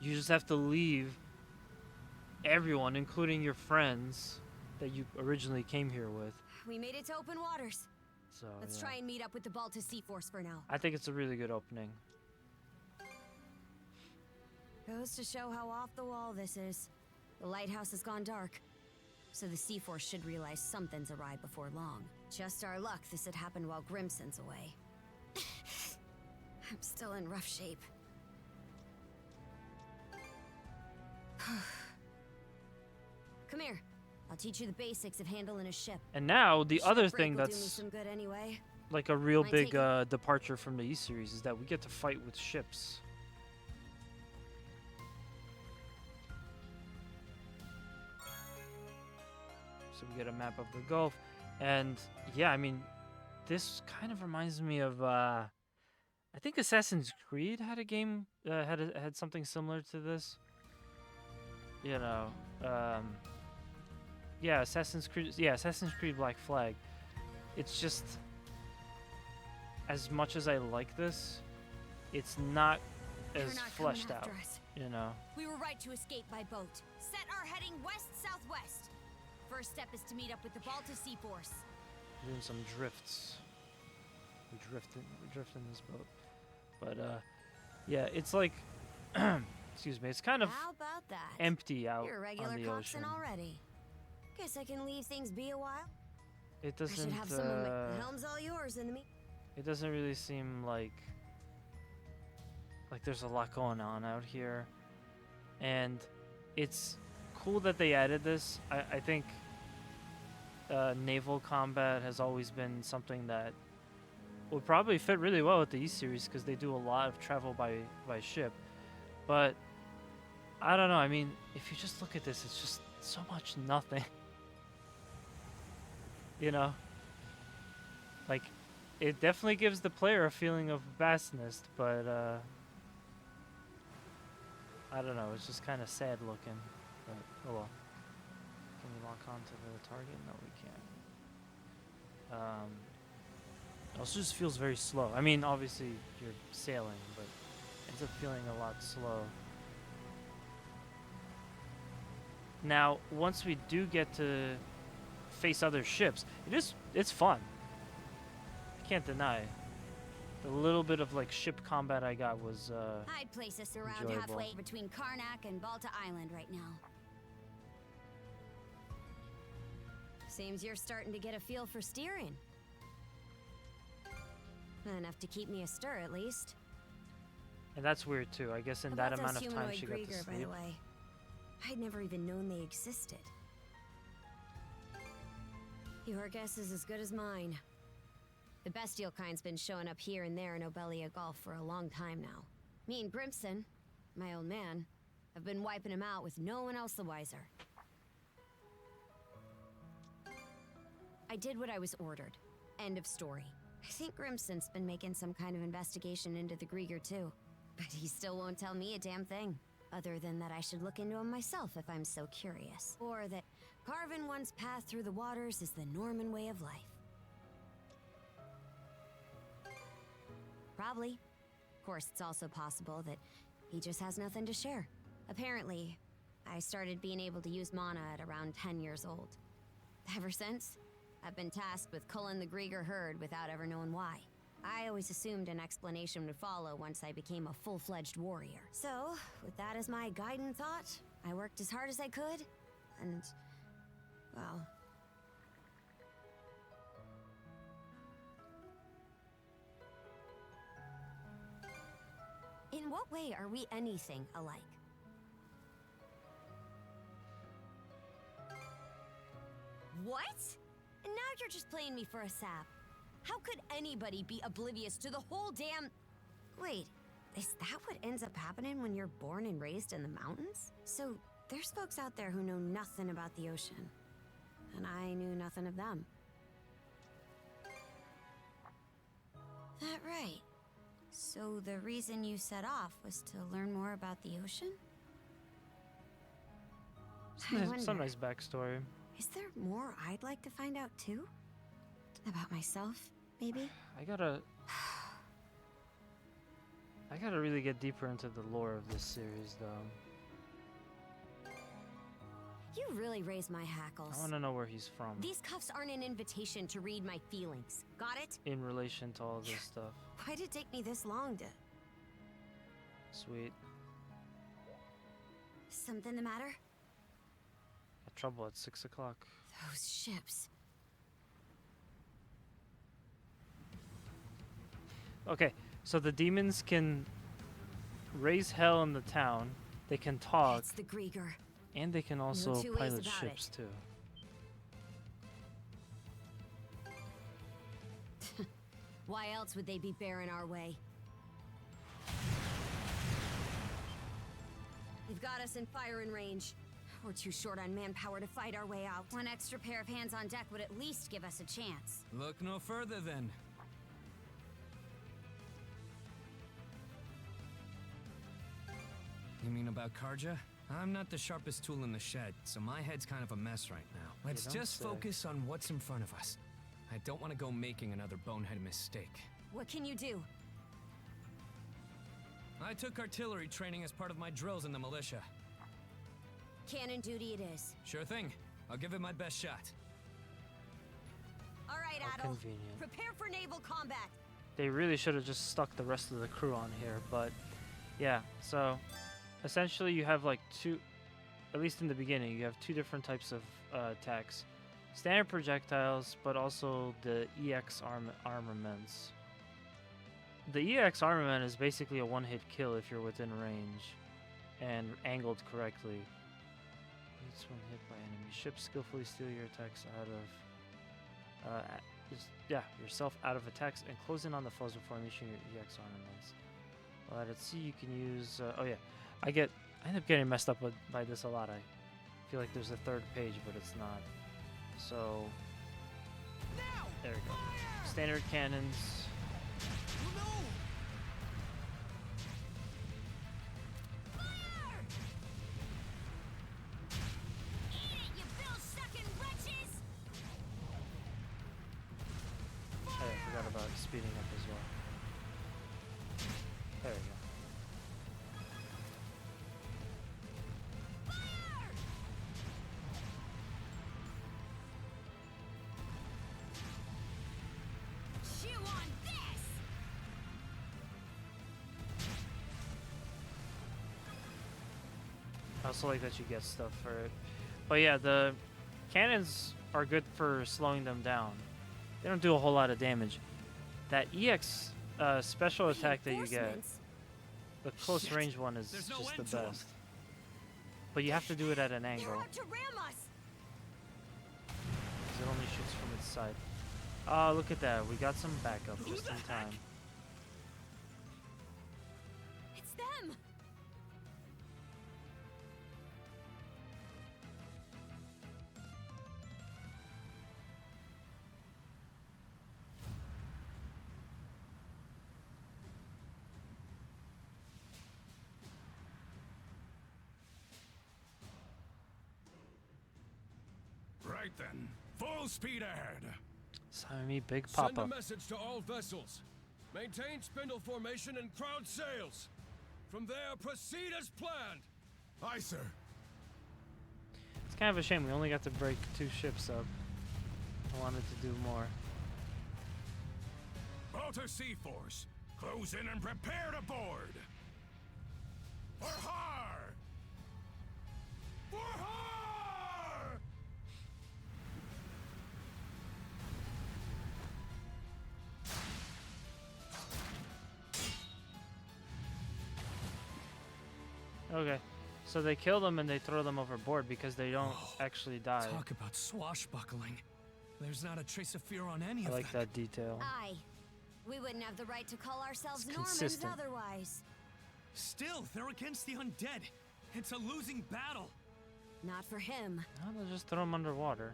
you just have to leave everyone, including your friends that you originally came here with. We made it to open waters. So Let's yeah. try and meet up with the Balta Sea Force for now. I think it's a really good opening. Goes to show how off the wall this is. The lighthouse has gone dark, so the Sea Force should realize something's awry before long. Just our luck this had happened while Grimson's away. I'm still in rough shape. Come here. I'll teach you the basics of handling a ship. And now the other Ship break thing will do me that's some good anyway. like a real Mind big taking- departure from the E series is that we get to fight with ships. So we get a map of the Gulf. And yeah, I mean, this kind of reminds me of I think Assassin's Creed had a game had something similar to this. You know, yeah, Assassin's Creed Black Flag. It's just, as much as I like this, it's not as not fleshed coming out. after us. You know. We were right to escape by boat. Set our heading west-southwest. First step is to meet up with the Balta Sea Force. Doing some drifts. We drift in this boat. But yeah, it's like excuse me, it's kind of How about that? empty out You're a on regular the coxswain ocean. already. Guess I can leave things be a while. It I should doesn't have someone make the helm's all yours in the meet. it doesn't really seem like there's a lot going on out here. And it's cool that they added this. I think naval combat has always been something that would probably fit really well with the East series because they do a lot of travel by ship. But I don't know. I mean, if you just look at this, it's just so much nothing. You know? Like, it definitely gives the player a feeling of vastness, but I don't know. It's just kind of sad looking. But, oh well. Can we lock onto the target? No, we can't. It also just feels very slow. I mean, obviously you're sailing, but it ends up feeling a lot slow. Now, once we do get to face other ships, it's fun. I can't deny. The little bit of like ship combat I got was I'd place us around enjoyable. halfway between Karnak and Balta Island right now. Seems you're starting to get a feel for steering. Enough to keep me astir, at least. and that's weird too. I guess in About that amount those of time humanoid she got to Grieger, by sleep. the way. I'd never even known they existed. Your guess is as good as mine. The bestial kind's been showing up here and there in Obelia Gulf for a long time now. Me and Grimson, my old man, have been wiping him out with no one else the wiser. I did what I was ordered. End of story. I think Grimson's been making some kind of investigation into the Grieger too. But he still won't tell me a damn thing. Other than that I should look into him myself if I'm so curious. Or that carving one's path through the waters is the Norman way of life. Probably. Of course, it's also possible that he just has nothing to share. Apparently, I started being able to use mana at around 10 years old. Ever since, I've been tasked with culling the Grieger herd without ever knowing why. I always assumed an explanation would follow once I became a full-fledged warrior. So, with that as my guiding thought, I worked as hard as I could, and, well... In what way are we anything alike? What? And now you're just playing me for a sap. How could anybody be oblivious to the whole damn... Wait, is that what ends up happening when you're born and raised in the mountains? So, there's folks out there who know nothing about the ocean. And I knew nothing of them. That right. So the reason you set off was to learn more about the ocean? Some nice backstory. Is there more I'd like to find out too? About myself, maybe? I gotta really get deeper into the lore of this series, though. You really raise my hackles. I want to know where he's from These cuffs aren't an invitation to read my feelings. Got it? in relation to all this stuff. Why'd it take me this long to... Sweet. Something the matter? Got trouble at 6 o'clock. Those ships. Okay, so the demons can raise hell in the town. They can talk. It's the Grieger. And they can also two ways pilot about ships too. Why else would they be bearing our way? You've got us in firing range. We're too short on manpower to fight our way out. One extra pair of hands on deck would at least give us a chance. Look no further then. You mean about Karja? I'm not the sharpest tool in the shed, so my head's kind of a mess right now. Let's just focus on what's in front of us. I don't want to go making another bonehead mistake. What can you do? I took artillery training as part of my drills in the militia. Cannon duty it is. Sure thing. I'll give it my best shot. All right, How Adol. convenient. Prepare for naval combat. They really should have just stuck the rest of the crew on here, but yeah, so essentially you have like two, at least in the beginning, you have two different types of attacks. Standard projectiles, but also the EX armaments. The EX armament is basically a one-hit kill if you're within range and angled correctly. It's one hit by enemy ships. Skillfully steal your attacks out of yourself out of attacks and close in on the foes before unleashing your EX armaments. While at sea, you can use. I end up getting messed up by this a lot. I feel like there's a third page, but it's not. So there we go. Standard cannons. I forgot about speeding up as well. There we go. Chew on this! I also like that you get stuff for it. But yeah, the cannons are good for slowing them down. They don't do a whole lot of damage. That EX special attack that you get, the close range one is just the best. But you have to do it at an angle. To ram us. 'Cause it only shoots from its side. Oh, look at that. We got some backup just in time. It's them. Right then, full speed ahead. Simon me, Big Send a Papa. message to all vessels. Maintain spindle formation and crowd sails. From there, proceed as planned. Aye, sir. It's kind of a shame we only got to break 2 ships up. I wanted to do more. Balta Sea Force, close in and prepare to board. For har! For har! Okay, so they kill them and they throw them overboard because they don't actually die. Talk about swashbuckling. There's not a trace of fear on any I of like them. that detail. Aye. We wouldn't have the right to call ourselves It's Normans consistent. otherwise. Still, they're against the undead. It's a losing battle. Not for him. No, they'll just throw them underwater.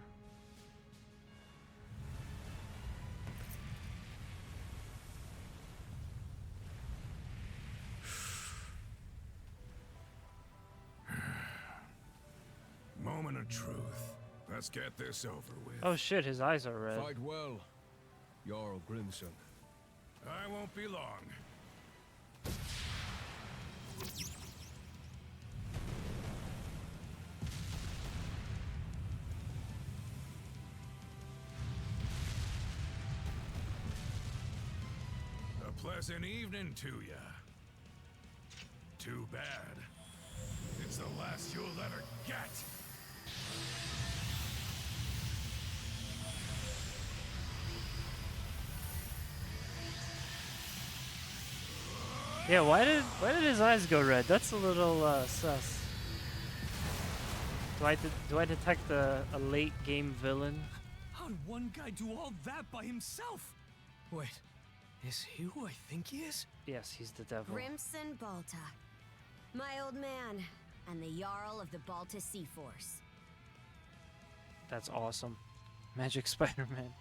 Moment of truth. Let's get this over with. Oh shit, his eyes are red. Fight well, Jarl Grimson. I won't be long. A pleasant evening to ya. Too bad. It's the last you'll ever get. Yeah, why did his eyes go red? That's a little sus. Do I detect a late game villain? How'd one guy do all that by himself? Wait, is he who I think he is? Yes, he's the devil. Grimson Balta. My old man. and the Jarl of the Balta Sea Force. That's awesome. Magic Spider-Man.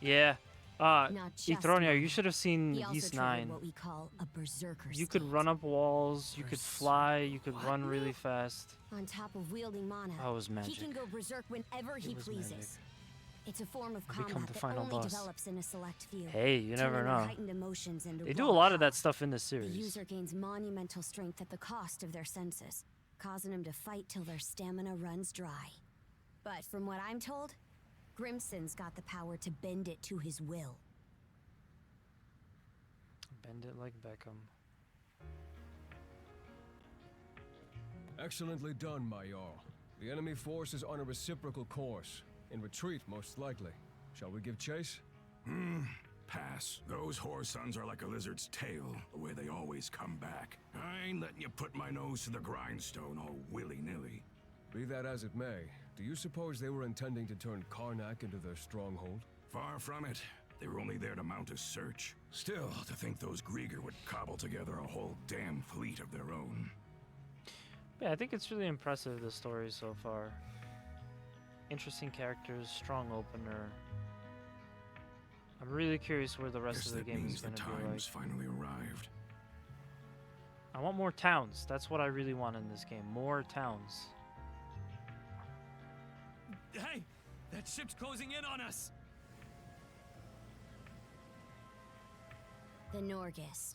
Yeah. Not just Ethronia, you mana. should have seen He also He's triggered 9. what we call a berserker You could state. run up walls, you could fly, you could run really fast. On top of wielding mana, That was he magic. can go berserk whenever he was pleases. magic. It's a form of Become combat the that final only boss. develops in a select few. Hey, you never turning their know. heightened emotions into They do raw a lot of power. that stuff in the The series. user gains monumental strength at the cost of their senses, causing them to fight till their stamina runs dry. But from what I'm told, Grimson's got the power to bend it to his will. Bend it like Beckham. Excellently done, my Jarl. The enemy force is on a reciprocal course. In retreat, most likely. Shall we give chase? Pass. Those whore sons are like a lizard's tail, the way they always come back. I ain't letting you put my nose to the grindstone all willy-nilly. Be that as it may, do you suppose they were intending to turn Karnak into their stronghold? Far from it. They were only there to mount a search. Still, to think those Grieger would cobble together a whole damn fleet of their own. Yeah, I think it's really impressive, the story so far. Interesting characters, strong opener. I'm really curious where the rest Guess of the that game means is the going to be like. time's finally arrived. I want more towns. That's what I really want in this game. More towns. Hey! That ship's closing in on us! The Norgist,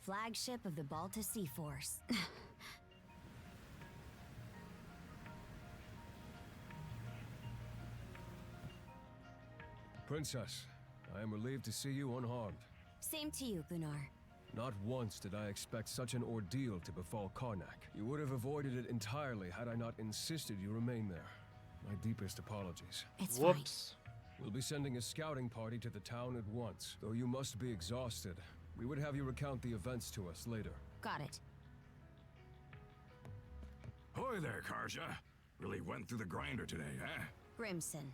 flagship of the Balta Sea Force. Princess, I am relieved to see you unharmed. Same to you, Gunnar. Not once did I expect such an ordeal to befall Karnak. You would have avoided it entirely had I not insisted you remain there. My deepest apologies. It's Whoops. We'll be sending a scouting party to the town at once. Though you must be exhausted, we would have you recount the events to us later. Got it. Hoy there, Karja. Really went through the grinder today, huh? Grimson.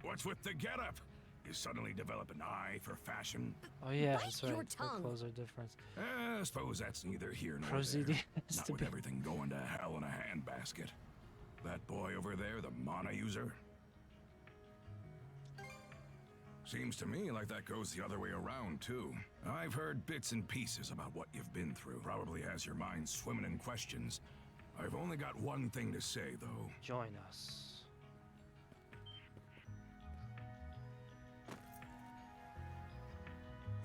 What's with the getup? You suddenly develop an eye for fashion? Oh yeah, Bite that's your right. The tongue. clothes are different. I suppose that's neither here nor Proceed there. has Not to with be. everything going to hell in a handbasket. That boy over there, the mana user? Seems to me like that goes the other way around, too. I've heard bits and pieces about what you've been through. Probably has your mind swimming in questions. I've only got one thing to say, though. Join us.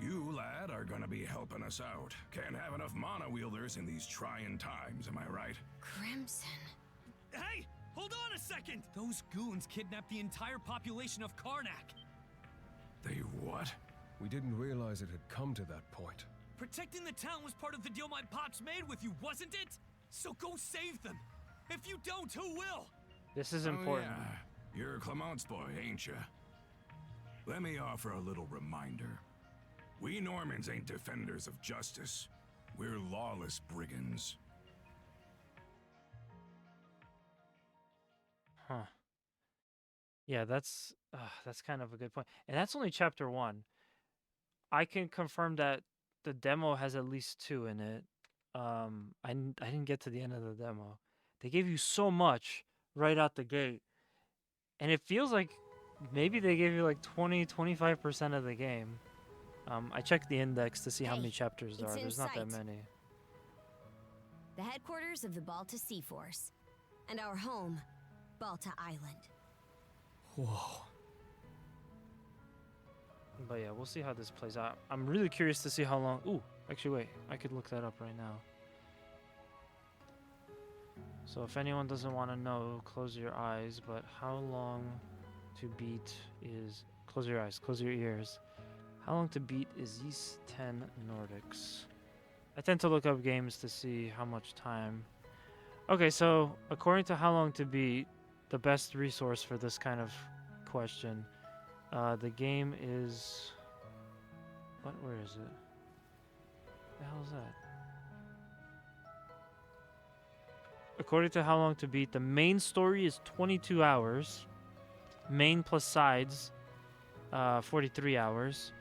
You, lad, are gonna be helping us out. Can't have enough mana wielders in these trying times, am I right? Crimson. Hey! Hold on a second! Those goons kidnapped the entire population of Karnak. They what? We didn't realize it had come to that point. Protecting the town was part of the deal my pops made with you, wasn't it? So go save them. If you don't, who will? This is important. Oh, yeah. You're Clement's boy, ain't ya? Let me offer a little reminder. We Normans ain't defenders of justice. We're lawless brigands. Huh. Yeah, that's kind of a good point. And that's only chapter 1. I can confirm that the demo has at least 2 in it. I didn't get to the end of the demo. They gave you so much right out the gate. And it feels like maybe they gave you like 20-25% of the game. I checked the index to see how many chapters there it's are. in There's not that sight. many. The headquarters of the Balta Sea Force. And our home, Balta Island. Whoa. But yeah, we'll see how this plays out. I'm really curious to see how long... Ooh, actually wait. I could look that up right now. So if anyone doesn't want to know, close your eyes. But how long to beat is... Close your eyes, close your ears. How long to beat is X Nordics? I tend to look up games to see how much time. Okay, so according to how long to beat, the best resource for this kind of question, the game is... What? Where is it? The hell is that? According to how long to beat, the main story is 22 hours. Main plus sides, 43 hours.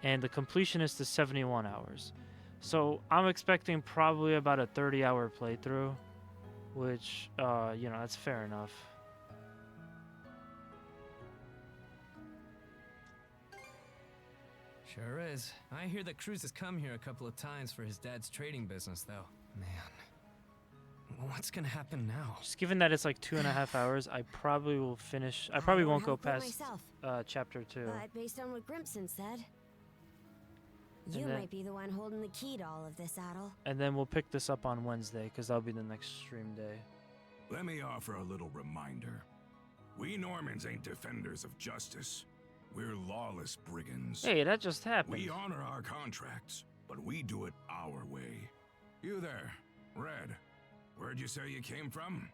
And the completionist is 71 hours. So I'm expecting probably about a 30-hour playthrough, which, you know, that's fair enough. Sure is. I hear that Cruz has come here a couple of times for his dad's trading business, though. Man, what's gonna happen now? Just given that it's like 2.5 hours, I probably will finish. I probably won't go past chapter 2. But based on what Grimson said, you might be the one holding the key to all of this, Adel. And then we'll pick this up on Wednesday, because that'll be the next stream day. Let me offer a little reminder. We Normans ain't defenders of justice. We're lawless brigands. Hey, that just happened. We honor our contracts, but we do it our way. You there, Red. Where'd you say you came from?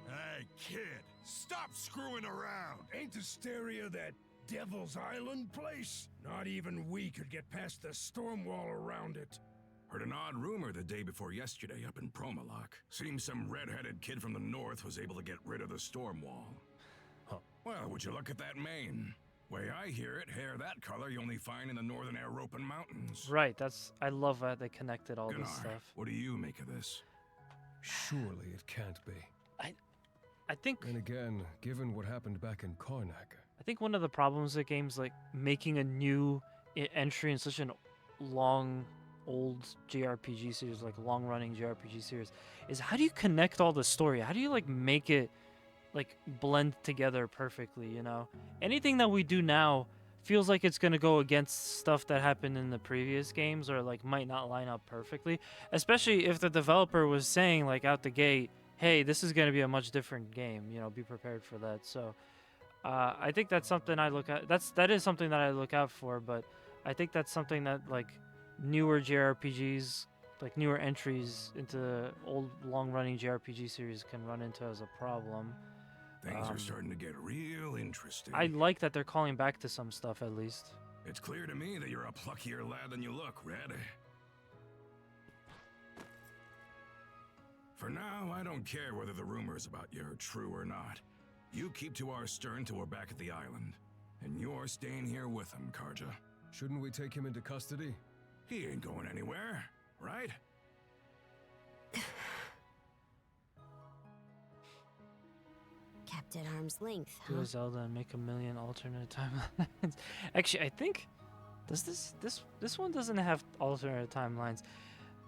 Hey, kid, stop screwing around. Ain't Hysteria that Devil's Island place? Not even we could get past the storm wall around it. Heard an odd rumor the day before yesterday up in Promalock. Seems some red-headed kid from the north was able to get rid of the storm wall. Huh. Well, would you look at that mane? Way I hear it, hair that color you only find in the northern Aeropan Mountains. Right, I love that they connected all Gunnar, this stuff. What do you make of this? Surely it can't be. I think... And again, given what happened back in Karnak... I think one of the problems with games, like, making a new entry in such an long... old JRPG series, like long-running JRPG series, is how do you connect all the story? How do you like make it like blend together perfectly, you know? Anything that we do now feels like it's gonna go against stuff that happened in the previous games, or like might not line up perfectly, especially if the developer was saying like out the gate, hey, this is gonna be a much different game, you know, be prepared for that. So I think that's something I look at. That is something that I look out for, but I think that's something that like newer JRPGs, like newer entries into the old long-running JRPG series can run into as a problem. Things are starting to get real interesting. I like that they're calling back to some stuff at least. It's clear to me that you're a pluckier lad than you look, Red. For now, I don't care whether the rumors about you are true or not. You keep to our stern till we're back at the island. And you're staying here with him, Karja. Shouldn't we take him into custody? He ain't going anywhere, right? Kept at arm's length, Do huh? a Zelda and make a million alternate timelines. Actually, I think this one doesn't have alternate timelines,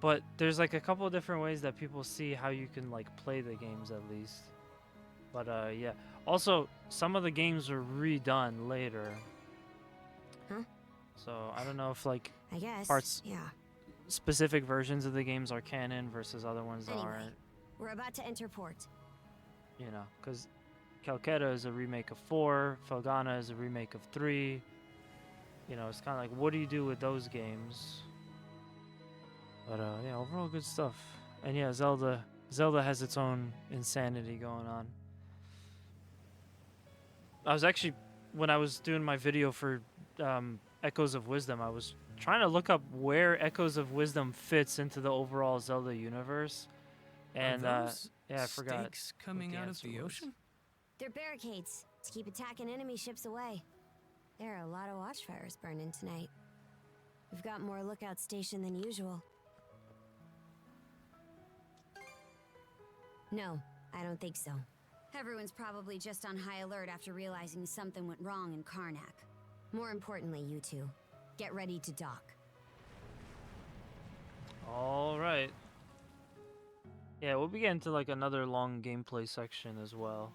but there's like a couple of different ways that people see how you can like play the games at least. But yeah. Also, some of the games were redone later. Huh? So I don't know if like I guess, parts, yeah. specific versions of the games are canon versus other ones Anyway, aren't. we're about to enter port. You know, because Calcutta is a remake of 4, Felghana is a remake of 3. You know, it's kind of like, what do you do with those games? But yeah, overall good stuff. And yeah, Zelda has its own insanity going on. I was actually, when I was doing my video for Echoes of Wisdom, I was trying to look up where Echoes of Wisdom fits into the overall Zelda universe. And those yeah, I forgot. stakes coming out of the ocean? They're barricades to keep attacking enemy ships away. There are a lot of watchfires burning tonight. We've got more lookout station than usual. No, I don't think so. Everyone's probably just on high alert after realizing something went wrong in Karnak. More importantly, you two, get ready to dock. All right. Yeah, we'll be getting to like another long gameplay section as well.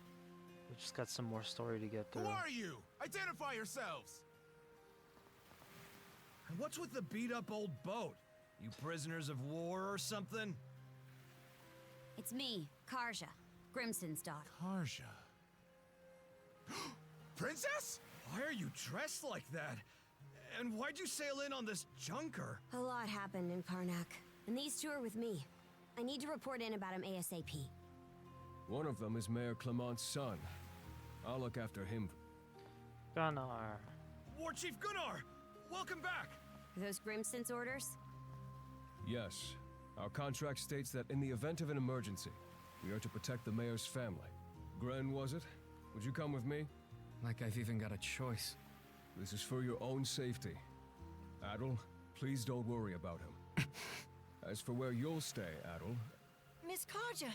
We just got some more story to get through. Who are you? Identify yourselves! And what's with the beat-up old boat? You prisoners of war or something? It's me, Karja, Grimson's daughter. Karja. Princess? Why are you dressed like that? And why'd you sail in on this junker? A lot happened in Karnak, and these two are with me. I need to report in about him ASAP. One of them is Mayor Clement's son. I'll look after him. Gunnar. War Chief Gunnar! Welcome back! Are those Grimson's orders? Yes. Our contract states that in the event of an emergency, we are to protect the mayor's family. Gren, was it? Would you come with me? Like I've even got a choice. This is for your own safety. Adel, please don't worry about him. As for where you'll stay, Adel... Miss Karja!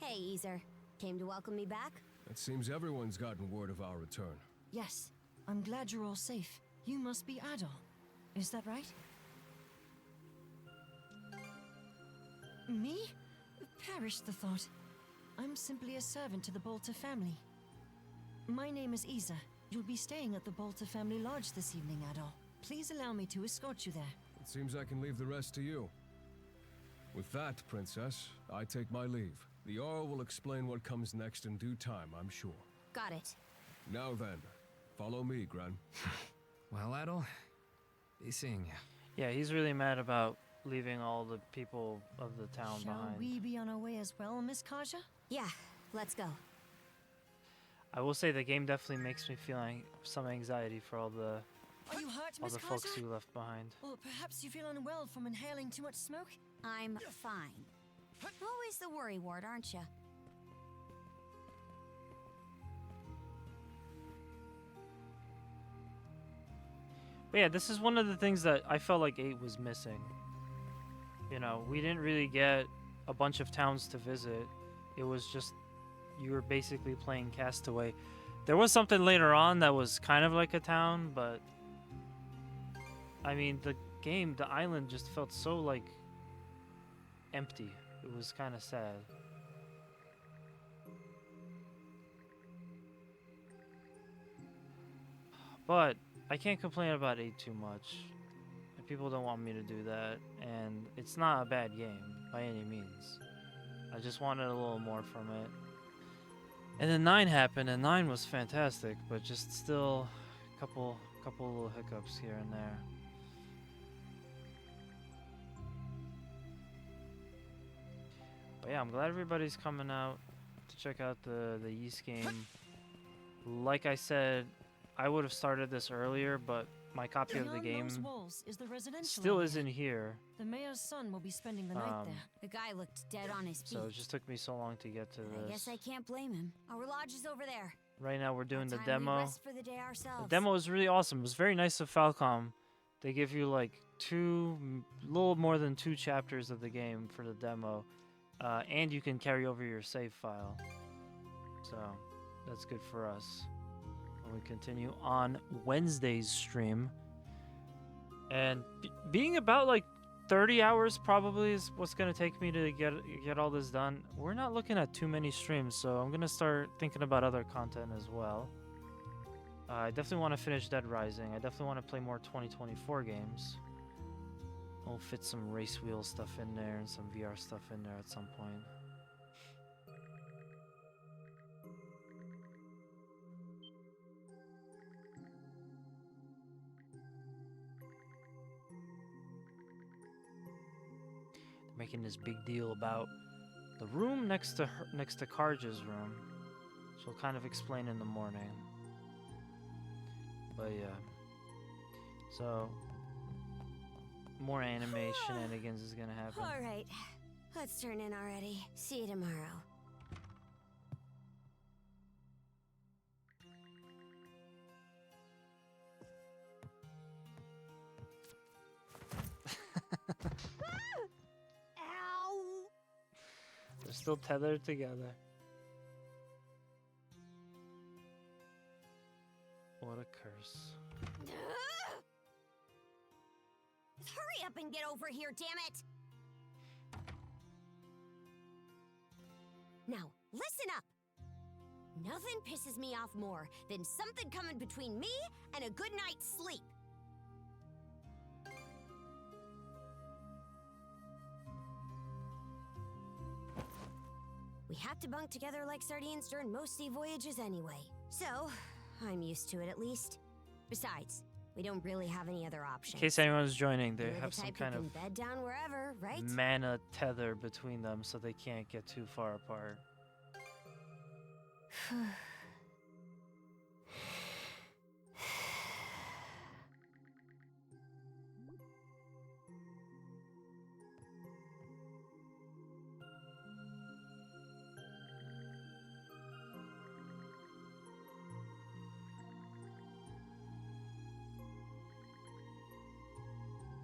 Hey, Easer. Came to welcome me back? It seems everyone's gotten word of our return. Yes, I'm glad you're all safe. You must be Adol. Is that right? Me? Perish the thought. I'm simply a servant to the Bolter family. My name is Isa. You'll be staying at the Bolter family lodge this evening, Adol. Please allow me to escort you there. It seems I can leave the rest to you. With that, Princess, I take my leave. The Jarl will explain what comes next in due time, I'm sure. Got it. Now then, follow me, Gran. Well, Adel, be seeing you. Yeah, he's really mad about leaving all the people of the town Shall behind. we be on our way as well, Miss Karja? Yeah, let's go. I will say the game definitely makes me feel some anxiety for all the Are you hurt, Miss folks Karja? who left behind. Or perhaps you feel unwell from inhaling too much smoke? I'm fine. Always the worry ward, aren't you? But yeah, this is one of the things that I felt like 8 was missing. You know, we didn't really get a bunch of towns to visit. It was just, you were basically playing Castaway. There was something later on that was kind of like a town, but I mean, the island just felt so like empty. It was kind of sad. But I can't complain about 8 too much. People don't want me to do that, and it's not a bad game by any means. I just wanted a little more from it. And then 9 happened, and 9 was fantastic, but just still a couple little hiccups here and there. But yeah, I'm glad everybody's coming out to check out the Yeast game. Like I said, I would have started this earlier, but my copy of the Beyond game those walls is the residential still area. isn't here. The mayor's son will be spending the night there. The guy looked dead on his feet. So it just took me so long to get to I guess this. I can't blame him. Our lodge is over there. Right now we're doing the Time we demo. rest for the day ourselves. The demo was really awesome. It was very nice of Falcom. They give you like little more than 2 chapters of the game for the demo. And you can carry over your save file. So that's good for us. When we continue on Wednesday's stream. And being about like 30 hours probably is what's going to take me to get all this done. We're not looking at too many streams, so I'm going to start thinking about other content as well. I definitely want to finish Dead Rising. I definitely want to play more 2024 games. We'll fit some race wheel stuff in there and some VR stuff in there at some point. Making this big deal about the room next to Karja's room. She'll kind of explain in the morning. But yeah. So more anime shenanigans is gonna happen. Alright. Let's turn in already. See you tomorrow. Ow! They're still tethered together. What a curse. Hurry up and get over here, damn it! Now, listen up! Nothing pisses me off more than something coming between me and a good night's sleep. We have to bunk together like sardines during most sea voyages anyway. So, I'm used to it at least. Besides, we don't really have any other options. In case anyone's joining, they You're have the some type kind who of can bed down wherever, right? mana tether between them so they can't get too far apart.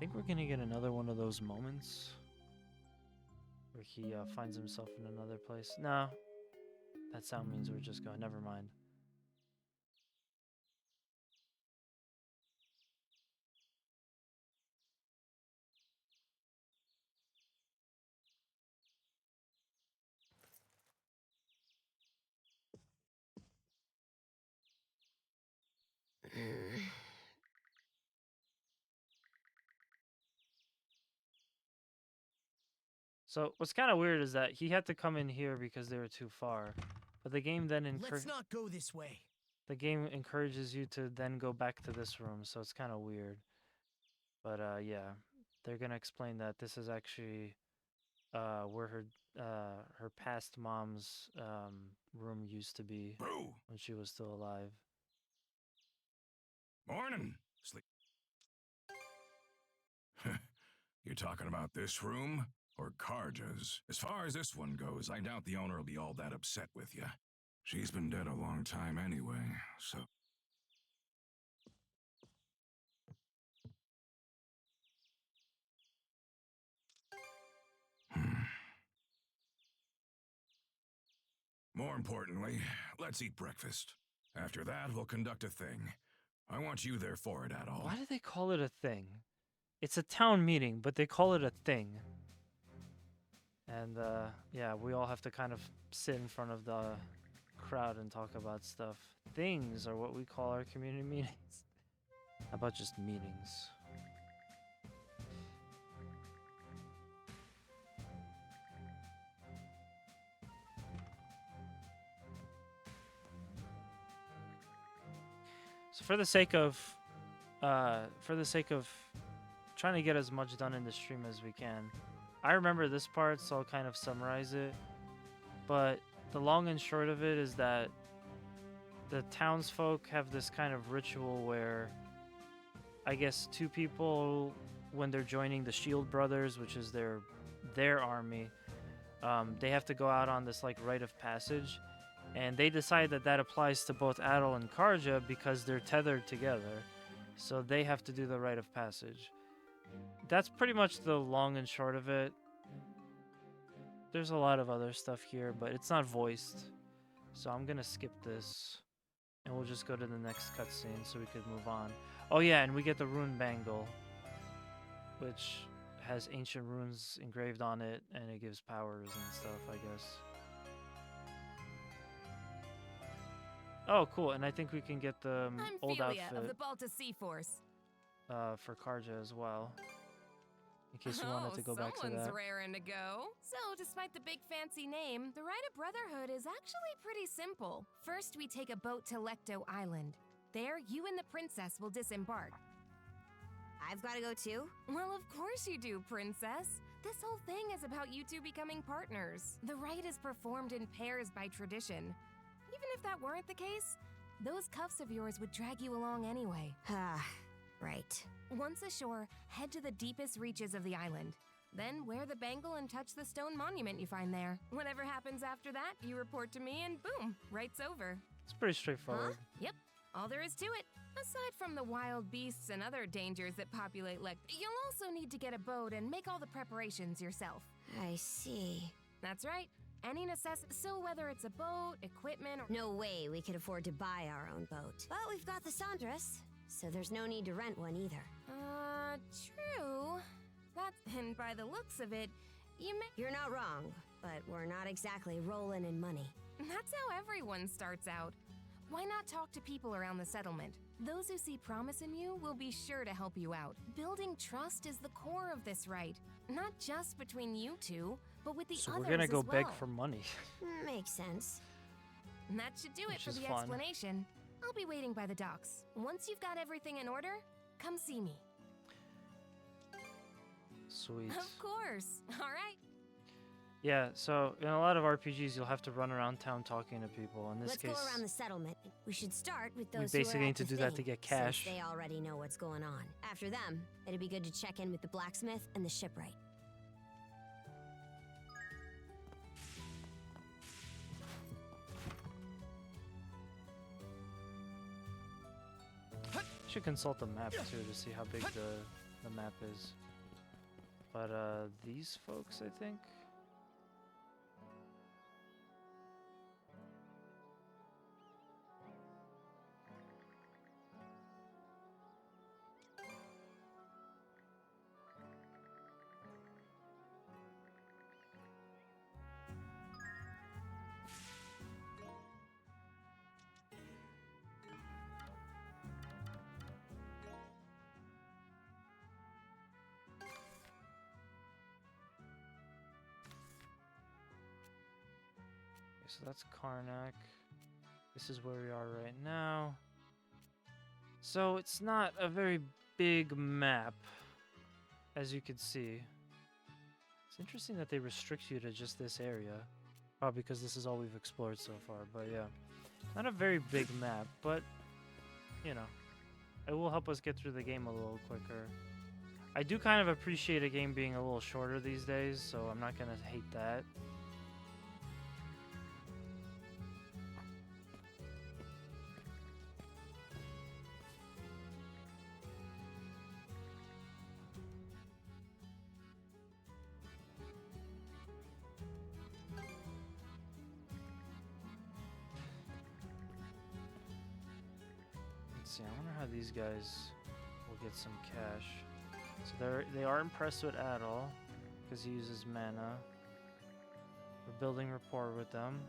think we're gonna get another one of those moments where he finds himself in another place. No, that sound means we're just going. Never mind. So what's kind of weird is that he had to come in here because they were too far, but the game then Let's not go this way. the game encourages you to then go back to this room, so it's kind of weird. But yeah, they're gonna explain that this is actually where her past mom's room used to be when she was still alive. Morning. Sleep. You're talking about this room? Or Karja's? As far as this one goes, I doubt the owner will be all that upset with you. She's been dead a long time anyway, so... More importantly, let's eat breakfast. After that, we'll conduct a thing. I want you there for it, Adol. Why do they call it a thing? It's a town meeting, but they call it a thing. And yeah, we all have to kind of sit in front of the crowd and talk about stuff. Things are what we call our community meetings. How about just meetings? So for the sake of trying to get as much done in the stream as we can, I remember this part, so I'll kind of summarize it. But the long and short of it is that the townsfolk have this kind of ritual where, I guess, two people, when they're joining the Shield Brothers, which is their army, they have to go out on this like rite of passage, and they decide that that applies to both Adol and Karja because they're tethered together, so they have to do the rite of passage. That's pretty much the long and short of it. There's a lot of other stuff here, but it's not voiced, so I'm gonna skip this, and we'll just go to the next cutscene so we could move on. Oh yeah, and we get the rune bangle, which has ancient runes engraved on it, and it gives powers and stuff, I guess. Oh, cool, and I think we can get the old Philia outfit of the Balta Sea Force. for Karja as well, in case you wanted to go back to someone's that. raring to go. So, despite the big fancy name, the Rite of Brotherhood is actually pretty simple. First, we take a boat to Lecto Island. There, you and the princess will disembark. I've got to go too? Well, of course you do, princess. This whole thing is about you two becoming partners. The rite is performed in pairs by tradition. Even if that weren't the case, those cuffs of yours would drag you along anyway. Ah, right. Once ashore, head to the deepest reaches of the island. Then wear the bangle and touch the stone monument you find there. Whatever happens after that, you report to me and boom, right's over. It's pretty straightforward. Yep, all there is to it. Aside from the wild beasts and other dangers that populate Lect, you'll also need to get a boat and make all the preparations yourself. I see. That's right. Any so whether it's a boat, equipment, or... No way we could afford to buy our own boat. But we've got the Sandras, so there's no need to rent one either. True. And by the looks of it, You're not wrong, but we're not exactly rolling in money. That's how everyone starts out. Why not talk to people around the settlement? Those who see promise in you will be sure to help you out. Building trust is the core of this rite. Not just between you two, but with the So others we're gonna go as beg well. for money. Makes sense. And that should do it Which for is the fun. explanation. I'll be waiting by the docks. Once you've got everything in order, come see me. Sweet. Of course. All right. Yeah, so in a lot of RPGs, you'll have to run around town talking to people. In this Let's case, go around the settlement. We should start with we those basically who are need at to the do that to thing, get cash. Since they already know what's going on. After them, it'd be good to check in with the blacksmith and the shipwright. Should consult the map too to see how big the the map is. But these folks, I think. So that's Karnak. This is where we are right now. So it's not a very big map, as you can see. It's interesting that they restrict you to just this area. Probably because this is all we've explored so far, but yeah. Not a very big map, but, you know, it will help us get through the game a little quicker. I do kind of appreciate a game being a little shorter these days, so I'm not gonna hate that. I wonder how these guys will get some cash. So they are impressed with Adol because he uses mana. We're building rapport with them.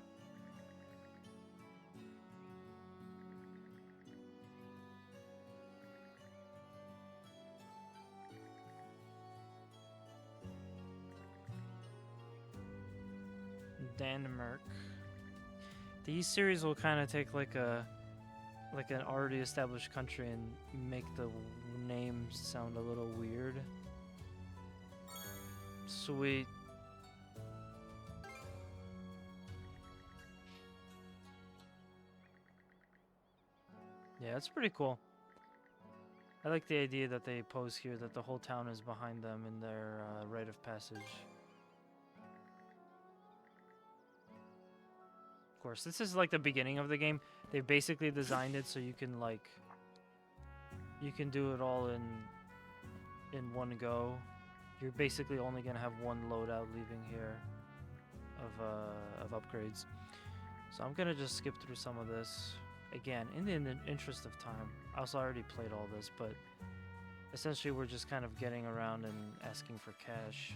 Denmark. These series will kind of take like an already established country and make the names sound a little weird. Sweet. Yeah, it's pretty cool. I like the idea that they pose here that the whole town is behind them in their rite of passage. Of course, this is like the beginning of the game. They basically designed it so you can do it all in one go. You're basically only gonna have one loadout leaving here of upgrades. So I'm gonna just skip through some of this again in the interest of time. I also already played all this, but essentially we're just kind of getting around and asking for cash.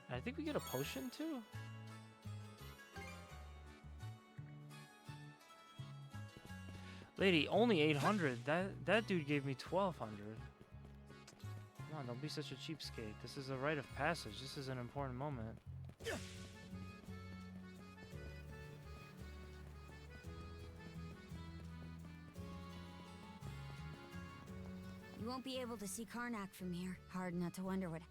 And I think we get a potion too. Lady, only 800. That dude gave me 1200. Come on, don't be such a cheapskate. This is a rite of passage. This is an important moment. You won't be able to see Karnak from here. Hard not to wonder what...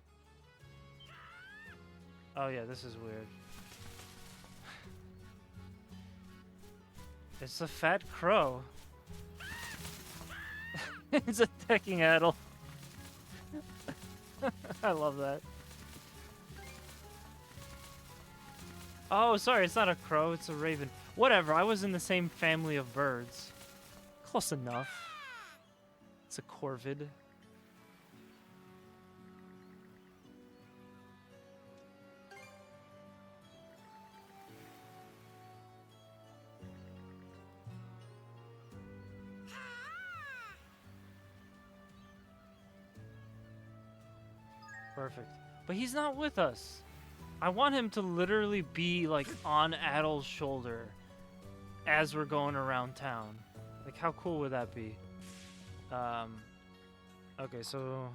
Oh yeah, this is weird. It's a fat crow. It's attacking Adol. I love that. Oh, sorry, it's not a crow, it's a raven. Whatever, I was in the same family of birds. Close enough. It's a corvid. Perfect. But he's not with us. I want him to literally be like on Adol's shoulder as we're going around town. Like how cool would that be? Okay, so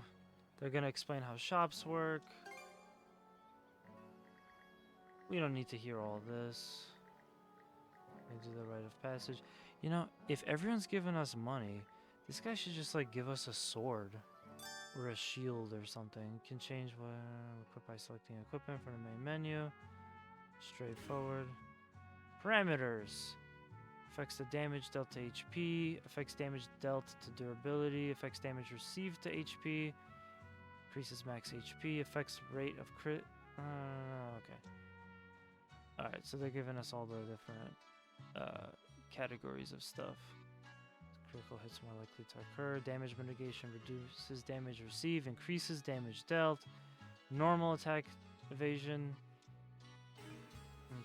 they're gonna explain how shops work. We don't need to hear all this. Into the rite of passage. You know, if everyone's giving us money, this guy should just like give us a sword. Or a shield or something. Can change what equip by selecting equipment from the main menu. Straightforward. Parameters. Affects the damage dealt to HP. Affects damage dealt to durability. Affects damage received to HP. Increases max HP. Affects rate of crit. Okay. Alright, so they're giving us all the different categories of stuff. Critical hits more likely to occur. Damage mitigation reduces damage received, increases damage dealt. Normal attack evasion.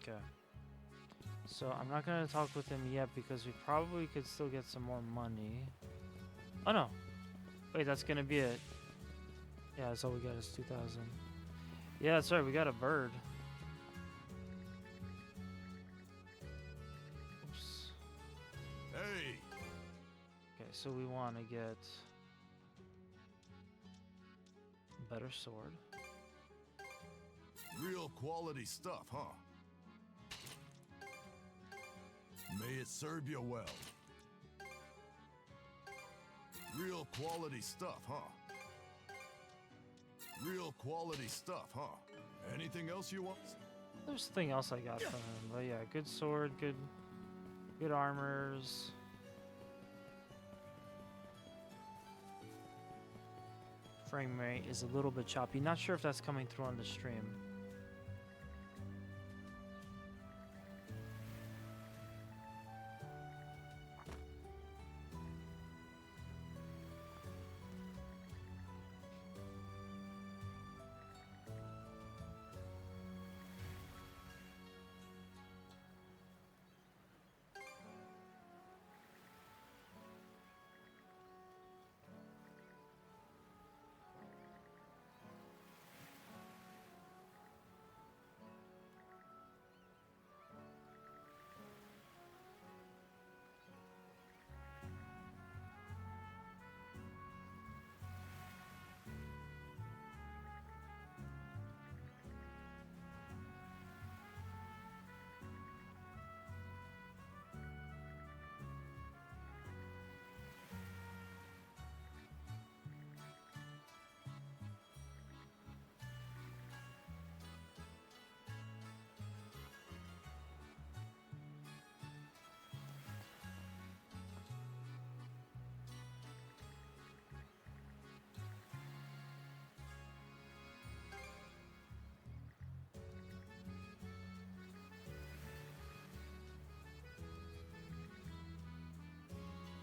Okay. So I'm not gonna talk with him yet because we probably could still get some more money. Oh no. Wait, that's gonna be it. Yeah, that's all we got is 2,000. Yeah, that's right, we got a bird. Oops. Hey! Okay, so we want to get a better sword. Real quality stuff, huh? May it serve you well. Real quality stuff, huh? Real quality stuff, huh? Anything else you want? There's something else I got from him, but yeah, good sword, good armors. Frame rate is a little bit choppy. Not sure if that's coming through on the stream.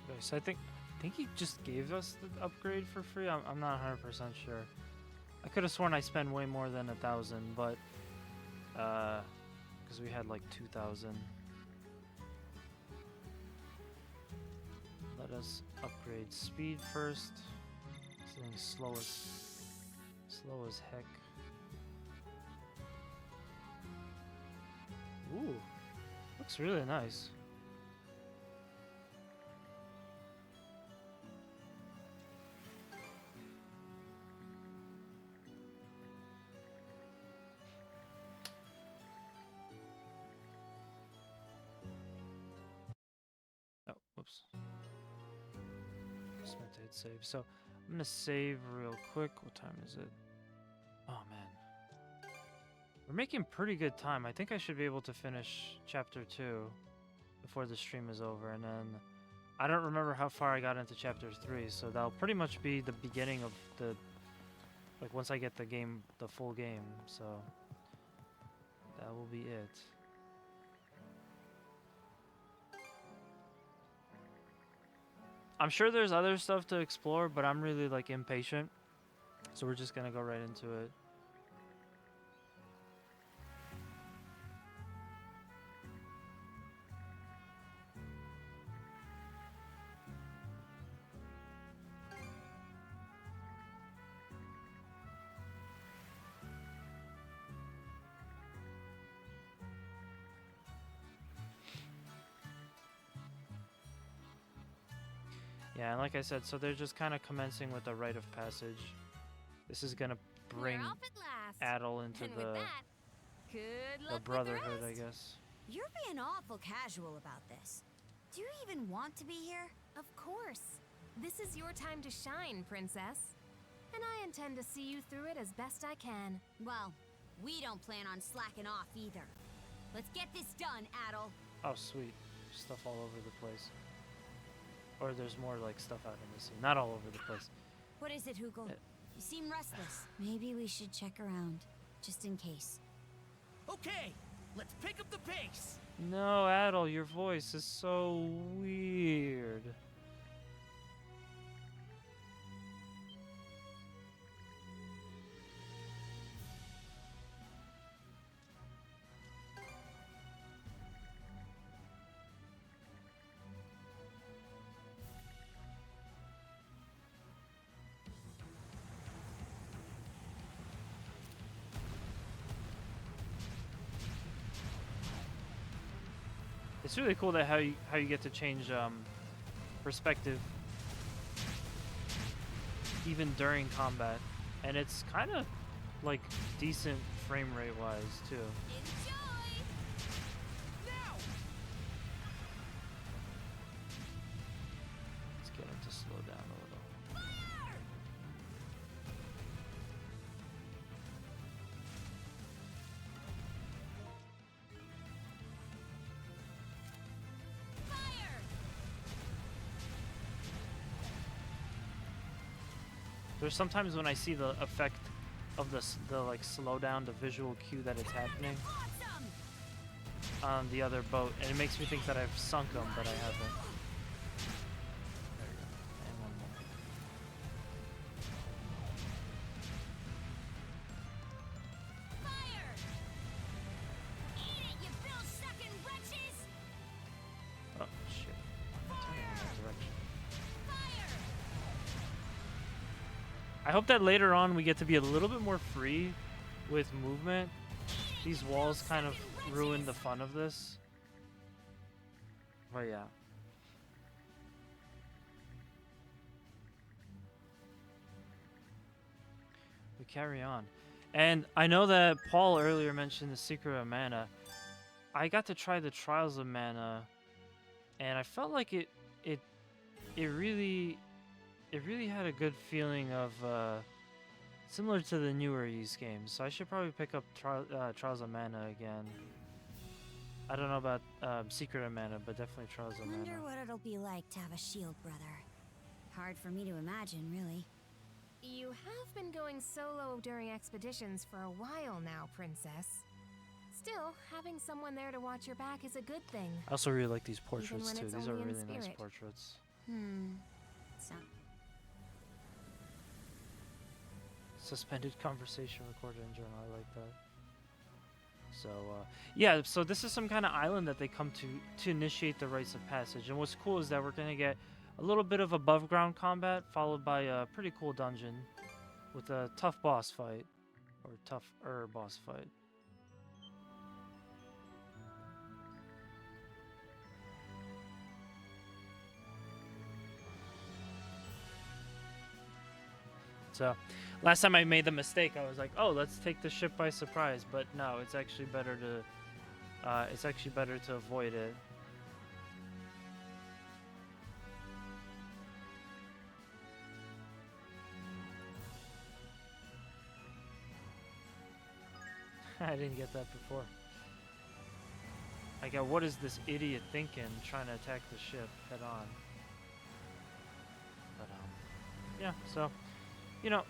Okay, so I think he just gave us the upgrade for free. I'm not 100% sure. I could have sworn I spent way more than 1,000, but because we had like 2,000. Let us upgrade speed first. Something slow as heck. Ooh, looks really nice. Whoops. Just meant to hit save. So I'm gonna save real quick. What time is it? Oh man. We're making pretty good time. I think I should be able to finish chapter 2 before the stream is over, and then I don't remember how far I got into chapter 3, so that'll pretty much be the beginning of the, like, once I get the game, the full game, so that will be it. I'm sure there's other stuff to explore, but I'm really like impatient, so we're just gonna go right into it. Yeah, and like I said, so they're just kind of commencing with the rite of passage. This is gonna bring Adel into the brotherhood, I guess. You're being awful casual about this. Do you even want to be here? Of course. This is your time to shine, princess. And I intend to see you through it as best I can. Well, we don't plan on slacking off either. Let's get this done, Adel. Oh, sweet. Stuff all over the place. Or there's more like stuff out in the scene. Not all over the place. What is it, Hugel? You seem restless. Maybe we should check around, just in case. Okay, let's pick up the pace. No, Adel, your voice is so weird. It's really cool that how you get to change perspective even during combat, and it's kind of like decent frame rate wise too. Let's get him to slow down a little. There's sometimes when I see the effect of the like slowdown, the visual cue that it's happening on the other boat, and it makes me think that I've sunk them, but I haven't. There we go. And one more. Oh shit! I'm turning in that direction. I hope that later on we get to be a little bit more free with movement. These walls kind of ruin the fun of this. But yeah. We carry on. And I know that Paul earlier mentioned the Secret of Mana. I got to try the Trials of Mana, and I felt like it really had a good feeling of similar to the newer Ys games. So I should probably pick up Trials of Mana again. I don't know about Secret of Mana, but definitely Trials of Mana. Wonder what it'll be like to have a shield brother. Hard for me to imagine, really. You have been going solo during expeditions for a while now, Princess. Still, having someone there to watch your back is a good thing. I also really like these portraits when too. it's These are only in really nice spirit. portraits. So, Suspended conversation recorded in journal. I like that. So yeah, so this is some kind of island that they come to initiate the rites of passage. And what's cool is that we're gonna get a little bit of above ground combat followed by a pretty cool dungeon with a tough boss fight, or tougher boss fight. So, last time I made the mistake, I was like, "Oh, let's take the ship by surprise." But no, it's actually better to avoid it. I didn't get that before. I got, what is this idiot thinking, trying to attack the ship head on? But yeah. So. You know,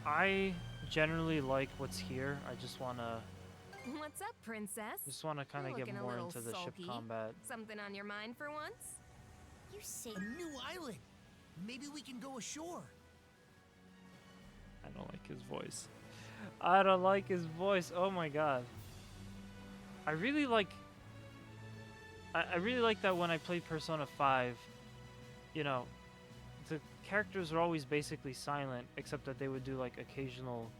I generally like what's here. I just want to... What's up, Princess? Just want to kind of get more into the ship combat. Something on your mind for once? you say a new island? Maybe we can go ashore. I don't like his voice. I don't like his voice. Oh my god. I really like that when I played Persona 5, you know, the characters were always basically silent, except that they would do like occasional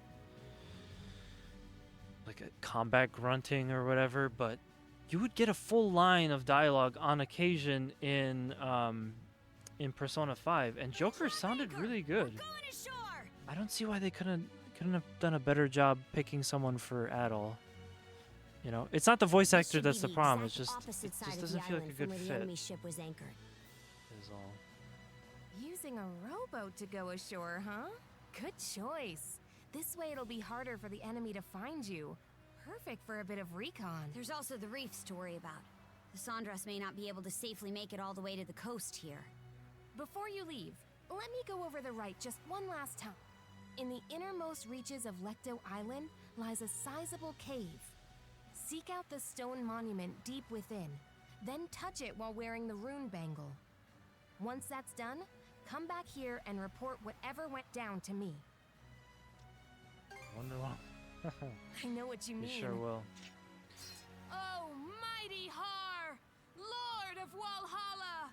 like a combat grunting or whatever, but you would get a full line of dialogue on occasion in Persona 5, and Joker sounded really good. I don't see why they couldn't have done a better job picking someone for Adol. You know, it's not the voice actor that's the problem. It's just it just doesn't feel like a good fit. Enemy ship was anchored. Is all. Using a rowboat to go ashore, huh? Good choice. This way it'll be harder for the enemy to find you. Perfect for a bit of recon. There's also the reefs to worry about. The Sandras may not be able to safely make it all the way to the coast here. Before you leave, let me go over the rite just one last time. In the innermost reaches of Lecto Island lies a sizable cave. Seek out the stone monument deep within, then touch it while wearing the rune bangle. Once that's done, come back here and report whatever went down to me. Wonder why. I know what you mean. You sure will. Oh, mighty Har, Lord of Walhalla,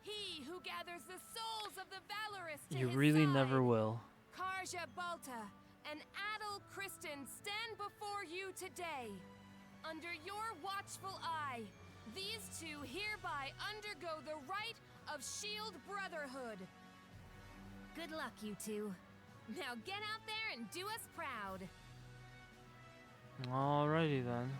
he who gathers the souls of the valorous to You his really side. never will. Karja Balta and Adel Kristen stand before you today. Under your watchful eye, These two hereby undergo the rite of Shield Brotherhood. Good luck, you two. Now get out there and do us proud. Alrighty then.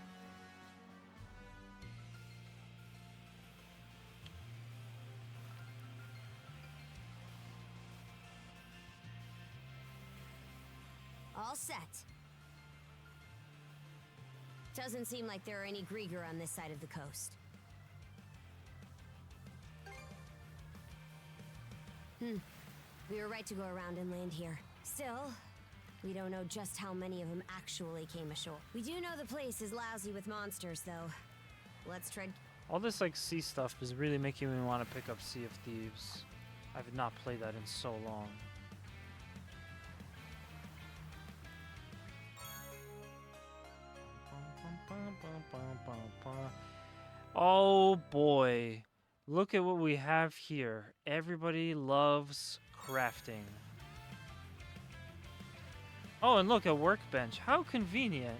All set. Doesn't seem like there are any Grieger on this side of the coast. We were right to go around and land here. Still, we don't know just how many of them actually came ashore. We do know the place is lousy with monsters, though. Let's tread... All this like sea stuff is really making me want to pick up Sea of Thieves. I've not played that in so long. Oh boy, look at what we have here. Everybody loves crafting. Oh, and look, a workbench. How convenient.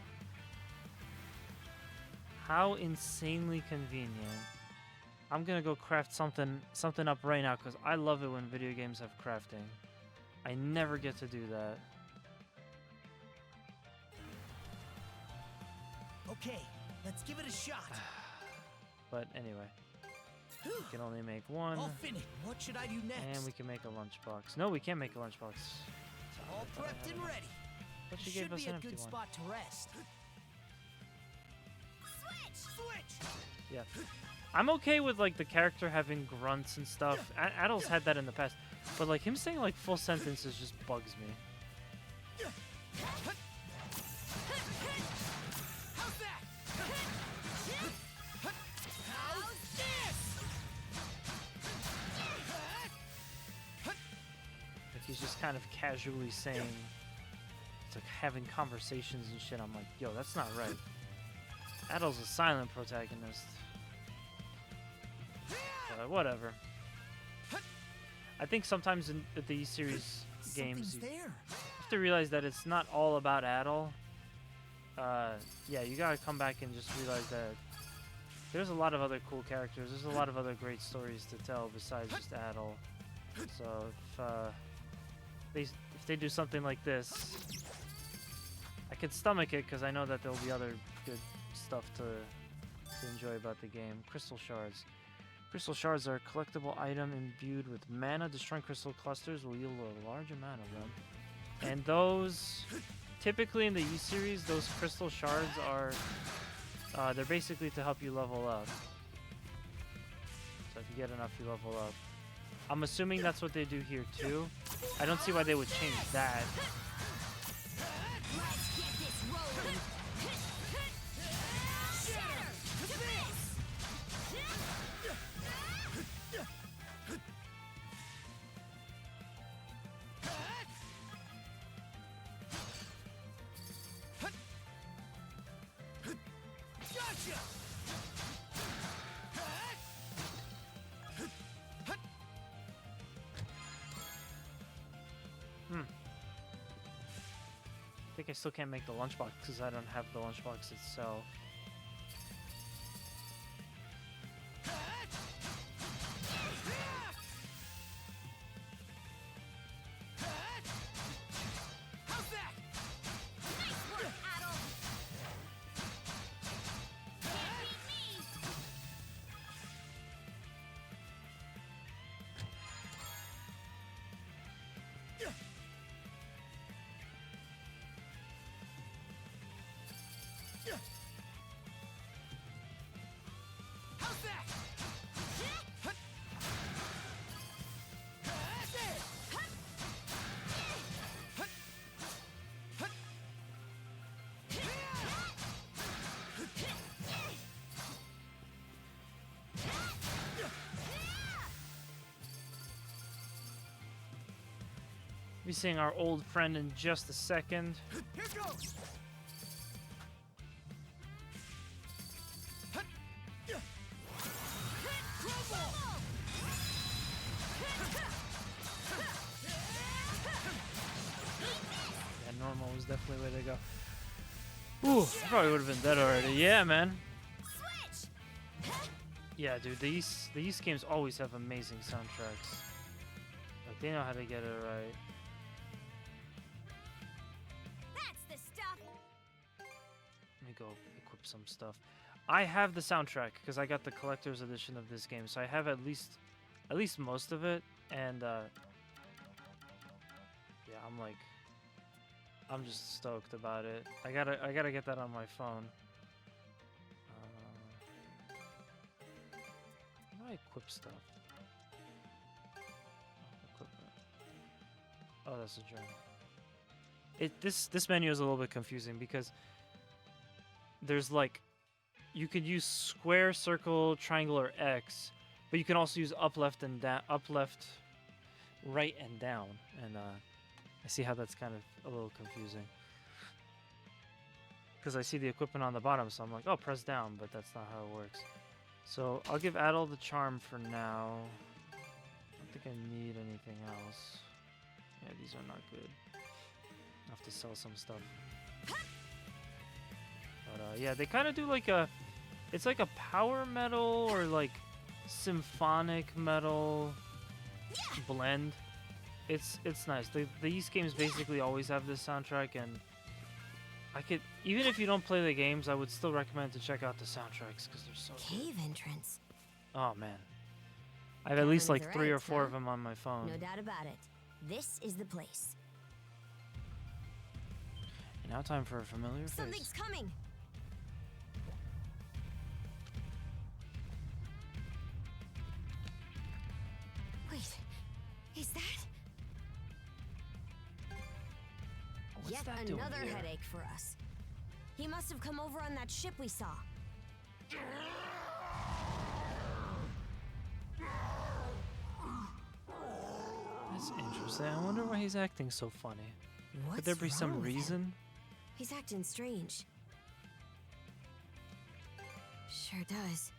How insanely convenient. I'm gonna go craft something up right now because I love it when video games have crafting. I never get to do that. Okay, let's give it a shot. But anyway, we can only make one. All finished. What should I do next? And we can make a lunchbox. No, we can't make a lunchbox. All prepped and ready. But she gave us an empty Should be a good one. spot to rest. Switch! Yeah. I'm okay with like the character having grunts and stuff. Adults had that in the past. But like him saying like full sentences just bugs me. Like he's just kind of casually saying, it's like having conversations and shit. I'm like, yo, that's not right. Adult's a silent protagonist. But whatever. I think sometimes in these series games, you have to realize that it's not all about Adol. Yeah, you gotta come back and just realize that there's a lot of other cool characters. There's a lot of other great stories to tell besides just Adol. So if they do something like this, I can stomach it because I know that there'll be other good stuff to enjoy about the game. Crystal shards. Crystal shards are a collectible item imbued with mana. Destroying crystal clusters will yield a large amount of them. And those, typically in the E series, those crystal shards are, they're basically to help you level up. So if you get enough, you level up. I'm assuming that's what they do here too. I don't see why they would change that. I think I still can't make the lunchbox because I don't have the lunchbox itself. Be seeing our old friend in just a second. Here goes. Yeah, normal was definitely where they go. Ooh, I probably would have been dead already. Yeah, man. Yeah, dude, the East games always have amazing soundtracks. Like, they know how to get it right. That's the stuff. Let me go equip some stuff. I have the soundtrack because I got the collector's edition of this game, so I have at least most of it. And yeah, I'm just stoked about it. I gotta get that on my phone. How do I equip stuff? Equipment. Oh, that's a journey. This menu is a little bit confusing because there's like, you could use square, circle, triangle, or X, but you can also use up, left, and down, up, left, right, and down. And I see how that's kind of a little confusing. Because I see the equipment on the bottom, so I'm like, oh, press down, but that's not how it works. So I'll give Adol the charm for now. I don't think I need anything else. Yeah, these are not good. I have to sell some stuff. But yeah, they kind of do like it's like a power metal or like symphonic metal blend. It's nice. The East games basically always have this soundtrack, and I could, even if you don't play the games, I would still recommend to check out the soundtracks because they're so Cave entrance. Oh man, I have at least like 3 or 4 of them on my phone. No doubt about it. This is the place. And now time for a familiar face. Something's coming. Wait, is that? What's Yet that doing another here? headache for us. He must have come over on that ship we saw. That's interesting. I wonder why he's acting so funny. What's Could there be some wrong with him? reason? He's acting strange. Sure does.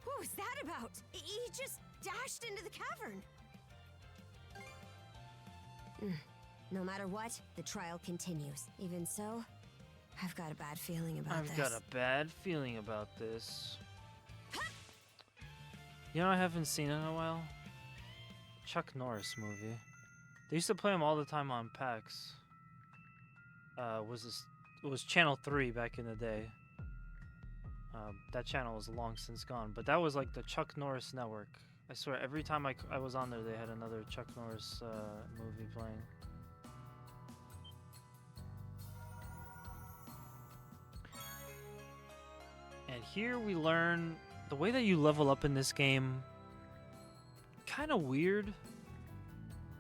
What was that about? He just dashed into the cavern. No matter what, the trial continues. Even so, I've got a bad feeling about this. I've got a bad feeling about this. You know, I haven't seen it in a while. Chuck Norris movie. They used to play him all the time on PAX. It was Channel 3 back in the day. That channel is long since gone, but that was like the Chuck Norris network. I swear, every time I was on there, they had another Chuck Norris movie playing. And here we learn the way that you level up in this game. Kind of weird,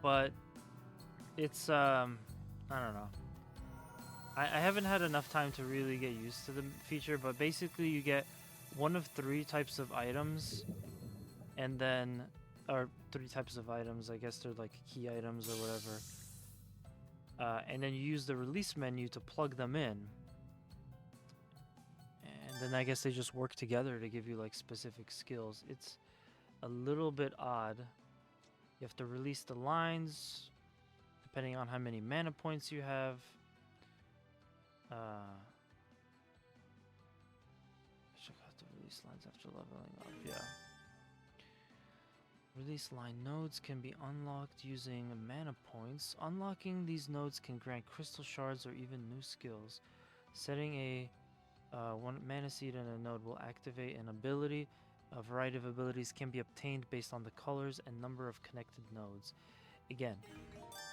but it's I don't know. I haven't had enough time to really get used to the feature, but basically you get one of 3 types of items, and then, or 3 types of items, I guess they're like key items or whatever. And then you use the release menu to plug them in. And then I guess they just work together to give you like specific skills. It's a little bit odd. You have to release the lines depending on how many mana points you have. Check out the release lines after leveling up. Yeah. Release line nodes can be unlocked using mana points. Unlocking these nodes can grant crystal shards or even new skills. Setting a 1 mana seed in a node will activate an ability. A variety of abilities can be obtained based on the colors and number of connected nodes. Again,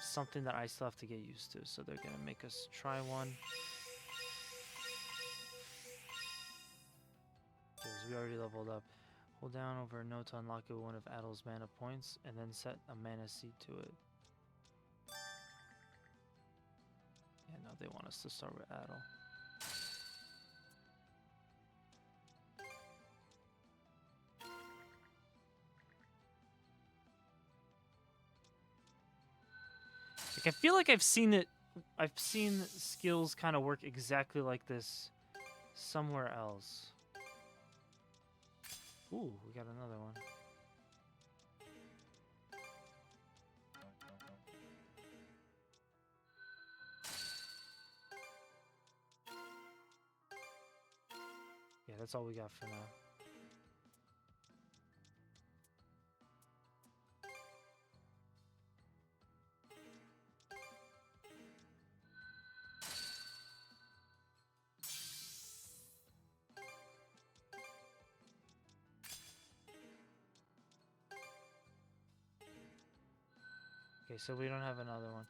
something that I still have to get used to, so they're gonna make us try one. Okay, so we already leveled up. Hold down over a node to unlock one of Adol's mana points, and then set a mana seed to it. Yeah, no, they want us to start with Adol. Like, I feel like I've seen skills kind of work exactly like this somewhere else. Ooh, we got another one. Yeah, that's all we got for now. Okay, so we don't have another one.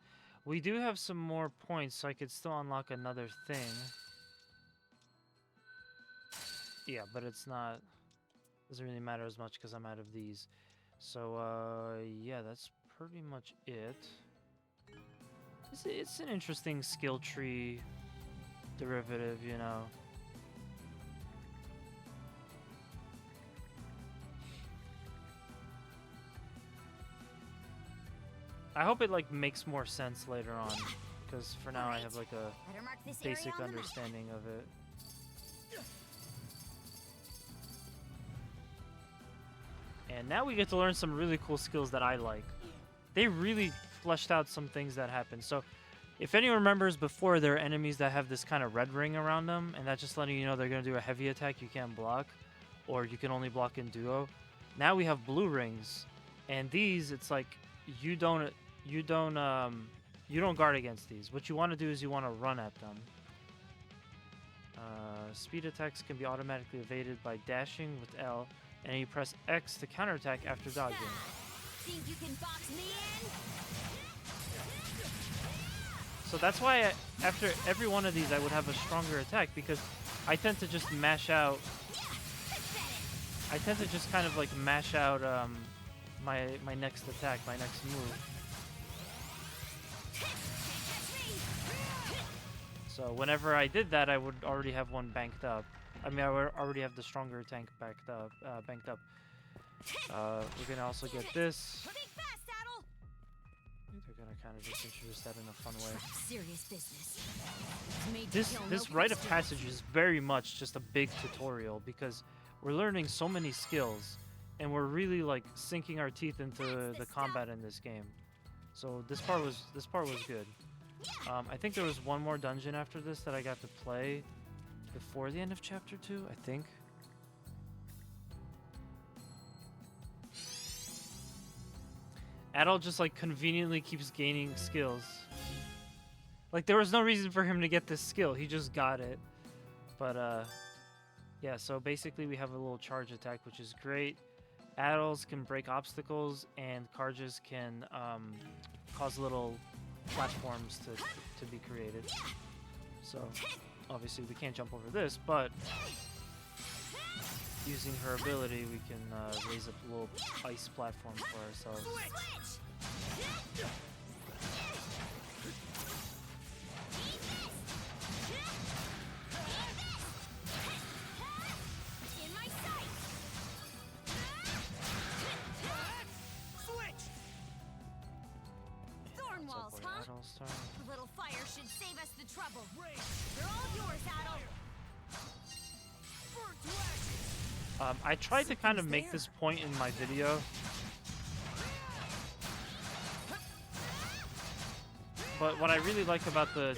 We do have some more points, so I could still unlock another thing. Yeah, but it's not... Doesn't really matter as much because I'm out of these. So, yeah, that's pretty much it. It's an interesting skill tree derivative, you know. I hope it like makes more sense later on, because for now I have like a basic understanding of it. And now we get to learn some really cool skills that I like. They really fleshed out some things that happen. So if anyone remembers before, there are enemies that have this kind of red ring around them, and that's just letting you know they're going to do a heavy attack you can't block, or you can only block in duo. Now we have blue rings, and these, it's like you don't guard against these. What you want to do is you want to run at them. Speed attacks can be automatically evaded by dashing with L, and you press X to counterattack after dodging. Think you can box me in? So that's why after every one of these I would have a stronger attack, because I tend to just mash out. I tend to just kind of like mash out my next attack, my next move. So whenever I did that, I would already have one banked up. I mean, I would already have the stronger tank banked up. We're gonna also get this. They're gonna kind of just introduce that in a fun way. Serious business. This rite of passage is very much just a big tutorial, because we're learning so many skills, and we're really like sinking our teeth into the combat in this game. So this part was good. I think there was one more dungeon after this that I got to play before the end of chapter 2, I think. Adol just like conveniently keeps gaining skills. Like there was no reason for him to get this skill, he just got it. But yeah, so basically we have a little charge attack, which is great. Adols can break obstacles, and Karjas can cause little platforms to be created. So obviously we can't jump over this, but using her ability we can raise up a little ice platform for ourselves. A little fire should save us the trouble. They're all yours, Adol. I tried to kind of make this point in my video, but what I really like about the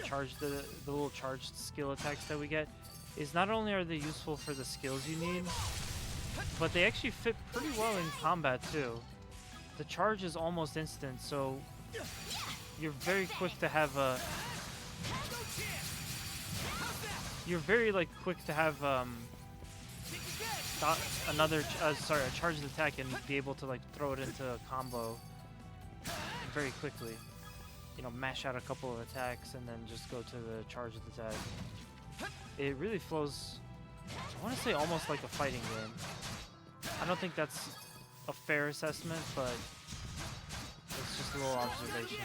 little charged skill attacks that we get is not only are they useful for the skills you need, but they actually fit pretty well in combat too. The charge is almost instant, so you're very quick to have a... You're very quick to have a charged attack and be able to throw it into a combo very quickly. You know, mash out a couple of attacks and then just go to the charged attack. It really flows, I want to say, almost like a fighting game. I don't think that's a fair assessment, but it's just a little observation.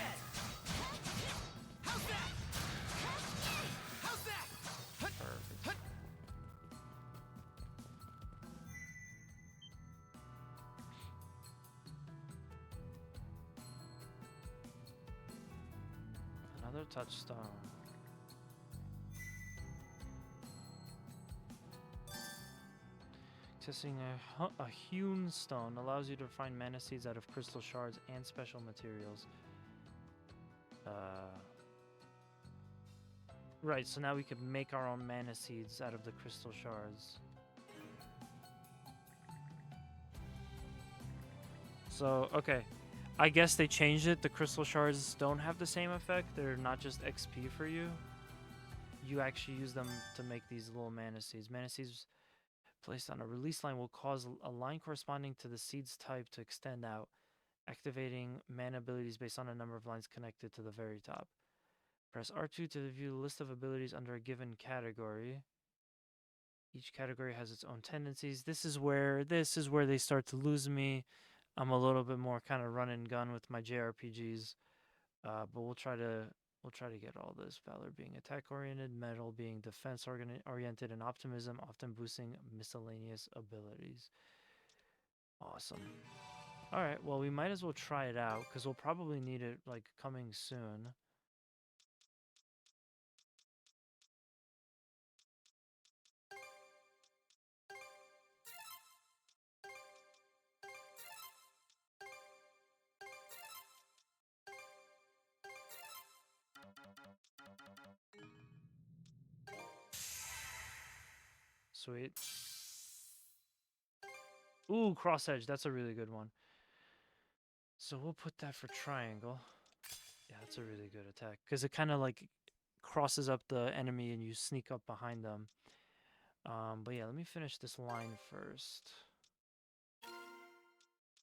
Perfect. Another touchstone. Accessing a hewn stone allows you to find mana seeds out of crystal shards and special materials. Right, so now we could make our own mana seeds out of the crystal shards. So, okay. I guess they changed it. The crystal shards don't have the same effect. They're not just XP for you. You actually use them to make these little mana seeds. Mana seeds placed on a release line will cause a line corresponding to the seed's type to extend out, activating mana abilities based on a number of lines connected to the very top. Press R2 to view the list of abilities under a given category. Each category has its own tendencies. This is where they start to lose me. I'm a little bit more kind of run and gun with my JRPGs, but we'll try to get all this. Valor being attack oriented, metal being defense oriented, and optimism often boosting miscellaneous abilities. Awesome. All right, well we might as well try it out because we'll probably need it like coming soon. Sweet. Ooh, cross edge. That's a really good one. So we'll put that for triangle. Yeah, that's a really good attack because it kind of like crosses up the enemy and you sneak up behind them. But yeah, let me finish this line first.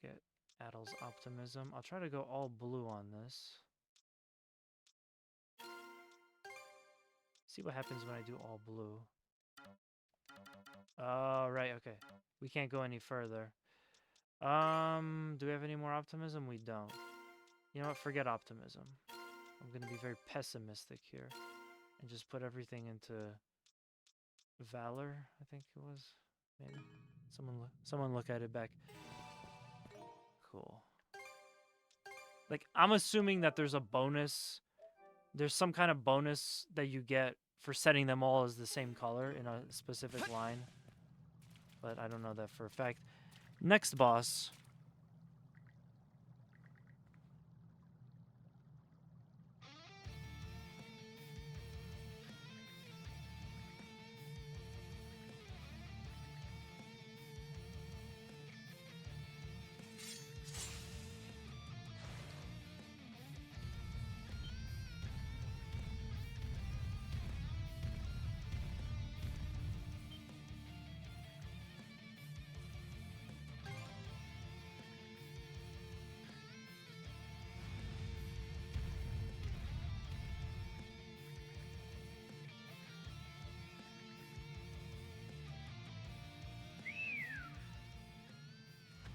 Get Adel's optimism. I'll try to go all blue on this. See what happens when I do all blue. Oh, right, okay. We can't go any further. Do we have any more optimism? We don't. You know what? Forget optimism. I'm going to be very pessimistic here. And just put everything into Valor, I think it was. Maybe. Someone look at it back. Cool. Like, I'm assuming that there's a bonus. There's some kind of bonus that you get for setting them all as the same color in a specific line. But I don't know that for a fact. Next boss.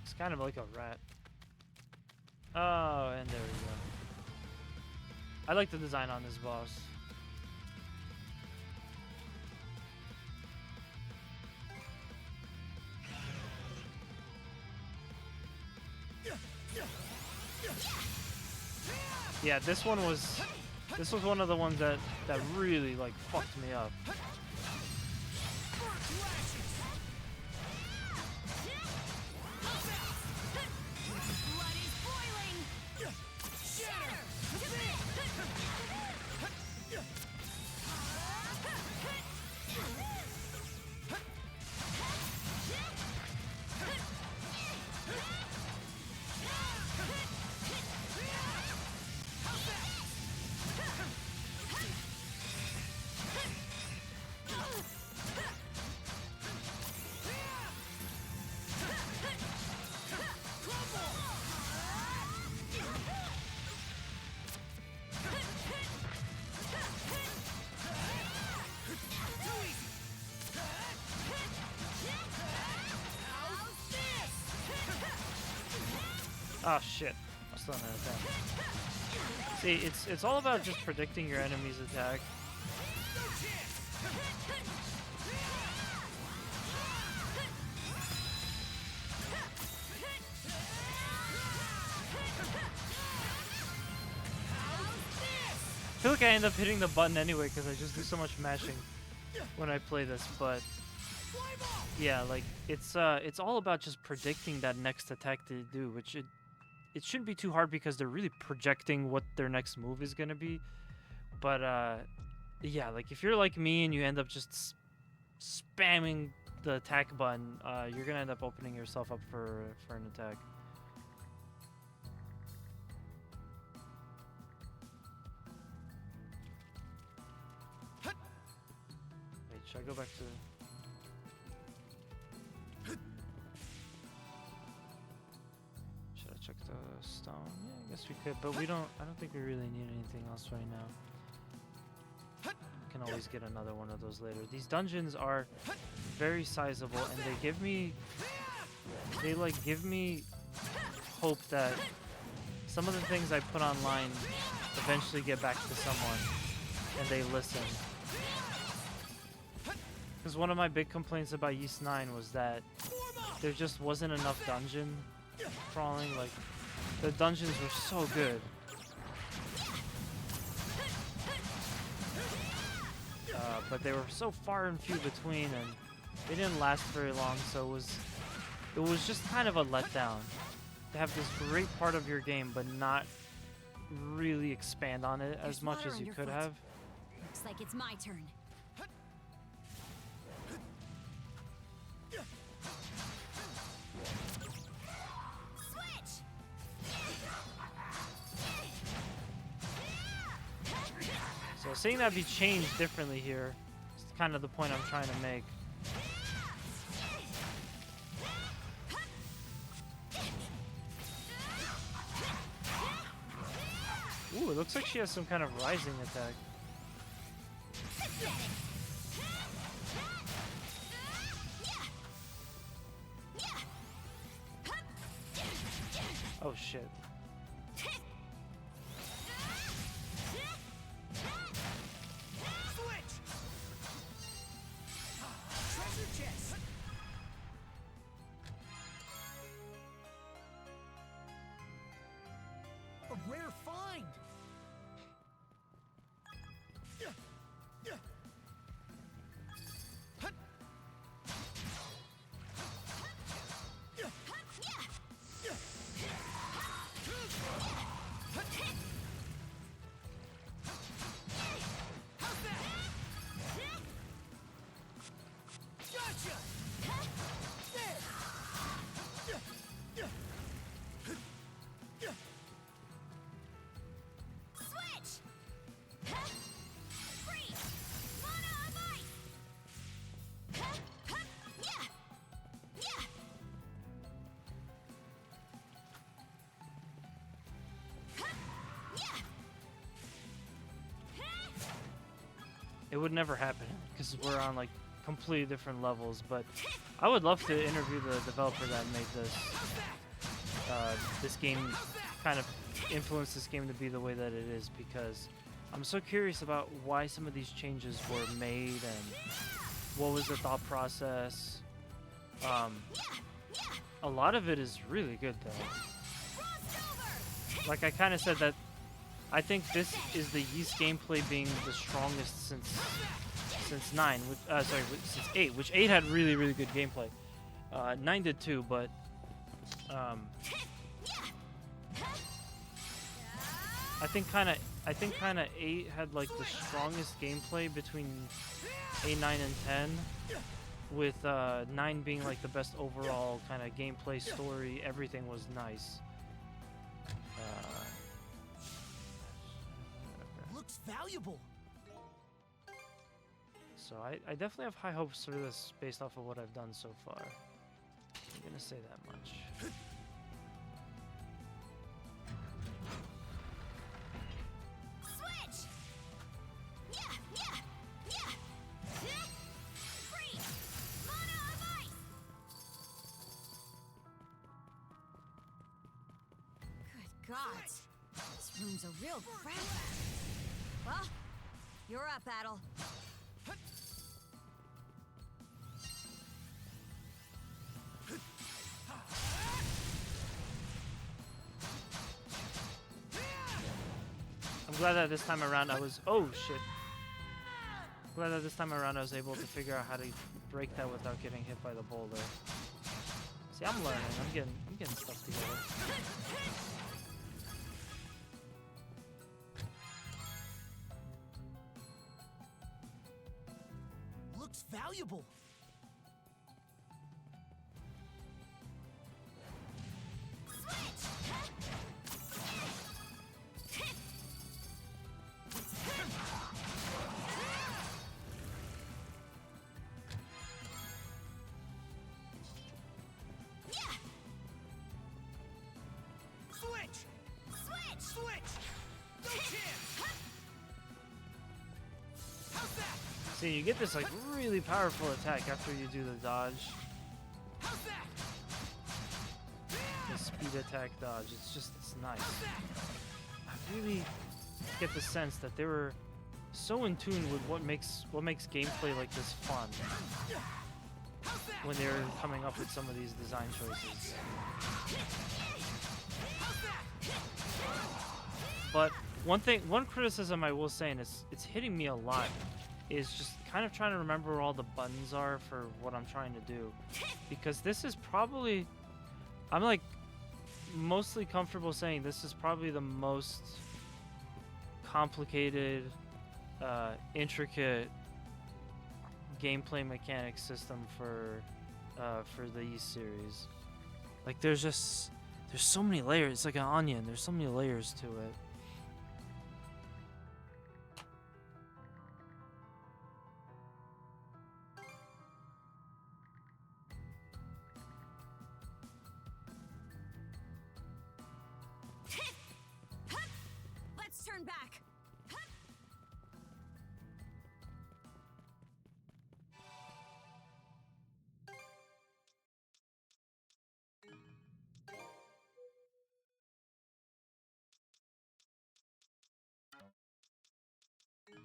It's kind of like a rat. Oh, and there we go. I like the design on this boss. Yeah, this was one of the ones that really like fucked me up. Oh shit! I'm still not attack. See, it's all about just predicting your enemy's attack. I feel like I end up hitting the button anyway because I just do so much mashing when I play this, but Yeah, like it's all about just predicting that next attack to do, which it shouldn't be too hard because they're really projecting what their next move is gonna be. But yeah, like if you're like me and you end up just spamming the attack button, you're gonna end up opening yourself up for an attack. Wait, should I go back to? Should I check the stone? Yeah, I guess we could, but we don't. I don't think we really need anything else right now. We can always get another one of those later. These dungeons are very sizable, and they give me hope that some of the things I put online eventually get back to someone and they listen. Because one of my big complaints about Ys 9 was that there just wasn't enough dungeon crawling. Like, the dungeons were so good. But they were so far and few between, and they didn't last very long, so it was just kind of a letdown to have this great part of your game but not really expand on it as much as you could have. Looks like it's my turn. So seeing that be changed differently here is kind of the point I'm trying to make. Ooh, it looks like she has some kind of rising attack. Oh shit. A rare find. It would never happen because we're on like completely different levels, but I would love to interview the developer that made this. This game kind of influenced this game to be the way that it is, because I'm so curious about why some of these changes were made and what was the thought process. A lot of it is really good though. Like I kind of said that I think this is the Ys gameplay being the strongest since 9, since 8, which 8 had really good gameplay. 9 did too, but I think kind of 8 had like the strongest gameplay between 8, 9, and 10, with 9 being like the best overall kind of gameplay, story, everything was nice. Looks valuable. So I definitely have high hopes for this based off of what I've done so far. I'm gonna say that much. Switch! Freeze! Mana of ice! Good gods. This room's a real crap. Well, you're up, Battle. I'm glad that this time around I was... Oh, shit. Glad that this time around I was able to figure out how to break that without getting hit by the boulder. See, I'm learning. I'm getting stuff together. Looks valuable. See, you get this like really powerful attack after you do the dodge. The speed attack dodge. It's nice. I really get the sense that they were so in tune with what makes gameplay like this fun when they were coming up with some of these design choices. But one criticism I will say, and it's hitting me a lot, is just kind of trying to remember where all the buttons are for what I'm trying to do. Because this is probably, I'm like mostly comfortable saying this is probably the most complicated, intricate gameplay mechanic system for the E series. Like there's so many layers. It's like an onion. There's so many layers to it. Turn back.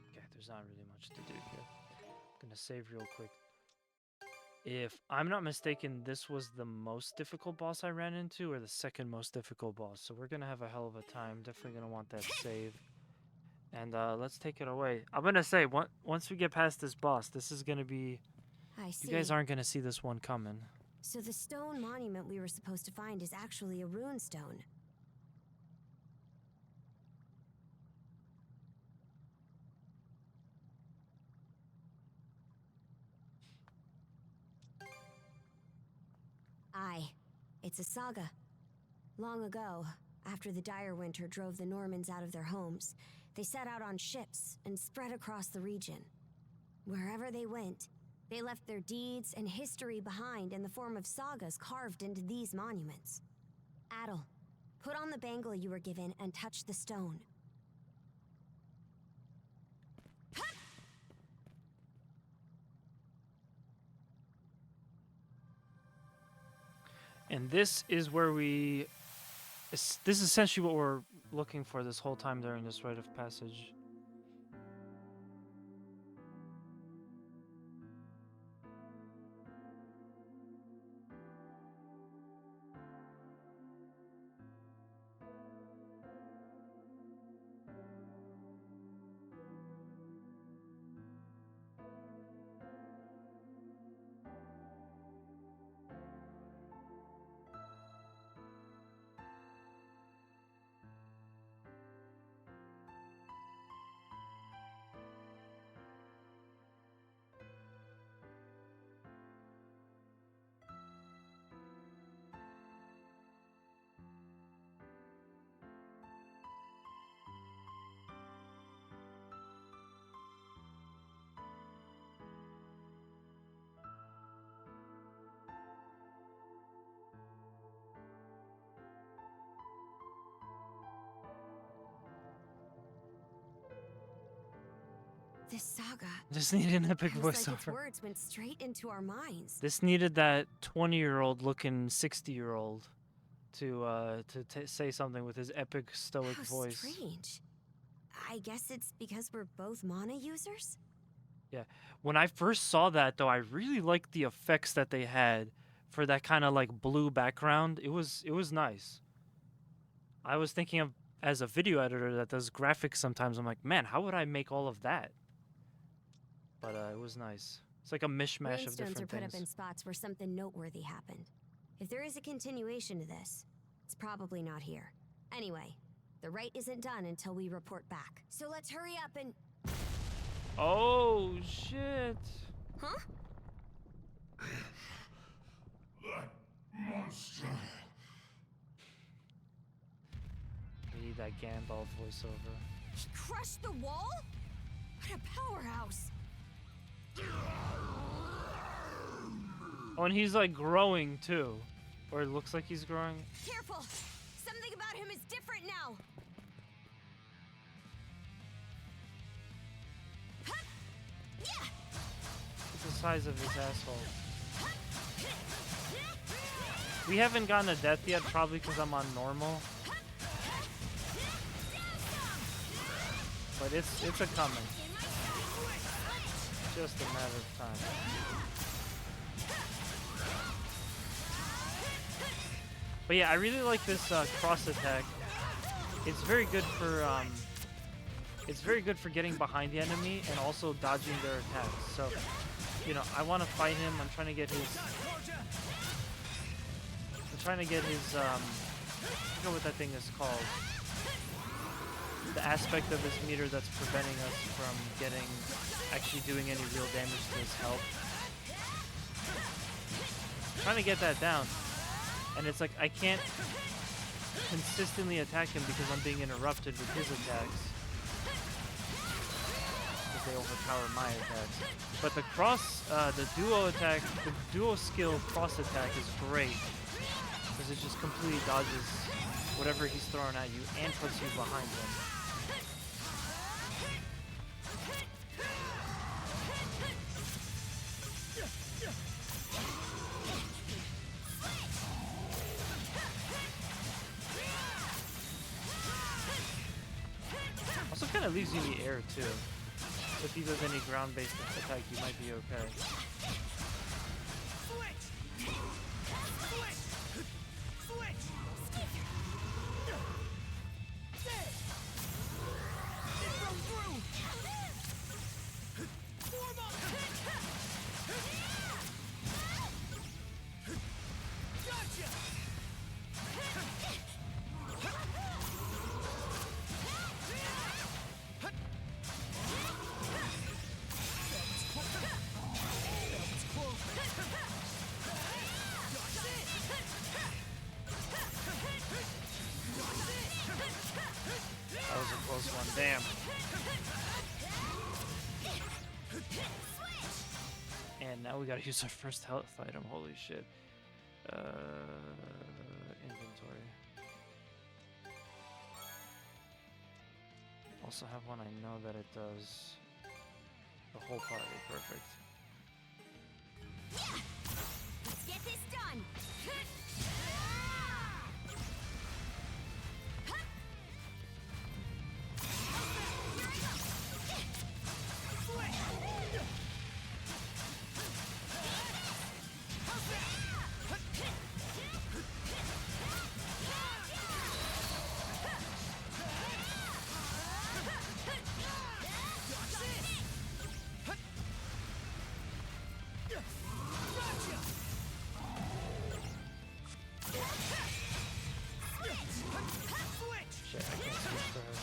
Okay, there's not really much to do here. I'm gonna save real quick. If I'm not mistaken, this was the most difficult boss I ran into, or the second most difficult boss. So we're gonna have a hell of a time. Definitely gonna want that save. And let's take it away. I'm gonna say, once we get past this boss, this is gonna be... I see. You guys aren't gonna see this one coming. So the stone monument we were supposed to find is actually a rune stone. Aye, it's a saga. Long ago, after the dire winter drove the Normans out of their homes, they set out on ships and spread across the region. Wherever they went, they left their deeds and history behind in the form of sagas carved into these monuments. Adel, put on the bangle you were given and touch the stone. And this is where we... This is essentially what we're looking for this whole time during this rite of passage. This saga. This needed an epic It was like its voiceover. words went straight into our minds. This needed that 20-year-old looking 60-year-old to say something with his epic stoic How voice. strange. I guess it's because we're both mana users? Yeah. When I first saw that, though, I really liked the effects that they had for that kind of like blue background. It was nice. I was thinking of, as a video editor that does graphics sometimes, I'm like, man, how would I make all of that? but it was nice. It's like a mishmash of Rainstones different are put things. up in spots where something noteworthy happened. If there is a continuation to this, it's probably not here. Anyway, the rite isn't done until we report back. So let's hurry up and... Oh, shit. Huh? That monster. We need that Gandalf voiceover. He crushed the wall? What a powerhouse! Oh, and he's like growing too. Or it looks like he's growing. Careful! Something about him is different now! Yeah! It's the size of his asshole. We haven't gotten a death yet, probably because I'm on normal. But it's a coming. Just a matter of time. But yeah, I really like this cross attack. It's very good for getting behind the enemy and also dodging their attacks. So, you know, I want to fight him. I'm trying to get his I forget what that thing is called. The aspect of his meter that's preventing us from actually doing any real damage to his health. Trying to get that down. And it's like I can't consistently attack him because I'm being interrupted with his attacks. Because they overpower my attacks. But the the duo attack, the duo skill cross attack is great. Because it just completely dodges whatever he's throwing at you and puts you behind him. Also kind of leaves you in the air too. So if he does any ground-based attack, you might be okay. That was a close one, damn. And now we gotta use our first health item, holy shit. Inventory. Also have one I know that it does the whole party, perfect. Let's get this done! Shit, I can't switch to her.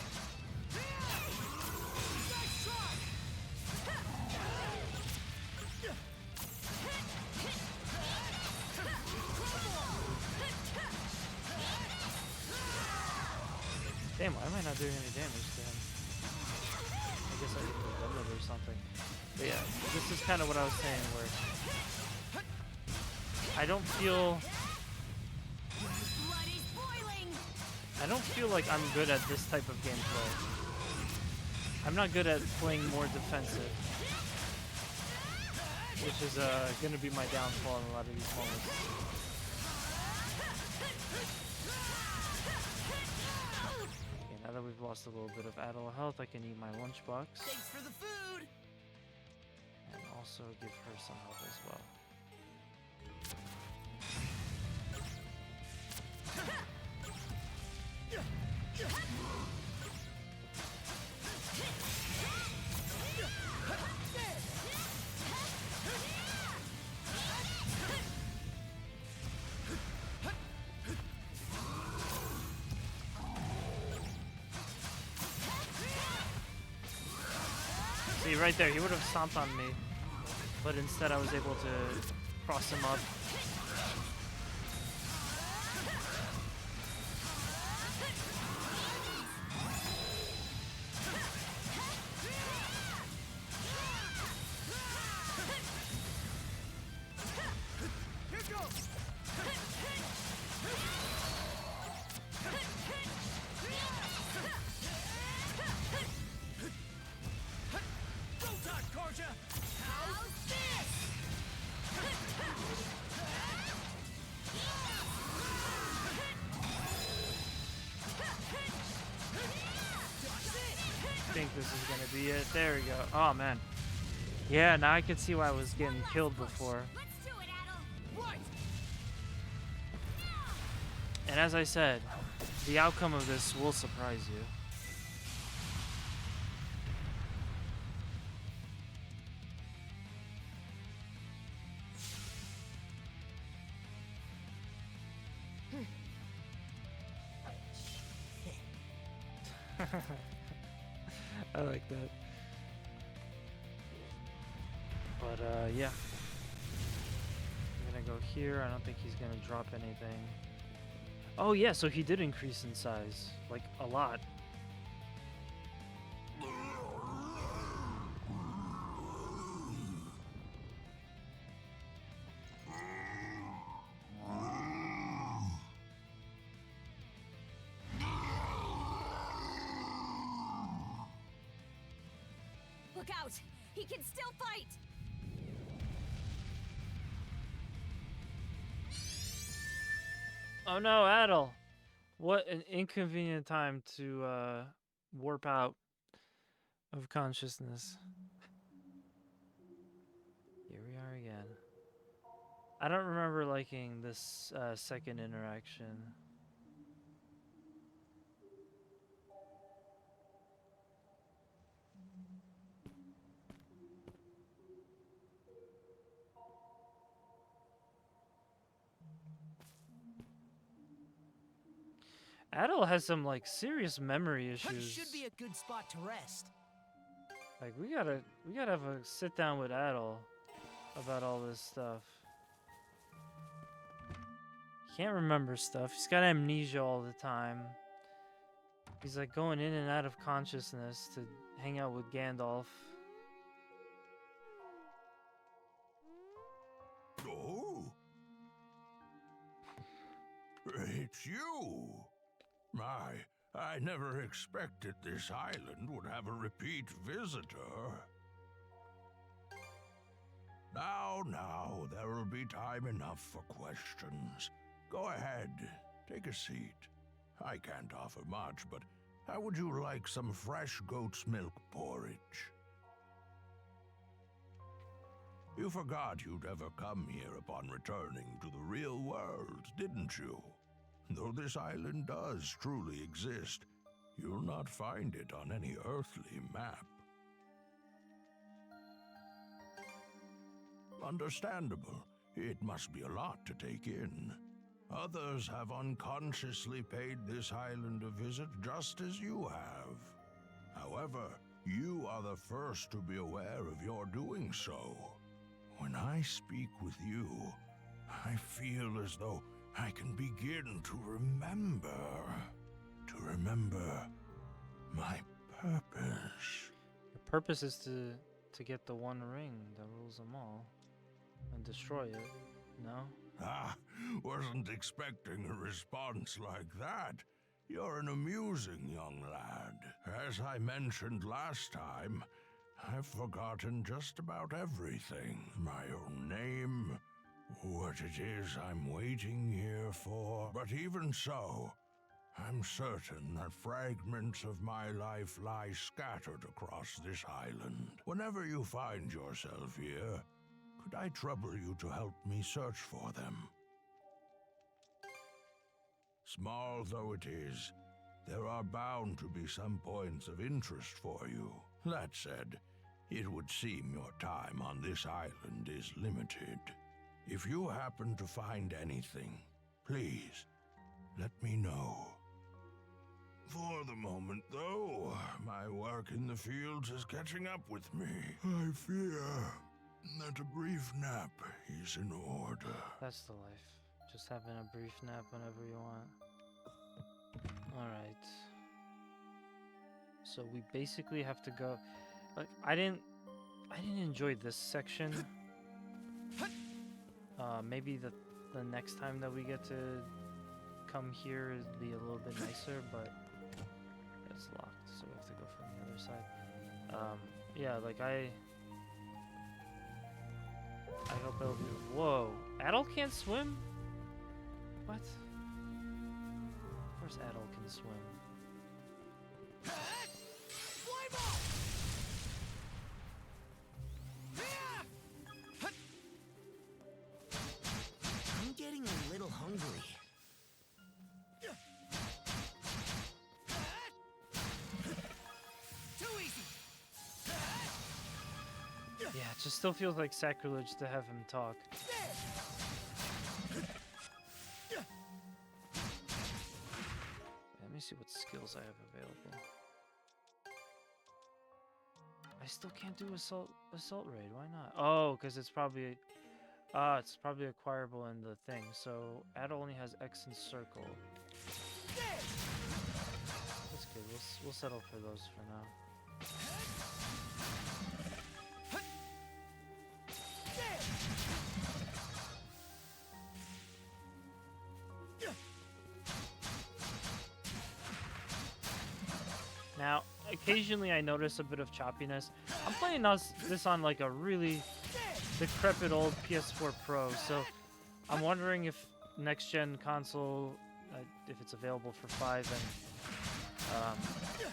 Damn, why am I not doing any damage to him? I guess I need to double it or something. But yeah, this is kind of what I was saying, where I don't feel like I'm good at this type of gameplay. I'm not good at playing more defensive, which is going to be my downfall in a lot of these moments. Okay, now that we've lost a little bit of adult health, I can eat my lunchbox. Thanks for the food! And also give her some health as well. See, right there, he would have stomped on me. But instead I was able to cross him up. I think this is gonna be it. There we go. Oh man. Yeah, now I can see why I was getting killed before. And as I said, the outcome of this will surprise you. I like that. But yeah. I'm gonna go here. I don't think he's gonna drop anything. Oh yeah, so he did increase in size. Like, a lot. Look out! He can still fight! Oh no, Adel! What an inconvenient time to warp out of consciousness. Here we are again. I don't remember liking this second interaction. Adel has some like serious memory issues. Should be a good spot to rest. Like we gotta have a sit down with Adel about all this stuff. Can't remember stuff. He's got amnesia all the time. He's like going in and out of consciousness to hang out with Gandalf. Oh, it's you. I never expected this island would have a repeat visitor. Now, there will be time enough for questions. Go ahead, take a seat. I can't offer much, but how would you like some fresh goat's milk porridge? You forgot you'd ever come here upon returning to the real world, didn't you? Though this island does truly exist, you'll not find it on any earthly map. Understandable. It must be a lot to take in. Others have unconsciously paid this island a visit just as you have. However, you are the first to be aware of your doing so. When I speak with you, I feel as though I can begin to remember my purpose. Your purpose is to get the one ring that rules them all and destroy it, no? Wasn't expecting a response like that. You're an amusing young lad. As I mentioned last time, I've forgotten just about everything. My own name, what it is I'm waiting here for. But even so, I'm certain that fragments of my life lie scattered across this island. Whenever you find yourself here, could I trouble you to help me search for them? Small though it is, there are bound to be some points of interest for you. That said, it would seem your time on this island is limited. If you happen to find anything, please, let me know. For the moment, though, my work dark in the fields is catching up with me. I fear that a brief nap is in order. That's the life. Just having a brief nap whenever you want. Alright. So we basically have to go. Like, I didn't enjoy this section. Maybe the next time that we get to come here it'll be a little bit nicer, but it's locked, so we have to go from the other side. Yeah, like I hope it'll be. Whoa, Adol can't swim? What? Of course Adol can swim. I'm getting a little hungry. Too easy. Yeah, it just still feels like sacrilege to have him talk. Let me see what skills I have available. I still can't do assault raid. Why not? Oh, because it's probably acquirable in the thing. So Adol only has X and circle. That's good. We'll settle for those for now. Now, occasionally I notice a bit of choppiness. I'm playing this on like a really decrepit old PS4 Pro, so I'm wondering if next-gen console, if it's available for 5, and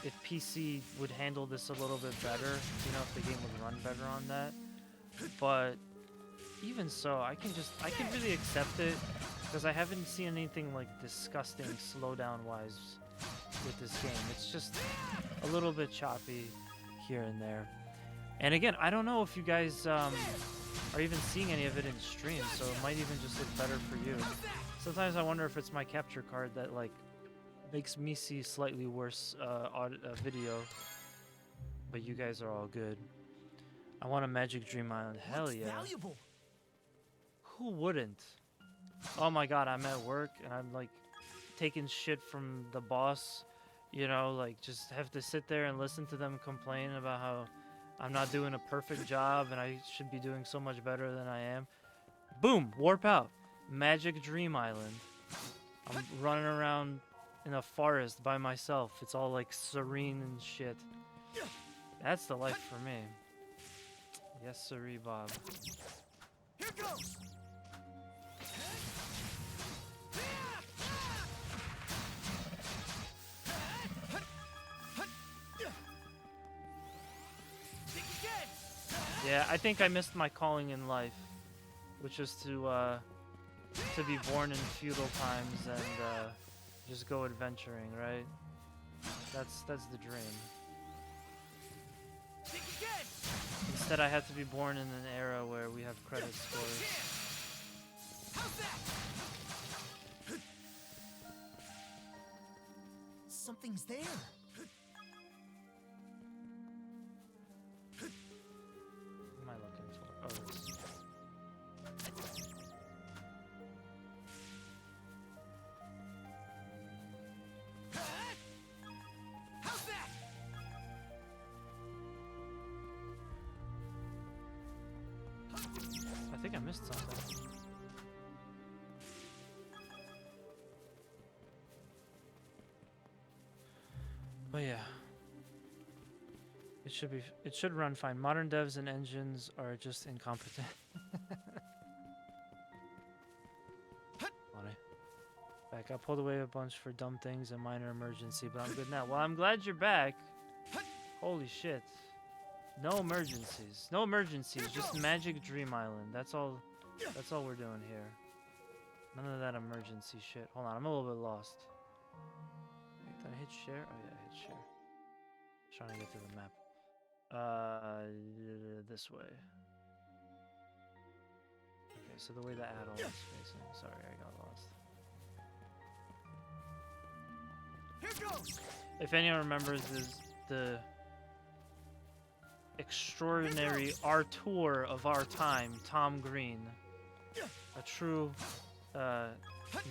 if PC would handle this a little bit better, you know, if the game would run better on that. But even so, I can really accept it, because I haven't seen anything like disgusting slowdown-wise with this game. It's just a little bit choppy here and there. And again, I don't know if you guys are even seeing any of it in stream, so it might even just look better for you. Sometimes I wonder if it's my capture card that like makes me see slightly worse video, but you guys are all good. I want a Magic Dream Island. Hell yeah. Valuable. Who wouldn't? Oh my god, I'm at work and I'm like taking shit from the boss, you know, like just have to sit there and listen to them complain about how I'm not doing a perfect job and I should be doing so much better than I am. Boom, warp out. Magic Dream Island. I'm running around in a forest by myself. It's all like serene and shit. That's the life for me. Yes, sirree, Bob. Here goes. Yeah, I think I missed my calling in life, which was to be born in feudal times and just go adventuring, right? That's the dream. Instead, I had to be born in an era where we have credit scores. Something's there. What am I looking for? Oh, this. I think I missed something. But yeah. It should run fine. Modern devs and engines are just incompetent. Funny. Back. I pulled away a bunch for dumb things and minor emergency, but I'm good now. Well, I'm glad you're back. Holy shit. No emergencies. No emergencies. Just Magic Dream Island. That's all we're doing here. None of that emergency shit. Hold on, I'm a little bit lost. Wait, did I hit share? Oh yeah, I hit share. Trying to get to the map. This way. Okay, so the way the Adol is facing. Sorry, I got lost. Here goes. If anyone remembers the extraordinary Artur of our time, Tom Green. A true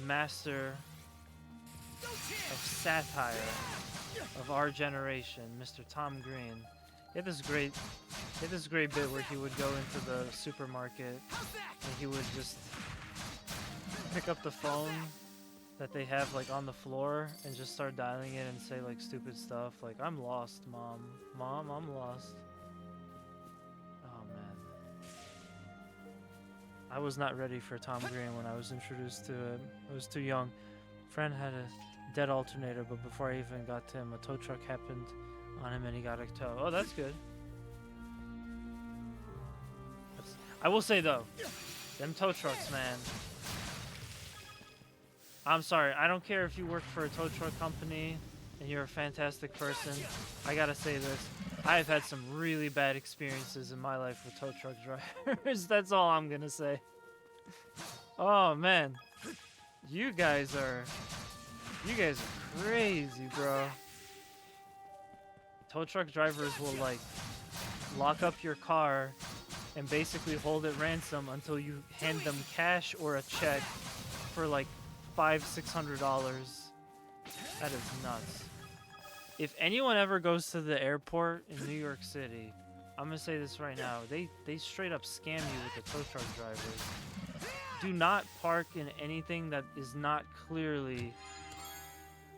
master of satire of our generation, Mr. Tom Green. He had this great bit where he would go into the supermarket and he would just pick up the phone that they have like on the floor and just start dialing it and say like stupid stuff like, "I'm lost, Mom. Mom, I'm lost." Oh man. I was not ready for Tom Green when I was introduced to him. I was too young. Friend had a dead alternator, but before I even got to him, a tow truck happened on him and he got a tow. Oh, that's good. I will say though, them tow trucks, man. I'm sorry, I don't care if you work for a tow truck company and you're a fantastic person. I gotta say this. I have had some really bad experiences in my life with tow truck drivers. That's all I'm gonna say. Oh man. You guys are crazy, bro. Tow truck drivers will like lock up your car and basically hold it ransom until you hand them cash or a check for like $500-600. That is nuts. If anyone ever goes to the airport in New York City, I'm gonna say this right now, they straight up scam you with the tow truck drivers. Do not park in anything that is not clearly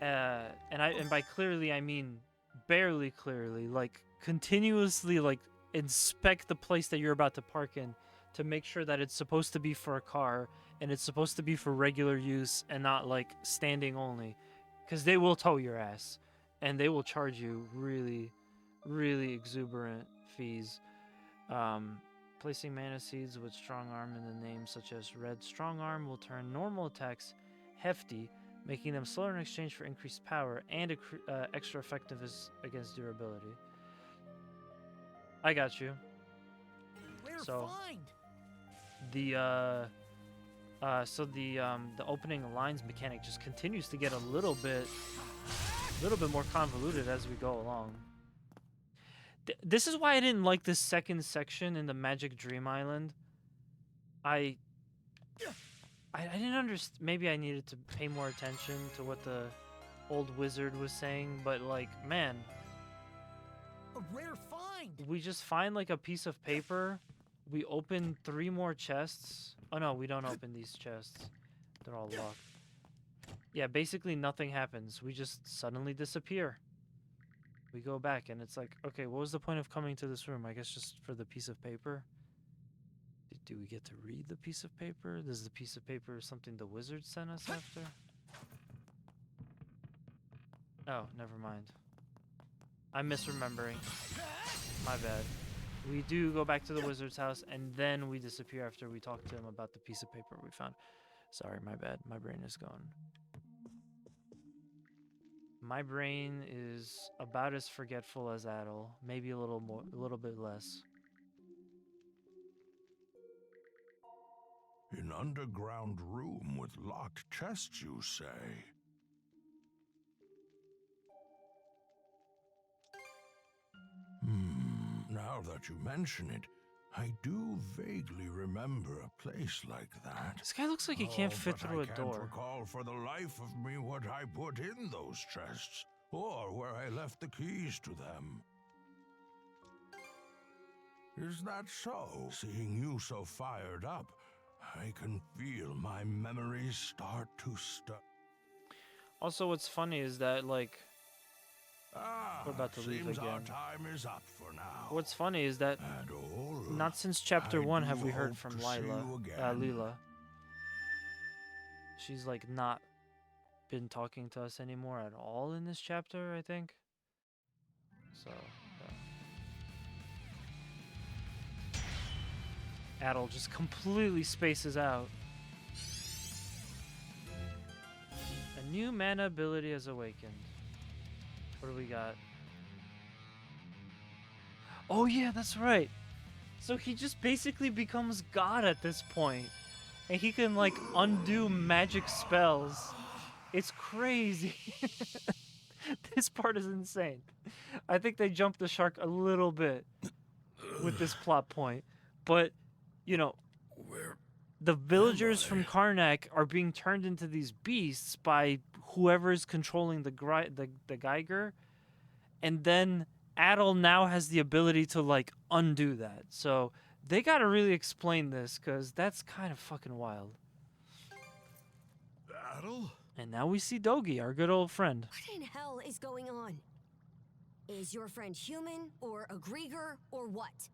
and by clearly I mean barely clearly, like continuously like inspect the place that you're about to park in to make sure that it's supposed to be for a car and it's supposed to be for regular use and not like standing only, because they will tow your ass and they will charge you really exuberant fees. Placing mana seeds with strong arm in the name, such as red strong arm, will turn normal attacks hefty, making them slower in exchange for increased power and extra effective against durability. I got you. We're So fine. the opening lines mechanic just continues to get a little bit more convoluted as we go along. This is why I didn't like this second section in the Magic Dream Island. I didn't understand. Maybe I needed to pay more attention to what the old wizard was saying, but like, man, We're fine. we just find like a piece of paper. We open 3 more chests. Oh no, we don't open these chests. They're all locked. Yeah, basically nothing happens. We just suddenly disappear. We go back and it's like, okay, what was the point of coming to this room? I guess just for the piece of paper. Do we get to read the piece of paper? Is the piece of paper something the wizard sent us after? Oh, never mind. I'm misremembering. My bad. We do go back to the wizard's house and then we disappear after we talk to him about the piece of paper we found. Sorry, my bad. My brain is gone. My brain is about as forgetful as Adel, maybe a little bit less. An underground room with locked chests, you say? Now that you mention it, I do vaguely remember a place like that. This guy looks like he can't fit through a door. I can't recall for the life of me what I put in those chests, or where I left the keys to them. Is that so? Seeing you so fired up, I can feel my memories start to stuck. Also, what's funny is that, like, we're about to leave seems again. our time is up for now. What's funny is that not since chapter 1 have we heard from Lila. She's like not been talking to us anymore at all in this chapter, I think. So, Adel just completely spaces out. A new mana ability has awakened. What do we got? Oh yeah, that's right. So he just basically becomes God at this point. And he can like undo magic spells. It's crazy. This part is insane. I think they jumped the shark a little bit. with this plot point. But, you know, the villagers from Karnak are being turned into these beasts by whoever's controlling the Geiger. And then Adel now has the ability to, like, undo that. So they got to really explain this, because that's kind of fucking wild. Adel? And now we see Dogi, our good old friend. What in hell is going on? Is your friend human, or a Grieger, or what?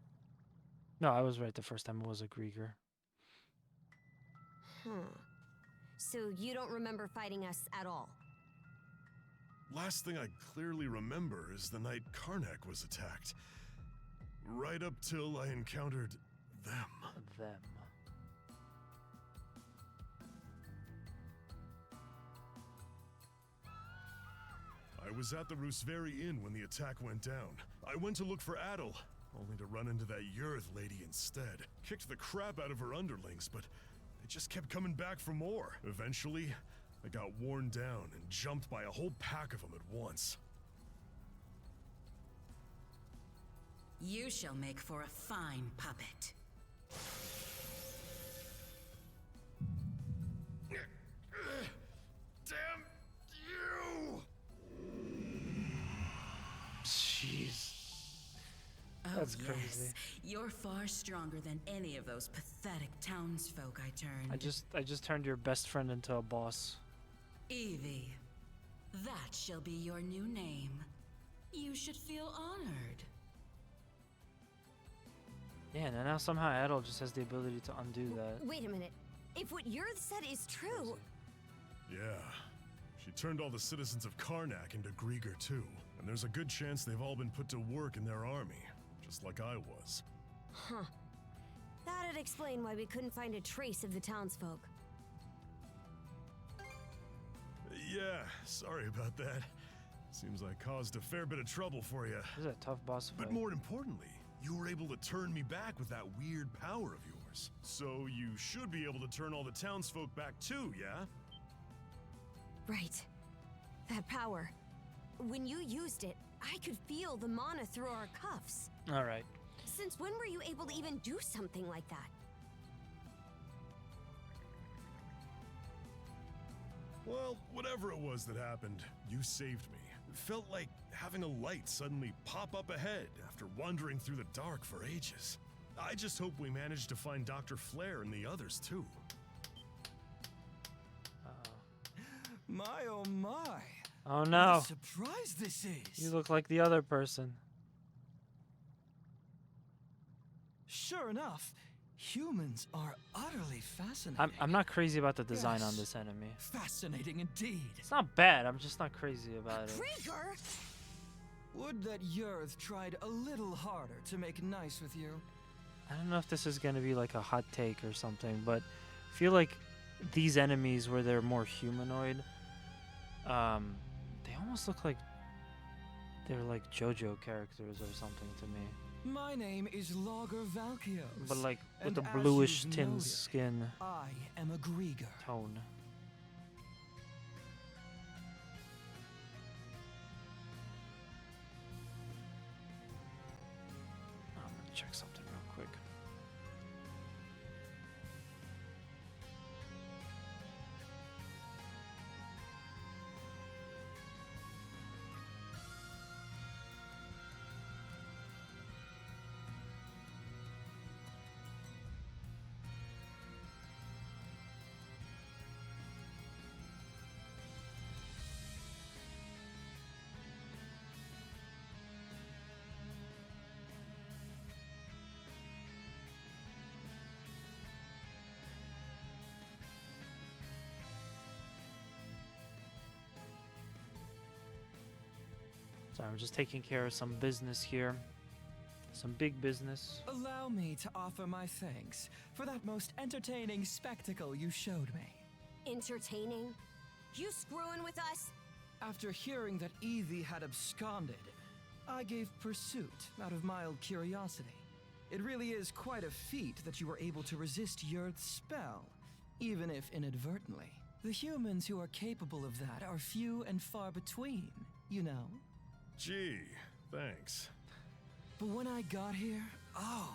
No, I was right the first time it was a Grieger. So you don't remember fighting us at all? Last thing I clearly remember is the night Karnak was attacked. Right up till I encountered them. I was at the Rooseveri Inn when the attack went down. I went to look for Adel, only to run into that Yurth lady instead. Kicked the crap out of her underlings, but they just kept coming back for more. Eventually, I got worn down and jumped by a whole pack of them at once. You shall make for a fine puppet. Damn you! Jeez. Oh, That's yes. crazy. You're far stronger than any of those pathetic townsfolk I turned. I just turned your best friend into a boss. Evie, that shall be your new name. You should feel honored. Yeah, and now somehow Adel just has the ability to undo that. Wait a minute. If what Yurth said is true... Yeah. She turned all the citizens of Karnak into Grieger too. And there's a good chance they've all been put to work in their army, just like I was. Huh. That'd explain why we couldn't find a trace of the townsfolk. Yeah, sorry about that. Seems I caused a fair bit of trouble for you. This is a tough boss fight. But more importantly, you were able to turn me back with that weird power of yours. So you should be able to turn all the townsfolk back too, yeah? Right. That power. When you used it, I could feel the mana through our cuffs. All right. Since when were you able to even do something like that? Well, whatever it was that happened, you saved me. It felt like having a light suddenly pop up ahead after wandering through the dark for ages. I just hope we manage to find Dr. Flare and the others too. My oh my. Oh no. What a surprise this is. You look like the other person. Sure enough, humans are utterly fascinating. I'm not crazy about the design on Yes. this enemy. Fascinating indeed. It's not bad, I'm just not crazy about it. Grieger! Would that Yurth tried a little harder to make nice with you. I don't know if this is going to be like a hot take or something, but I feel like these enemies where they're more humanoid, they almost look like they're like JoJo characters or something to me. My name is Logger Valkios. But like with and the as bluish you've tin noted, skin I am a Grieger. tone. I'm gonna check something real quick. Sorry, I'm just taking care of some business here. Some big business. Allow me to offer my thanks for that most entertaining spectacle you showed me. Entertaining? You screwing with us? After hearing that Evie had absconded, I gave pursuit out of mild curiosity. It really is quite a feat that you were able to resist Yurth's spell, even if inadvertently. The humans who are capable of that are few and far between, you know? Gee, thanks. But when I got here, Oh,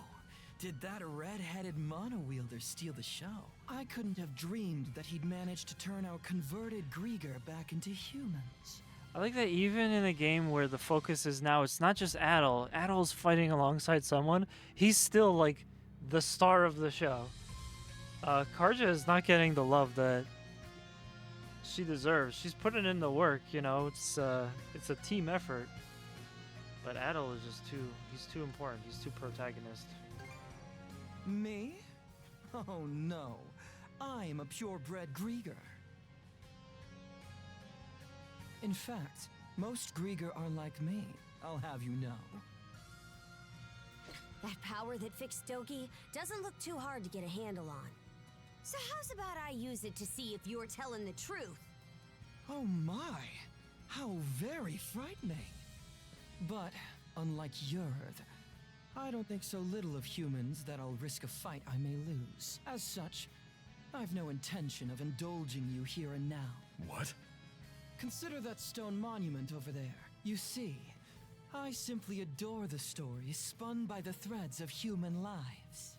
did that red-headed mono-wielder steal the show? I couldn't have dreamed that he'd managed to turn our converted Grieger back into humans. I like that even in a game where the focus is now, it's not just Adol. Adol's fighting alongside someone. He's still like the star of the show. Karja is not getting the love that she deserves. She's putting in the work, you know. It's a team effort. But Adol is just he's too important. He's too protagonist. Me? Oh no. I'm a purebred Grieger. In fact, most Grieger are like me, I'll have you know. That power that fixed Doki doesn't look too hard to get a handle on. So how's about I use it to see if you're telling the truth? Oh my, how very frightening. But, unlike Yurd, I don't think so little of humans that I'll risk a fight I may lose. As such, I've no intention of indulging you here and now. What? Consider that stone monument over there. You see, I simply adore the stories spun by the threads of human lives.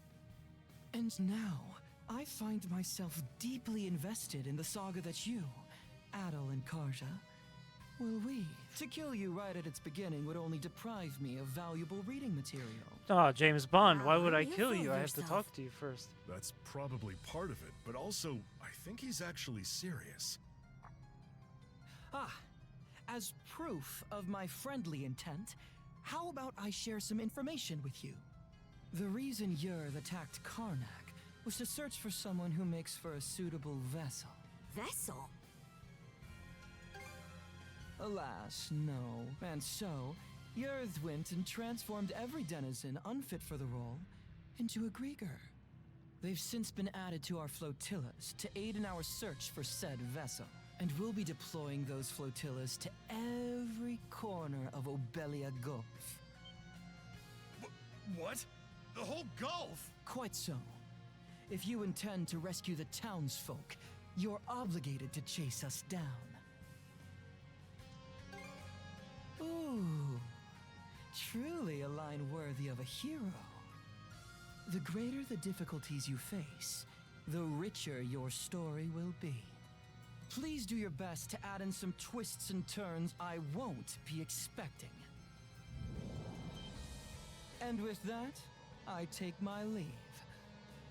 And now, I find myself deeply invested in the saga that you, Adol and Karja, will weave. To kill you right at its beginning would only deprive me of valuable reading material. Oh, James Bond, why would I kill you? I have to talk to you first. That's probably part of it, but also, I think he's actually serious. Ah, as proof of my friendly intent, how about I share some information with you? The reason Yurd attacked Karnak was to search for someone who makes for a suitable vessel. Vessel? Alas, no. And so, Yurd went and transformed every denizen unfit for the role into a Grieger. They've since been added to our flotillas to aid in our search for said vessel. And we'll be deploying those flotillas to every corner of Obelia Gulf. What? The whole Gulf? Quite so. If you intend to rescue the townsfolk, you're obligated to chase us down. Ooh, truly a line worthy of a hero. The greater the difficulties you face, the richer your story will be. Please do your best to add in some twists and turns I won't be expecting. And with that, I take my leave.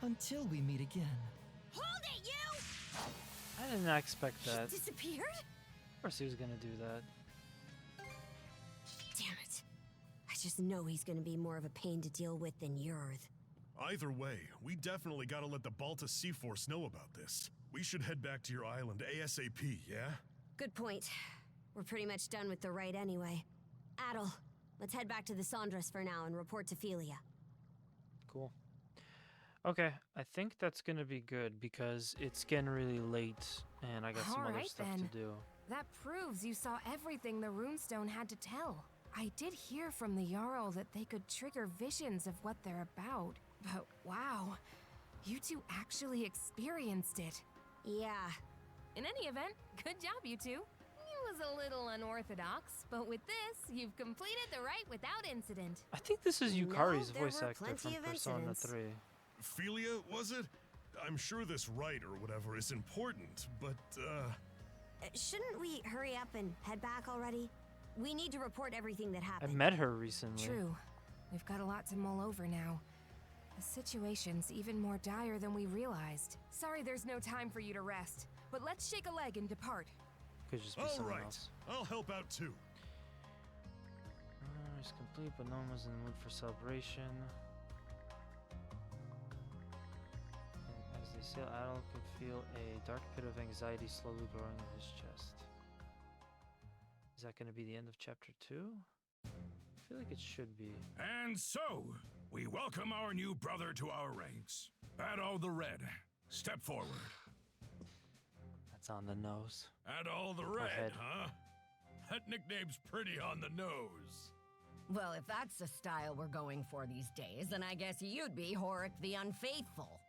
Until we meet again. Hold it, you! I did not expect that. He disappeared? Of course he was gonna do that. Damn it. I just know he's gonna be more of a pain to deal with than Yurd. Either way, we definitely gotta let the Balta Sea Force know about this. We should head back to your island ASAP, yeah? Good point. We're pretty much done with the raid anyway. Adol, let's head back to the Sandras for now and report to Philia. Cool. Okay, I think that's gonna be good because it's getting really late and I got some other stuff to do. That proves you saw everything the runestone had to tell. I did hear from the Jarl that they could trigger visions of what they're about. But wow, you two actually experienced it. Yeah. In any event, good job, you two. It was a little unorthodox, but with this, you've completed the rite without incident. I think this is Yukari's there voice were actor plenty from of Persona incidents. 3. Philia, was it? I'm sure this rite or whatever is important, but, Shouldn't we hurry up and head back already? We need to report everything that happened. I met her recently. True. We've got a lot to mull over now. The situation's even more dire than we realized. Sorry there's no time for you to rest, but let's shake a leg and depart. Could just be all someone right. else. I'll help out too. It's complete, but no one was in the mood for celebration. And as they sail, Adol could feel a dark pit of anxiety slowly growing in his chest. Is that going to be the end of chapter 2? I feel like it should be. And so, we welcome our new brother to our ranks. Adol the Red, step forward. That's on the nose. Adol the Or Red, head. huh? That nickname's pretty on the nose. Well, if that's the style we're going for these days, then I guess you'd be Horik the Unfaithful.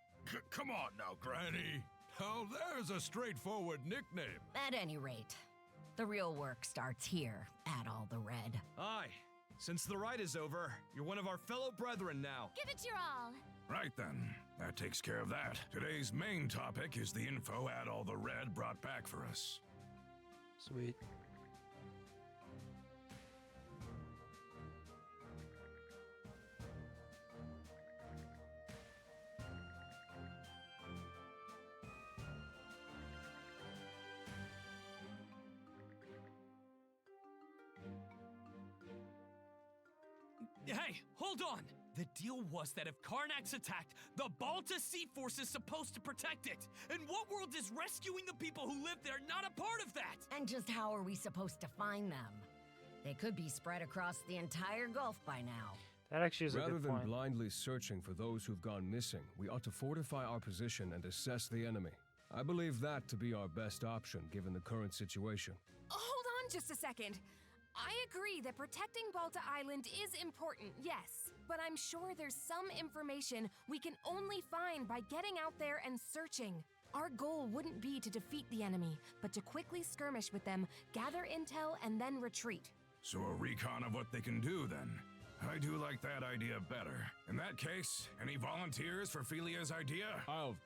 Come on now, Granny. Now there's a straightforward nickname. At any rate, the real work starts here, Adol the Red. Aye. Since the ride is over, you're one of our fellow brethren now. Give it your all. Right then, that takes care of that. Today's main topic is the info Adol the Red brought back for us. Sweet. Hey, hold on! The deal was that if Karnak's attacked, the Balta Sea Force is supposed to protect it. And what world is rescuing the people who live there not a part of that? And just how are we supposed to find them? They could be spread across the entire Gulf by now. That actually is a Rather good than point. blindly searching for those who've gone missing, we ought to fortify our position and assess the enemy. I believe that to be our best option given the current situation. Hold on just a second. I agree that protecting Balta Island is important, yes. But I'm sure there's some information we can only find by getting out there and searching. Our goal wouldn't be to defeat the enemy, but to quickly skirmish with them, gather intel, and then retreat. So a recon of what they can do, then. I do like that idea better. In that case, any volunteers for Philia's idea? I'll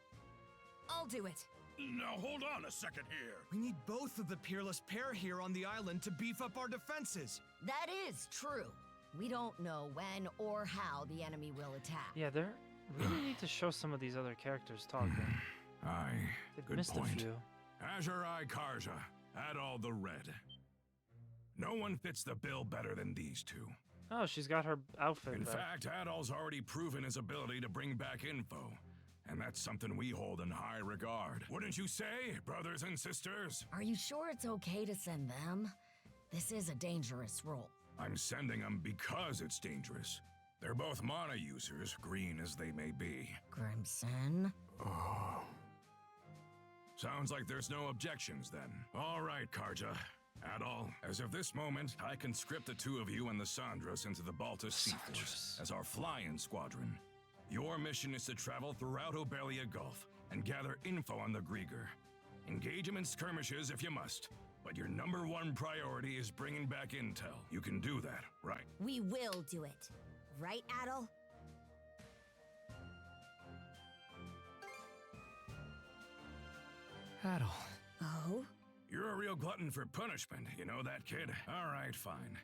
do it. Now hold on a second here. We need both of the peerless pair here on the island to beef up our defenses. That is true. We don't know when or how the enemy will attack. Yeah, they really need to show some of these other characters talking. Aye, They've good missed point. a few. Azure Eye Karja, Adol the Red. No one fits the bill better than these two. Oh, she's got her outfit In back. fact, Adol's already proven his ability to bring back info. And that's something we hold in high regard. Wouldn't you say, brothers and sisters? Are you sure it's okay to send them? This is a dangerous role. I'm sending them because it's dangerous. They're both mana users, green as they may be. Crimson? Oh. Sounds like there's no objections then. All right, Karja. Adol, as of this moment, I conscript the two of you and the Sandras into the Balta Sea Force as our fly-in squadron. Your mission is to travel throughout Obelia Gulf and gather info on the Grieger. Engage them in skirmishes if you must, but your #1 priority is bringing back intel. You can do that, right? We will do it. Right, Adol? Adol. Oh? You're a real glutton for punishment, you know that, kid? All right, fine.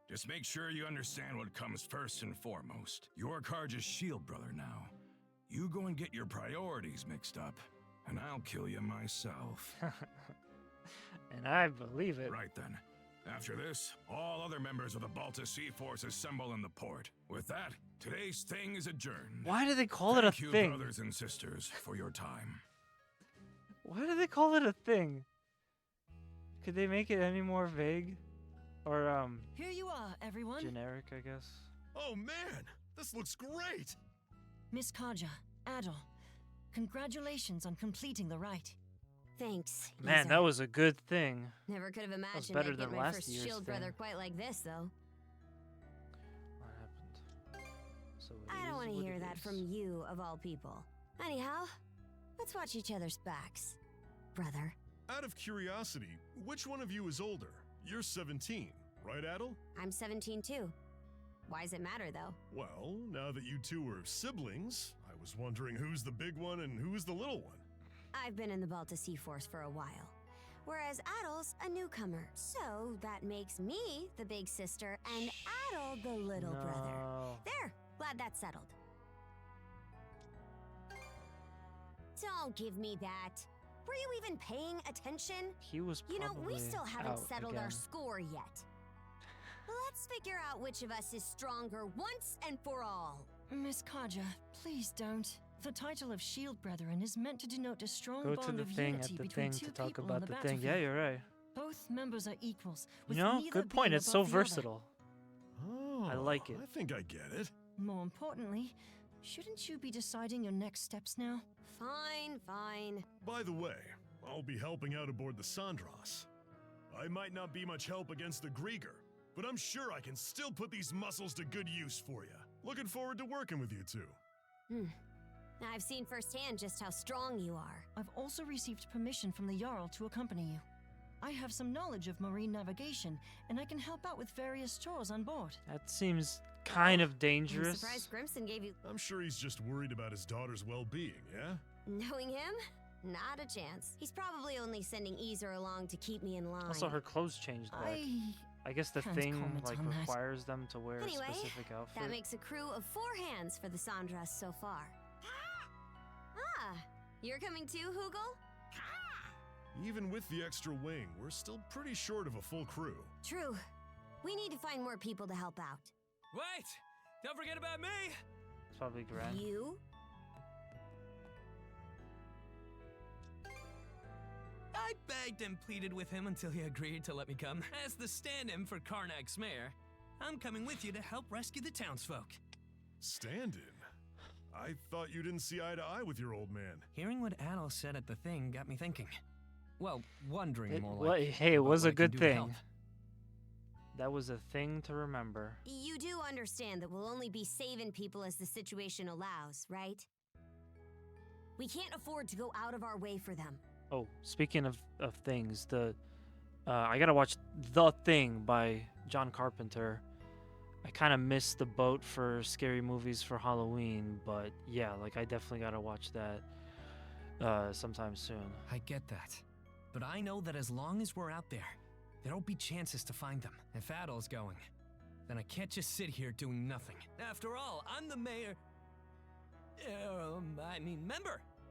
Just make sure you understand what comes first and foremost. You're Karja's shield brother now. You go and get your priorities mixed up, and I'll kill you myself. And I believe it. Right then. After this, all other members of the Balta Sea Force assemble in the port. With that, today's thing is adjourned. Why do they call it a Thank you, thing? brothers and sisters, for your time. Why do they call it a thing? Could they make it any more vague? Or, Here you are, everyone. generic, I guess? Oh man, this looks great! Miss Karja, Adol, congratulations on completing the rite. Thanks. Man, Isa. that was a good thing. Never could have was imagined better I'd get than my last first year's shield thing. brother quite like this, though. What happened? So it I don't is want to what hear it that is. from you, of all people. Anyhow, let's watch each other's backs, brother. Out of curiosity, which one of you is older? You're 17, right, Adol? I'm 17 too. Why does it matter, though? Well, now that you two are siblings, I was wondering who's the big one and who's the little one. I've been in the Balta Sea Force for a while, whereas Adol's a newcomer. So that makes me the big sister and Adol the little brother. There, glad that's settled. Don't give me that. Were you even paying attention? He was You know, we probably still haven't out settled our again. score yet. Let's figure out which of us is stronger once and for all. Miss Karja, please don't. The title of Shield Brethren is meant to denote a strong Go to bond the of thing unity at the between thing two to talk people about on the the thing. Yeah, battlefield. you're right. Both members are equals. You with know, neither good point. being It's so above the other. versatile. Oh, I like it. I think I get it. More importantly, shouldn't you be deciding your next steps now? Fine, fine. By the way, I'll be helping out aboard the Sandras. I might not be much help against the Grieger, but I'm sure I can still put these muscles to good use for you. Looking forward to working with you two. I've seen firsthand just how strong you are. I've also received permission from the Jarl to accompany you. I have some knowledge of marine navigation, and I can help out with various chores on board. That seems kind of I'm dangerous. surprised Grimson gave you. I'm sure he's just worried about his daughter's well-being, yeah? Knowing him? Not a chance. He's probably only sending Easer along to keep me in line. Also, her clothes changed back. I guess the can't thing comment like on that. requires them to wear Anyway, a specific outfit. that makes a crew of 4 hands for the Sandras so far. Ah, you're coming too, Hoogle? Even with the extra wing, we're still pretty short of a full crew. True. We need to find more people to help out. Wait! Don't forget about me! It's probably Gran. You? I begged and pleaded with him until he agreed to let me come. As the stand-in for Karnak's mayor, I'm coming with you to help rescue the townsfolk. Stand-in? I thought you didn't see eye to eye with your old man. Hearing what Adol said at the thing got me thinking. Well, wondering It, more well, like. hey, it about was what a I can good do to help. thing. That was a thing to remember. You do understand that we'll only be saving people as the situation allows, right? We can't afford to go out of our way for them. Oh, speaking of things, I gotta watch The Thing by John Carpenter. I kind of missed the boat for scary movies for Halloween, but yeah, like I definitely gotta watch that sometime soon. I get that. But I know that as long as we're out there, there'll be chances to find them. If Adol's going, then I can't just sit here doing nothing. After all, I'm the mayor.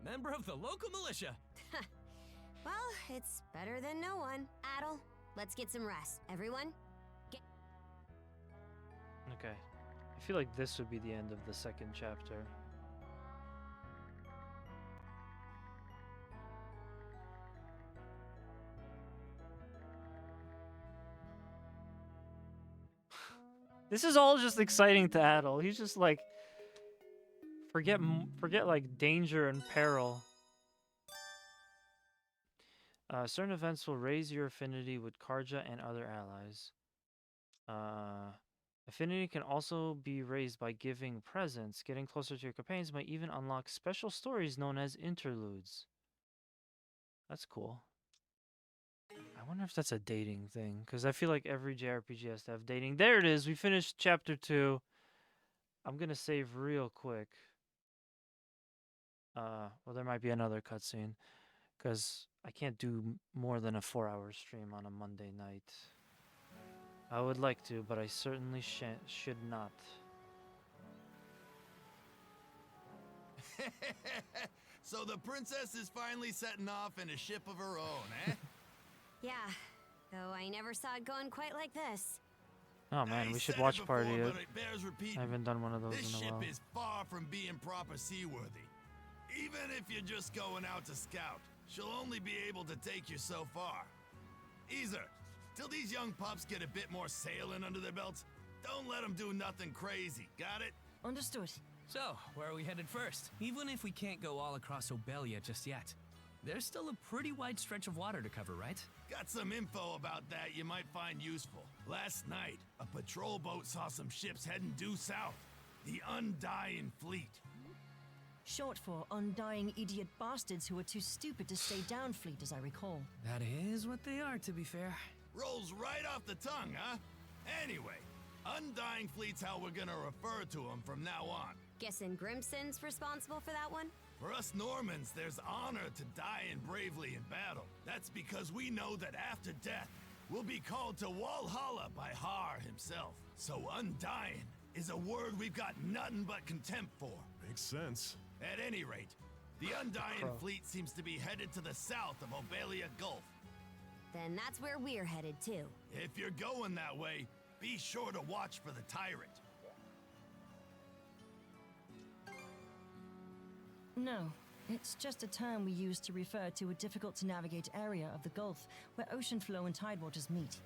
Member of the local militia. Well, it's better than no one. Adol, let's get some rest. Everyone, get. Okay. I feel like this would be the end of the second chapter. This is all just exciting to Adol. He's just like forget like danger and peril. Certain events will raise your affinity with Karja and other allies. Affinity can also be raised by giving presents. Getting closer to your companions might even unlock special stories known as interludes. That's cool. I wonder if that's a dating thing, because I feel like every JRPG has to have dating. There it is. We finished chapter 2. I'm going to save real quick. Well, there might be another cutscene, because I can't do more than a 4-hour stream on a Monday night. I would like to, but I certainly should not. So the princess is finally setting off in a ship of her own, eh? Yeah, though I never saw it going quite like this. Oh man, we should watch party it. I haven't done one of those This in a ship while. is far from being proper seaworthy. Even if you're just going out to scout, she'll only be able to take you so far. Easer, till these young pups get a bit more sailing under their belts, don't let them do nothing crazy, got it? Understood. So, where are we headed first? Even if we can't go all across Obelia just yet, there's still a pretty wide stretch of water to cover, right? Got some info about that you might find useful. Last night, a patrol boat saw some ships heading due south. The Undying Fleet. Short for undying idiot bastards who are too stupid to stay down fleet, as I recall. That is what they are, to be fair. Rolls right off the tongue, huh? Anyway, Undying Fleet's how we're gonna refer to them from now on. Guessing Grimson's responsible for that one? For us Normans, there's honor to dying bravely in battle. That's because we know that after death, we'll be called to Walhalla by Har himself. So undying is a word we've got nothing but contempt for. Makes sense. At any rate, the Undying Fleet seems to be headed to the south of Obelia Gulf. Then that's where we're headed too. If you're going that way, be sure to watch for the tyrant. No, it's just a term we use to refer to a difficult-to-navigate area of the Gulf where ocean flow and tidewaters meet.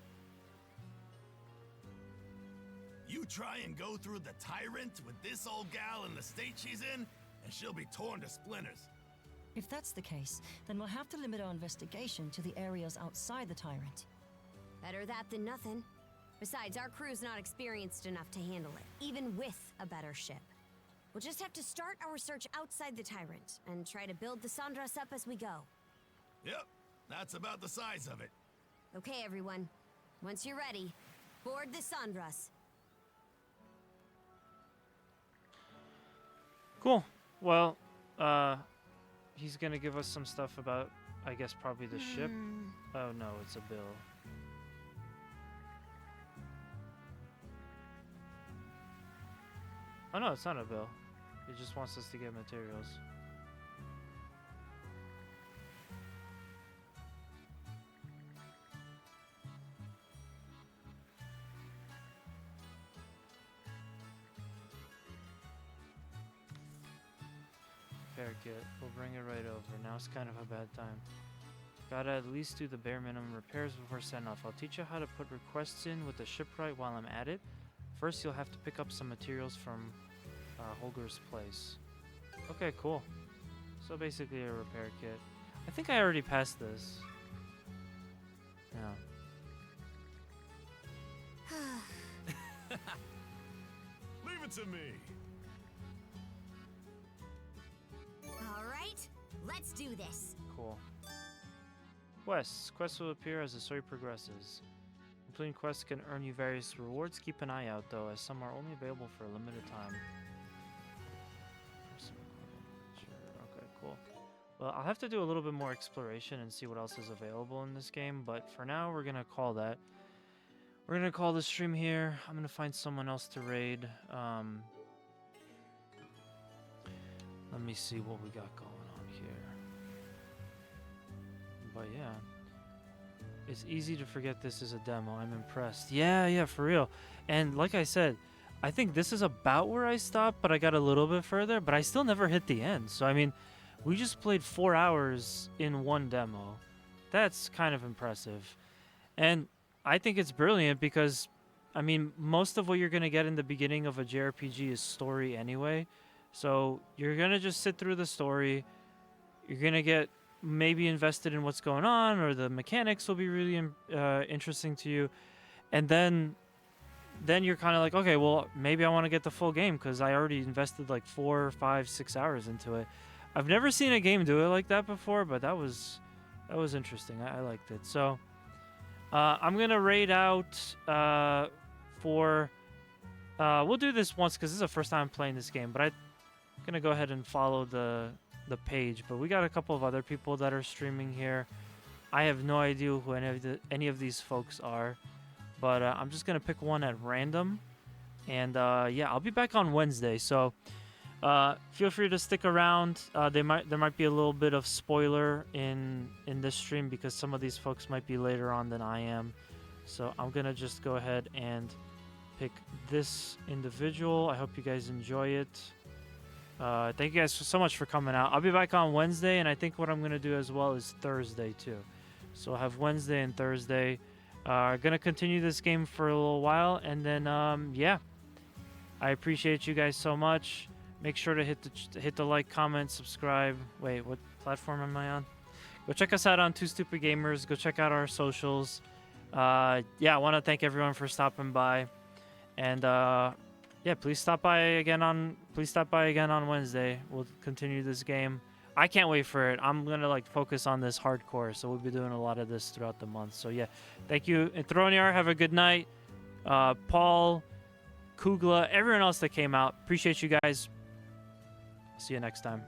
You try and go through the tyrant with this old gal in the state she's in, and she'll be torn to splinters. If that's the case, then we'll have to limit our investigation to the areas outside the tyrant. Better that than nothing. Besides, our crew's not experienced enough to handle it, even with a better ship. We'll just have to start our search outside the tyrant and try to build the Sandras up as we go. Yep, that's about the size of it. Okay, everyone. Once you're ready, board the Sandras. Cool. Well, he's gonna give us some stuff about, I guess, probably the ship. Oh no, it's a bill. Oh no, it's not a bill. He just wants us to get materials. Repair kit. We'll bring it right over. Now it's kind of a bad time. Gotta at least do the bare minimum repairs before setting off. I'll teach you how to put requests in with the shipwright while I'm at it. First, you'll have to pick up some materials from Holger's place. Okay, cool. So basically a repair kit. I think I already passed this. Yeah. Leave it to me. All right, let's do this. Cool. Quests. Quests will appear as the story progresses. Completing quests can earn you various rewards. Keep an eye out, though, as some are only available for a limited time. Okay, cool. Well, I'll have to do a little bit more exploration and see what else is available in this game, but for now, we're gonna call that. We're gonna call the stream here. I'm gonna find someone else to raid. Let me see what we got going on here. But yeah. It's easy to forget this is a demo. I'm impressed. Yeah, for real. And like I said, I think this is about where I stopped, but I got a little bit further, but I still never hit the end. So, I mean, we just played 4 hours in one demo. That's kind of impressive. And I think it's brilliant because, I mean, most of what you're going to get in the beginning of a JRPG is story anyway. So you're going to just sit through the story. You're going to get maybe invested in what's going on, or the mechanics will be really interesting to you. And then you're kind of like, okay, well, maybe I want to get the full game because I already invested like 4, 5, 6 hours into it. I've never seen a game do it like that before, but that was interesting. I liked it. So I'm going to raid out for... we'll do this once because this is the first time I'm playing this game, but I'm going to go ahead and follow the page. But we got a couple of other people that are streaming here. I have no idea who any of these folks are, but I'm just going to pick one at random. And yeah, I'll be back on Wednesday, so feel free to stick around. There might be a little bit of spoiler in this stream because some of these folks might be later on than I am. So I'm gonna just go ahead and pick this individual. I hope you guys enjoy it. Thank you guys so much for coming out. I'll be back on Wednesday, and I think what I'm gonna do as well is Thursday too. So I'll have Wednesday and Thursday. Gonna continue this game for a little while, and then yeah, I appreciate you guys so much. Make sure to hit the like, comment, subscribe. Wait, what platform am I on? Go check us out on Two Stupid Gamers. Go check out our socials. Yeah, I want to thank everyone for stopping by, and yeah, please stop by again on Wednesday. We'll continue this game. I can't wait for it. I'm gonna like focus on this hardcore, so we'll be doing a lot of this throughout the month. So yeah, thank you. And Throniar, have a good night. Paul, Kugla, everyone else that came out. Appreciate you guys. See you next time.